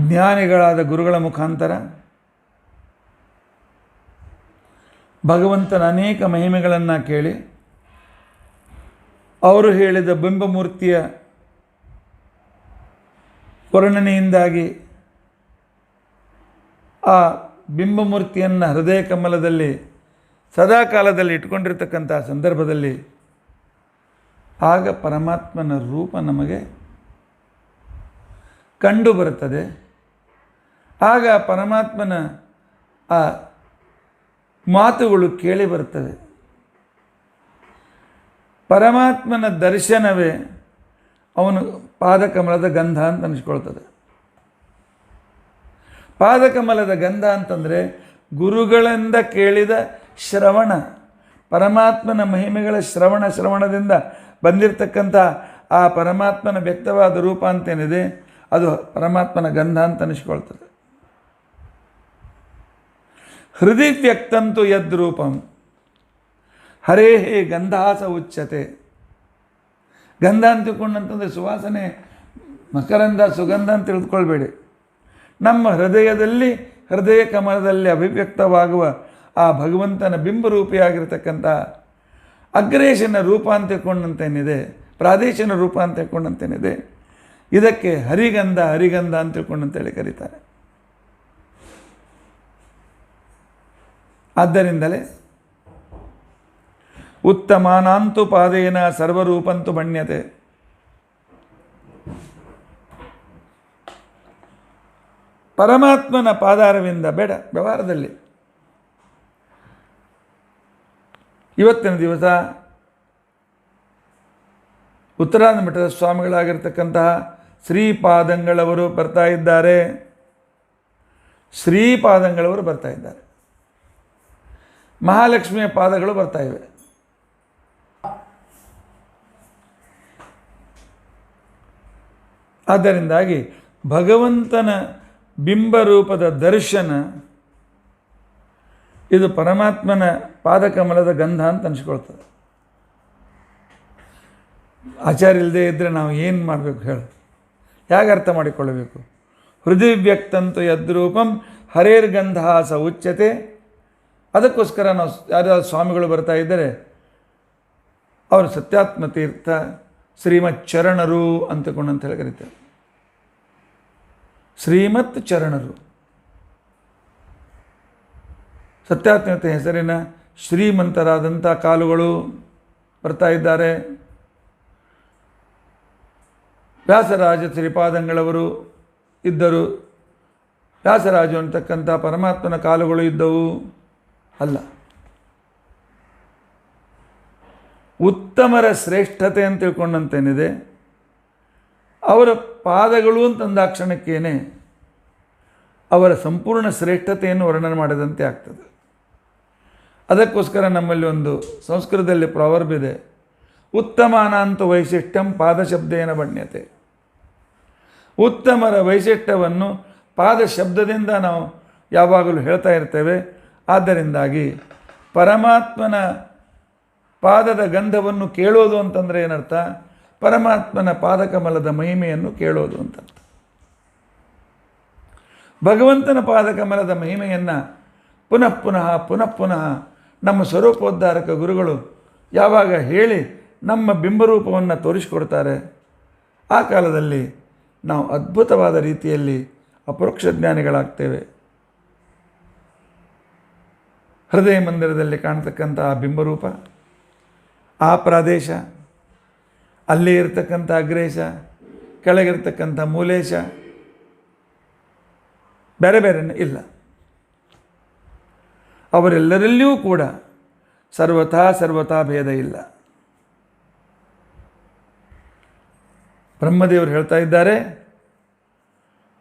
ಜ್ಞಾನಿಗಳಾದ ಗುರುಗಳ ಮುಖಾಂತರ ಭಗವಂತನ ಅನೇಕ ಮಹಿಮೆಗಳನ್ನು ಕೇಳಿ, ಅವರು ಹೇಳಿದ ಬಿಂಬಮೂರ್ತಿಯ ವರ್ಣನೆಯಿಂದಾಗಿ ಆ ಬಿಂಬಮೂರ್ತಿಯನ್ನು ಹೃದಯ ಕಮಲದಲ್ಲಿ ಸದಾಕಾಲದಲ್ಲಿ ಇಟ್ಕೊಂಡಿರ್ತಕ್ಕಂಥ ಸಂದರ್ಭದಲ್ಲಿ ಆಗ ಪರಮಾತ್ಮನ ರೂಪ ನಮಗೆ ಕಂಡು ಬರುತ್ತದೆ. ಆಗ ಪರಮಾತ್ಮನ ಆ ಮಾತುಗಳು ಕೇಳಿ ಬರ್ತವೆ. ಪರಮಾತ್ಮನ ದರ್ಶನವೇ ಅವನು ಪಾದಕಮಲದ ಗಂಧ ಅಂತ ಅನಿಸ್ಕೊಳ್ತದೆ. ಪಾದಕಮಲದ ಗಂಧ ಅಂತಂದರೆ ಗುರುಗಳಿಂದ ಕೇಳಿದ ಶ್ರವಣ, ಪರಮಾತ್ಮನ ಮಹಿಮೆಗಳ ಶ್ರವಣದಿಂದ ಬಂದಿರತಕ್ಕಂಥ ಆ ಪರಮಾತ್ಮನ ವ್ಯಕ್ತವಾದ ರೂಪ ಅಂತೇನಿದೆ, ಅದು ಪರಮಾತ್ಮನ ಗಂಧ ಅಂತ ಅನಿಸ್ಕೊಳ್ತದೆ. ಹೃದಯ ವ್ಯಕ್ತಂತು ಯದ್ರೂಪಂ ಹರೇ ಗಂಧಾಸ ಉಚ್ಯತೆ. ಗಂಧ ಅಂತ ತಿಳ್ಕೊಂಡಂತಂದರೆ ಸುವಾಸನೆ, ಮಕರಂದ, ಸುಗಂಧ ಅಂತ ತಿಳಿದುಕೊಳ್ಬೇಡಿ. ನಮ್ಮ ಹೃದಯದಲ್ಲಿ, ಹೃದಯ ಕಮಲದಲ್ಲಿ ಅಭಿವ್ಯಕ್ತವಾಗುವ ಆ ಭಗವಂತನ ಬಿಂಬರೂಪಿಯಾಗಿರ್ತಕ್ಕಂಥ ಅಗ್ರೇಶನ ರೂಪ ಅಂತ ತಿಳ್ಕೊಂಡಂತೇನಿದೆ, ಪ್ರಾದೇಶನ ರೂಪ ಅಂತ ತಿಳ್ಕೊಂಡಂತೇನಿದೆ, ಇದಕ್ಕೆ ಹರಿಗಂಧ ಹರಿಗಂಧ ಅಂತ ತಿಳ್ಕೊಂಡಂತೇಳಿ ಕರೀತಾರೆ. ಆದ್ದರಿಂದಲೇ ಉತ್ತಮಾನಾಂತು ಪಾದೇನ ಸರ್ವರೂಪಂತು ಮಣ್ಯತೆ. ಪರಮಾತ್ಮನ ಪಾದಾರವಿಂದ ಬೇಡ ವ್ಯವಹಾರದಲ್ಲಿ. ಇವತ್ತಿನ ದಿವಸ ಉತ್ತರಾದಿ ಮಠದ ಸ್ವಾಮಿಗಳಾಗಿರ್ತಕ್ಕಂತಹ ಶ್ರೀಪಾದಂಗಳವರು ಬರ್ತಾ ಇದ್ದಾರೆ. ಶ್ರೀಪಾದಂಗಳವರು ಬರ್ತಾ ಇದ್ದಾರೆ. ಮಹಾಲಕ್ಷ್ಮಿಯ ಪಾದಗಳು ಬರ್ತಾ ಇವೆ. ಆದ್ದರಿಂದಾಗಿ ಭಗವಂತನ ಬಿಂಬರೂಪದ ದರ್ಶನ ಇದು ಪರಮಾತ್ಮನ ಪಾದಕಮಲದ ಗಂಧ ಅಂತ ಅನಿಸ್ಕೊಳ್ತದೆ. ಆಚಾರ ಇಲ್ಲದೆ ಇದ್ದರೆ ನಾವು ಏನು ಮಾಡಬೇಕು ಹೇಳು? ಹೇಗೆ ಅರ್ಥ ಮಾಡಿಕೊಳ್ಳಬೇಕು? ಹೃದಯ ವ್ಯಕ್ತಂತು ಯದ್ರೂಪಂ ಹರೇರ್ಗಂಧ ಸ ಉಚ್ಯತೆ. ಅದಕ್ಕೋಸ್ಕರ ನಾವು ಯಾರ್ಯಾರು ಸ್ವಾಮಿಗಳು ಬರ್ತಾ ಇದ್ದರೆ ಅವರು ಸತ್ಯಾತ್ಮ ತೀರ್ಥ ಶ್ರೀಮತ್ ಚರಣರು ಅಂತಕೊಂಡು ಹೇಳಿ ಕರೀತಾರೆ. ಶ್ರೀಮತ್ ಚರಣರು ಸತ್ಯಾತ್ಮತೆ ಹೆಸರಿನ ಶ್ರೀಮಂತರಾದಂಥ ಕಾಲುಗಳು ಬರ್ತಾ ಇದ್ದಾರೆ. ವ್ಯಾಸರಾಜ ಶ್ರೀಪಾದಂಗಳವರು ಇದ್ದರು. ವ್ಯಾಸರಾಜು ಅಂತಕ್ಕಂಥ ಪರಮಾತ್ಮನ ಕಾಲುಗಳು ಇದ್ದವು ಅಲ್ಲ. ಉತ್ತಮರ ಶ್ರೇಷ್ಠತೆ ಅಂತ ತಿಳ್ಕೊಂಡಂತೇನಿದೆ, ಅವರ ಪಾದಗಳು ಅಂತಂದಾಕ್ಷಣಕ್ಕೇನೆ ಅವರ ಸಂಪೂರ್ಣ ಶ್ರೇಷ್ಠತೆಯನ್ನು ವರ್ಣನೆ ಮಾಡಿದಂತೆ ಆಗ್ತದೆ. ಅದಕ್ಕೋಸ್ಕರ ನಮ್ಮಲ್ಲಿ ಒಂದು ಸಂಸ್ಕೃತದಲ್ಲಿ ಪ್ರಾವರ್ಬ್ ಇದೆ, ಉತ್ತಮಾನಾಂತ ವೈಶಿಷ್ಟ್ಯಂ ಪಾದಶಬ್ದೇನ ಬಣ್ಯತೆ. ಉತ್ತಮರ ವೈಶಿಷ್ಟ್ಯವನ್ನು ಪಾದ ಶಬ್ದದಿಂದ ನಾವು ಯಾವಾಗಲೂ ಹೇಳ್ತಾ ಇರ್ತೇವೆ. ಆದ್ದರಿಂದಾಗಿ ಪರಮಾತ್ಮನ ಪಾದದ ಗಂಧವನ್ನು ಕೇಳೋದು ಅಂತಂದರೆ ಏನರ್ಥ? ಪರಮಾತ್ಮನ ಪಾದಕಮಲದ ಮಹಿಮೆಯನ್ನು ಕೇಳೋದು ಅಂತ. ಭಗವಂತನ ಪಾದಕಮಲದ ಮಹಿಮೆಯನ್ನು ಪುನಃ ಪುನಃ ಪುನಃ ಪುನಃ ನಮ್ಮ ಸ್ವರೂಪೋದ್ಧಾರಕ ಗುರುಗಳು ಯಾವಾಗ ಹೇಳಿ ನಮ್ಮ ಬಿಂಬರೂಪವನ್ನು ತೋರಿಸಿಕೊಡ್ತಾರೆ, ಆ ಕಾಲದಲ್ಲಿ ನಾವು ಅದ್ಭುತವಾದ ರೀತಿಯಲ್ಲಿ ಅಪರೋಕ್ಷ ಜ್ಞಾನಿಗಳಾಗ್ತೇವೆ. ಹೃದಯ ಮಂದಿರದಲ್ಲಿ ಕಾಣ್ತಕ್ಕಂಥ ಆ ಬಿಂಬರೂಪ, ಆ ಪ್ರದೇಶ, ಅಲ್ಲಿ ಇರತಕ್ಕಂಥ ಅಗ್ರೇಶ, ಕೆಳಗಿರ್ತಕ್ಕಂಥ ಮೂಲೇಶ ಬೇರೆ ಬೇರೆ ಇಲ್ಲ. ಅವರೆಲ್ಲರಲ್ಲಿಯೂ ಕೂಡ ಸರ್ವಥಾ ಭೇದ ಇಲ್ಲ. ಬ್ರಹ್ಮದೇವರು ಹೇಳ್ತಾ ಇದ್ದಾರೆ,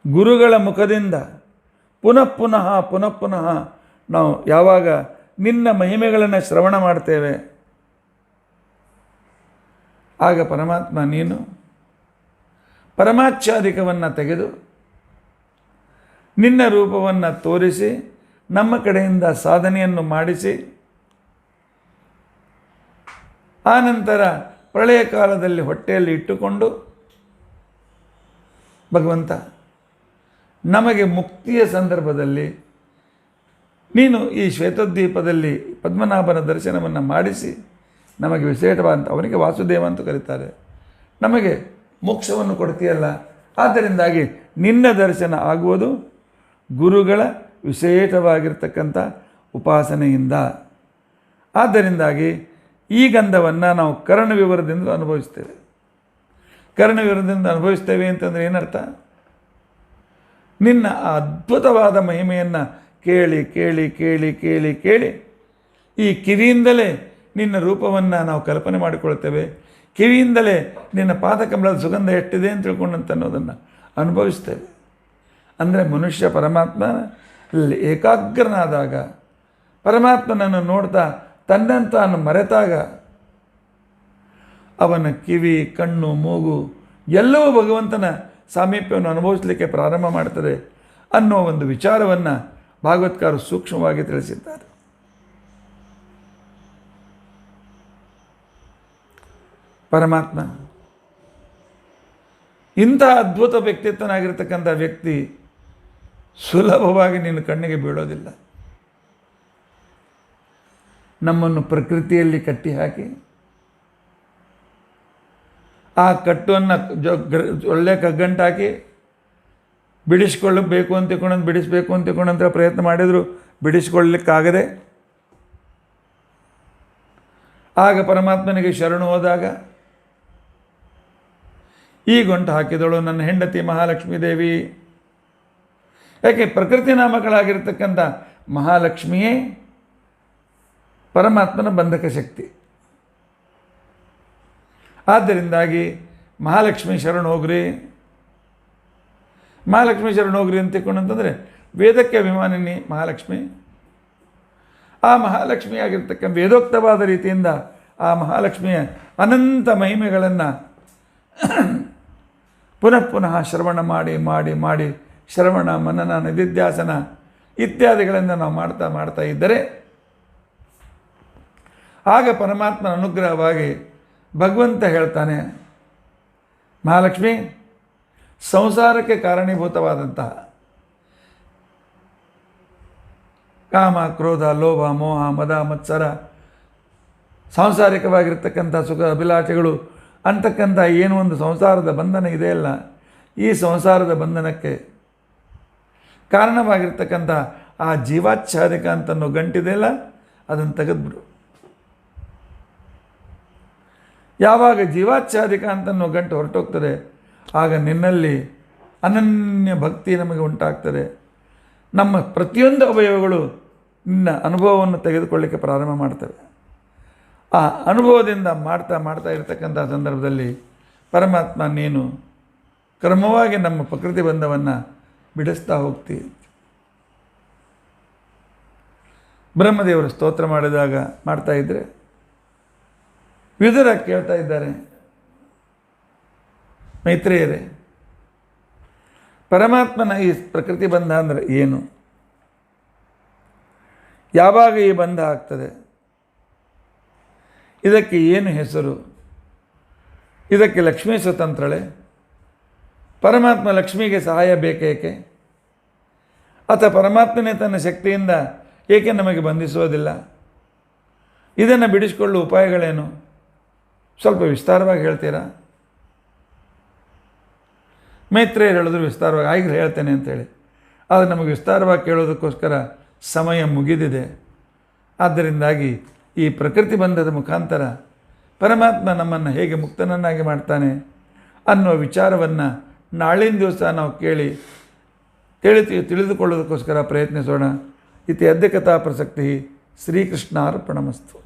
ಗುರುಗಳ ಮುಖದಿಂದ ಪುನಃ ಪುನಃ ಪುನಃ ಪುನಃ ನಾವು ಯಾವಾಗ ನಿನ್ನ ಮಹಿಮೆಗಳನ್ನು ಶ್ರವಣ ಮಾಡ್ತೇವೆ, ಆಗ ಪರಮಾತ್ಮ ನೀನು ಪರಮಾಚ್ಛಾದಿಕವನ್ನು ತೆಗೆದು ನಿನ್ನ ರೂಪವನ್ನು ತೋರಿಸಿ ನಮ್ಮ ಕಡೆಯಿಂದ ಸಾಧನೆಯನ್ನು ಮಾಡಿಸಿ, ಆನಂತರ ಪ್ರಳಯ ಕಾಲದಲ್ಲಿ ಹೊಟ್ಟೆಯಲ್ಲಿ ಇಟ್ಟುಕೊಂಡು ಭಗವಂತ ನಮಗೆ ಮುಕ್ತಿಯ ಸಂದರ್ಭದಲ್ಲಿ ನೀನು ಈ ಶ್ವೇತದ್ವೀಪದಲ್ಲಿ ಪದ್ಮನಾಭನ ದರ್ಶನವನ್ನು ಮಾಡಿಸಿ ನಮಗೆ ವಿಶೇಷವಾದಂಥ, ಅವನಿಗೆ ವಾಸುದೇವ ಅಂತ ಕರೀತಾರೆ, ನಮಗೆ ಮೋಕ್ಷವನ್ನು ಕೊಡ್ತೀಯಲ್ಲ. ಆದ್ದರಿಂದಾಗಿ ನಿನ್ನ ದರ್ಶನ ಆಗುವುದು ಗುರುಗಳ ವಿಶೇಷವಾಗಿರ್ತಕ್ಕಂಥ ಉಪಾಸನೆಯಿಂದ. ಆದ್ದರಿಂದಾಗಿ ಈ ಗಂಧವನ್ನು ನಾವು ಕರ್ಣವಿವರದಿಂದ ಅನುಭವಿಸ್ತೇವೆ. ಕರ್ಣವಿವರದಿಂದ ಅನುಭವಿಸ್ತೇವೆ ಅಂತಂದರೆ ಏನರ್ಥ? ನಿನ್ನ ಆ ಅದ್ಭುತವಾದ ಮಹಿಮೆಯನ್ನು ಕೇಳಿ ಕೇಳಿ ಕೇಳಿ ಕೇಳಿ ಕೇಳಿ ಈ ಕಿವಿಯಿಂದಲೇ ನಿನ್ನ ರೂಪವನ್ನು ನಾವು ಕಲ್ಪನೆ ಮಾಡಿಕೊಳ್ತೇವೆ. ಕಿವಿಯಿಂದಲೇ ನಿನ್ನ ಪಾದಕಮಲದ ಸುಗಂಧ ಎಷ್ಟಿದೆ ಅಂತ ತಿಳ್ಕೊಂಡಂತ ಅನ್ನೋದನ್ನು ಅನುಭವಿಸ್ತೇವೆ. ಅಂದರೆ ಮನುಷ್ಯ ಪರಮಾತ್ಮನಲ್ಲಿ ಏಕಾಗ್ರನಾದಾಗ, ಪರಮಾತ್ಮನನ್ನು ನೋಡ್ತಾ ತನ್ನನ್ನು ತಾನು ಮರೆತಾಗ ಅವನ ಕಿವಿ, ಕಣ್ಣು, ಮೂಗು ಎಲ್ಲವೂ ಭಗವಂತನ ಸಾಮೀಪ್ಯವನ್ನು ಅನುಭವಿಸಲಿಕ್ಕೆ ಪ್ರಾರಂಭ ಮಾಡ್ತದೆ ಅನ್ನೋ ಒಂದು ವಿಚಾರವನ್ನು ಭಾಗವತ್ಕಾರರು ಸೂಕ್ಷ್ಮವಾಗಿ ತಿಳಿಸಿದ್ದಾರೆ. ಪರಮಾತ್ಮ ಇಂಥ ಅದ್ಭುತ ವ್ಯಕ್ತಿತ್ವನಾಗಿರ್ತಕ್ಕಂಥ ವ್ಯಕ್ತಿ ಸುಲಭವಾಗಿ ನಿನ್ನ ಕಣ್ಣಿಗೆ ಬೀಳೋದಿಲ್ಲ. ನಮ್ಮನ್ನು ಪ್ರಕೃತಿಯಲ್ಲಿ ಕಟ್ಟಿ ಹಾಕಿ ಆ ಕಟ್ಟನ್ನು ಒಳ್ಳೆ ಕಗ್ಗಂಟಾಕಿ ಬಿಡಿಸ್ಕೊಳ್ಳಬೇಕು ಅಂತ ತಿಳ್ಕೊಂಡು ಬಿಡಿಸ್ಬೇಕು ಅಂತ ತಿಳ್ಕೊಂಡಂಥ ಪ್ರಯತ್ನ ಮಾಡಿದರೂ ಬಿಡಿಸ್ಕೊಳ್ಳಲಿಕ್ಕಾಗದೆ ಆಗ ಪರಮಾತ್ಮನಿಗೆ ಶರಣು ಹೋದಾಗ ಈ ಗಂಟು ಹಾಕಿದಳು ನನ್ನ ಹೆಂಡತಿ ಮಹಾಲಕ್ಷ್ಮೀ ದೇವಿ. ಯಾಕೆ ಪ್ರಕೃತಿ ನಾಮಕಳಾಗಿರ್ತಕ್ಕಂಥ ಮಹಾಲಕ್ಷ್ಮಿಯೇ ಪರಮಾತ್ಮನ ಬಂಧಕ ಶಕ್ತಿ. ಆದ್ದರಿಂದಾಗಿ ಮಹಾಲಕ್ಷ್ಮಿ ಶರಣು ಹೋಗ್ರಿ, ಮಹಾಲಕ್ಷ್ಮಿ ಶರಣು ಹೋಗ್ರಿ ಅಂತ ತಿಳ್ಕೊಂಡಂತಂದರೆ ವೇದಕ್ಕೆ ಅಭಿಮಾನಿನಿ ಮಹಾಲಕ್ಷ್ಮಿ. ಆ ಮಹಾಲಕ್ಷ್ಮಿ ಆಗಿರ್ತಕ್ಕಂಥ ವೇದೋಕ್ತವಾದ ರೀತಿಯಿಂದ ಆ ಮಹಾಲಕ್ಷ್ಮಿಯ ಅನಂತ ಮಹಿಮೆಗಳನ್ನು ಪುನಃ ಪುನಃ ಶ್ರವಣ ಮಾಡಿ ಮಾಡಿ ಮಾಡಿ ಶ್ರವಣ ಮನನ ನಿಧಿಧ್ಯಾಸನ ಇತ್ಯಾದಿಗಳನ್ನು ನಾವು ಮಾಡ್ತಾ ಇದ್ದರೆ ಆಗ ಪರಮಾತ್ಮನ ಅನುಗ್ರಹವಾಗಿ ಭಗವಂತ ಹೇಳ್ತಾನೆ, ಮಹಾಲಕ್ಷ್ಮಿ ಸಂಸಾರಕ್ಕೆ ಕಾರಣೀಭೂತವಾದಂತಹ ಕಾಮ ಕ್ರೋಧ ಲೋಭ ಮೋಹ ಮದ ಮತ್ಸರ ಸಾಂಸಾರಿಕವಾಗಿರ್ತಕ್ಕಂಥ ಸುಖ ಅಭಿಲಾಷೆಗಳು ಅಂತಕ್ಕಂಥ ಏನು ಒಂದು ಸಂಸಾರದ ಬಂಧನ ಇದೆಯಲ್ಲ, ಈ ಸಂಸಾರದ ಬಂಧನಕ್ಕೆ ಕಾರಣವಾಗಿರ್ತಕ್ಕಂಥ ಆ ಜೀವಾಚ್ಛಾದಿಕ ಅಂತನೋ ಗಂಟಿದೆಯಲ್ಲ ಅದನ್ನು ತೆಗೆದುಬಿಡು. ಯಾವಾಗ ಜೀವಾಚ್ಛಾದಿಕ ಅಂತನೋ ಗಂಟು ಹೊರಟೋಗ್ತದೆ ಆಗ ನಿನ್ನಲ್ಲಿ ಅನನ್ಯ ಭಕ್ತಿ ನಮಗೆ ಉಂಟಾಗ್ತದೆ. ನಮ್ಮ ಪ್ರತಿಯೊಂದು ಅವಯವಗಳು ನಿನ್ನ ಅನುಭವವನ್ನು ತೆಗೆದುಕೊಳ್ಳಿಕ್ಕೆ ಪ್ರಾರಂಭ ಮಾಡ್ತವೆ. ಆ ಅನುಭವದಿಂದ ಮಾಡ್ತಾ ಇರತಕ್ಕಂಥ ಸಂದರ್ಭದಲ್ಲಿ ಪರಮಾತ್ಮ ನೀನು ಕ್ರಮವಾಗಿ ನಮ್ಮ ಪ್ರಕೃತಿ ಬಂಧವನ್ನು ಬಿಡಿಸ್ತಾ ಹೋಗ್ತಿ. ಬ್ರಹ್ಮದೇವರು ಸ್ತೋತ್ರ ಮಾಡಿದಾಗ ಮಾಡ್ತಾಯಿದ್ರೆ ವಿದುರ ಕೇಳ್ತಾ ಇದ್ದಾರೆ, ಮೈತ್ರೇಯರೇ ಪರಮಾತ್ಮನ ಈ ಪ್ರಕೃತಿ ಬಂಧ ಅಂದರೆ ಏನು, ಯಾವಾಗ ಈ ಬಂಧ ಆಗ್ತದೆ, ಇದಕ್ಕೆ ಏನು ಹೆಸರು, ಇದಕ್ಕೆ ಲಕ್ಷ್ಮೀ ಸ್ವತಂತ್ರಳೆ, ಪರಮಾತ್ಮ ಲಕ್ಷ್ಮಿಗೆ ಸಹಾಯ ಬೇಕೇಕೆ, ಅಥವಾ ಪರಮಾತ್ಮನೇ ತನ್ನ ಶಕ್ತಿಯಿಂದ ಏಕೆ ನಮಗೆ ಬಂಧಿಸೋದಿಲ್ಲ, ಇದನ್ನು ಬಿಡಿಸಿಕೊಳ್ಳುವ ಉಪಾಯಗಳೇನು, ಸ್ವಲ್ಪ ವಿಸ್ತಾರವಾಗಿ ಹೇಳ್ತೀರಾ? ಮೈತ್ರೇಯರು ಹೇಳಿದ್ರು ವಿಸ್ತಾರವಾಗಿ ಆಗಿ ಹೇಳ್ತೇನೆ ಅಂತೇಳಿ. ಆದರೆ ನಮಗೆ ವಿಸ್ತಾರವಾಗಿ ಕೇಳೋದಕ್ಕೋಸ್ಕರ ಸಮಯ ಮುಗಿದಿದೆ. ಆದ್ದರಿಂದಾಗಿ ಈ ಪ್ರಕೃತಿ ಬಂಧದ ಮುಖಾಂತರ ಪರಮಾತ್ಮ ನಮ್ಮನ್ನು ಹೇಗೆ ಮುಕ್ತನನ್ನಾಗಿ ಮಾಡ್ತಾನೆ ಅನ್ನುವ ವಿಚಾರವನ್ನು ನಾಳಿನ ದಿವಸ ನಾವು ತಿಳಿದುಕೊಳ್ಳೋದಕ್ಕೋಸ್ಕರ ಪ್ರಯತ್ನಿಸೋಣ. ಇತಿ ಅದ್ಯ ಕಥಾ ಪ್ರಸಕ್ತಿ ಶ್ರೀಕೃಷ್ಣಾರ್ಪಣಮಸ್ತು.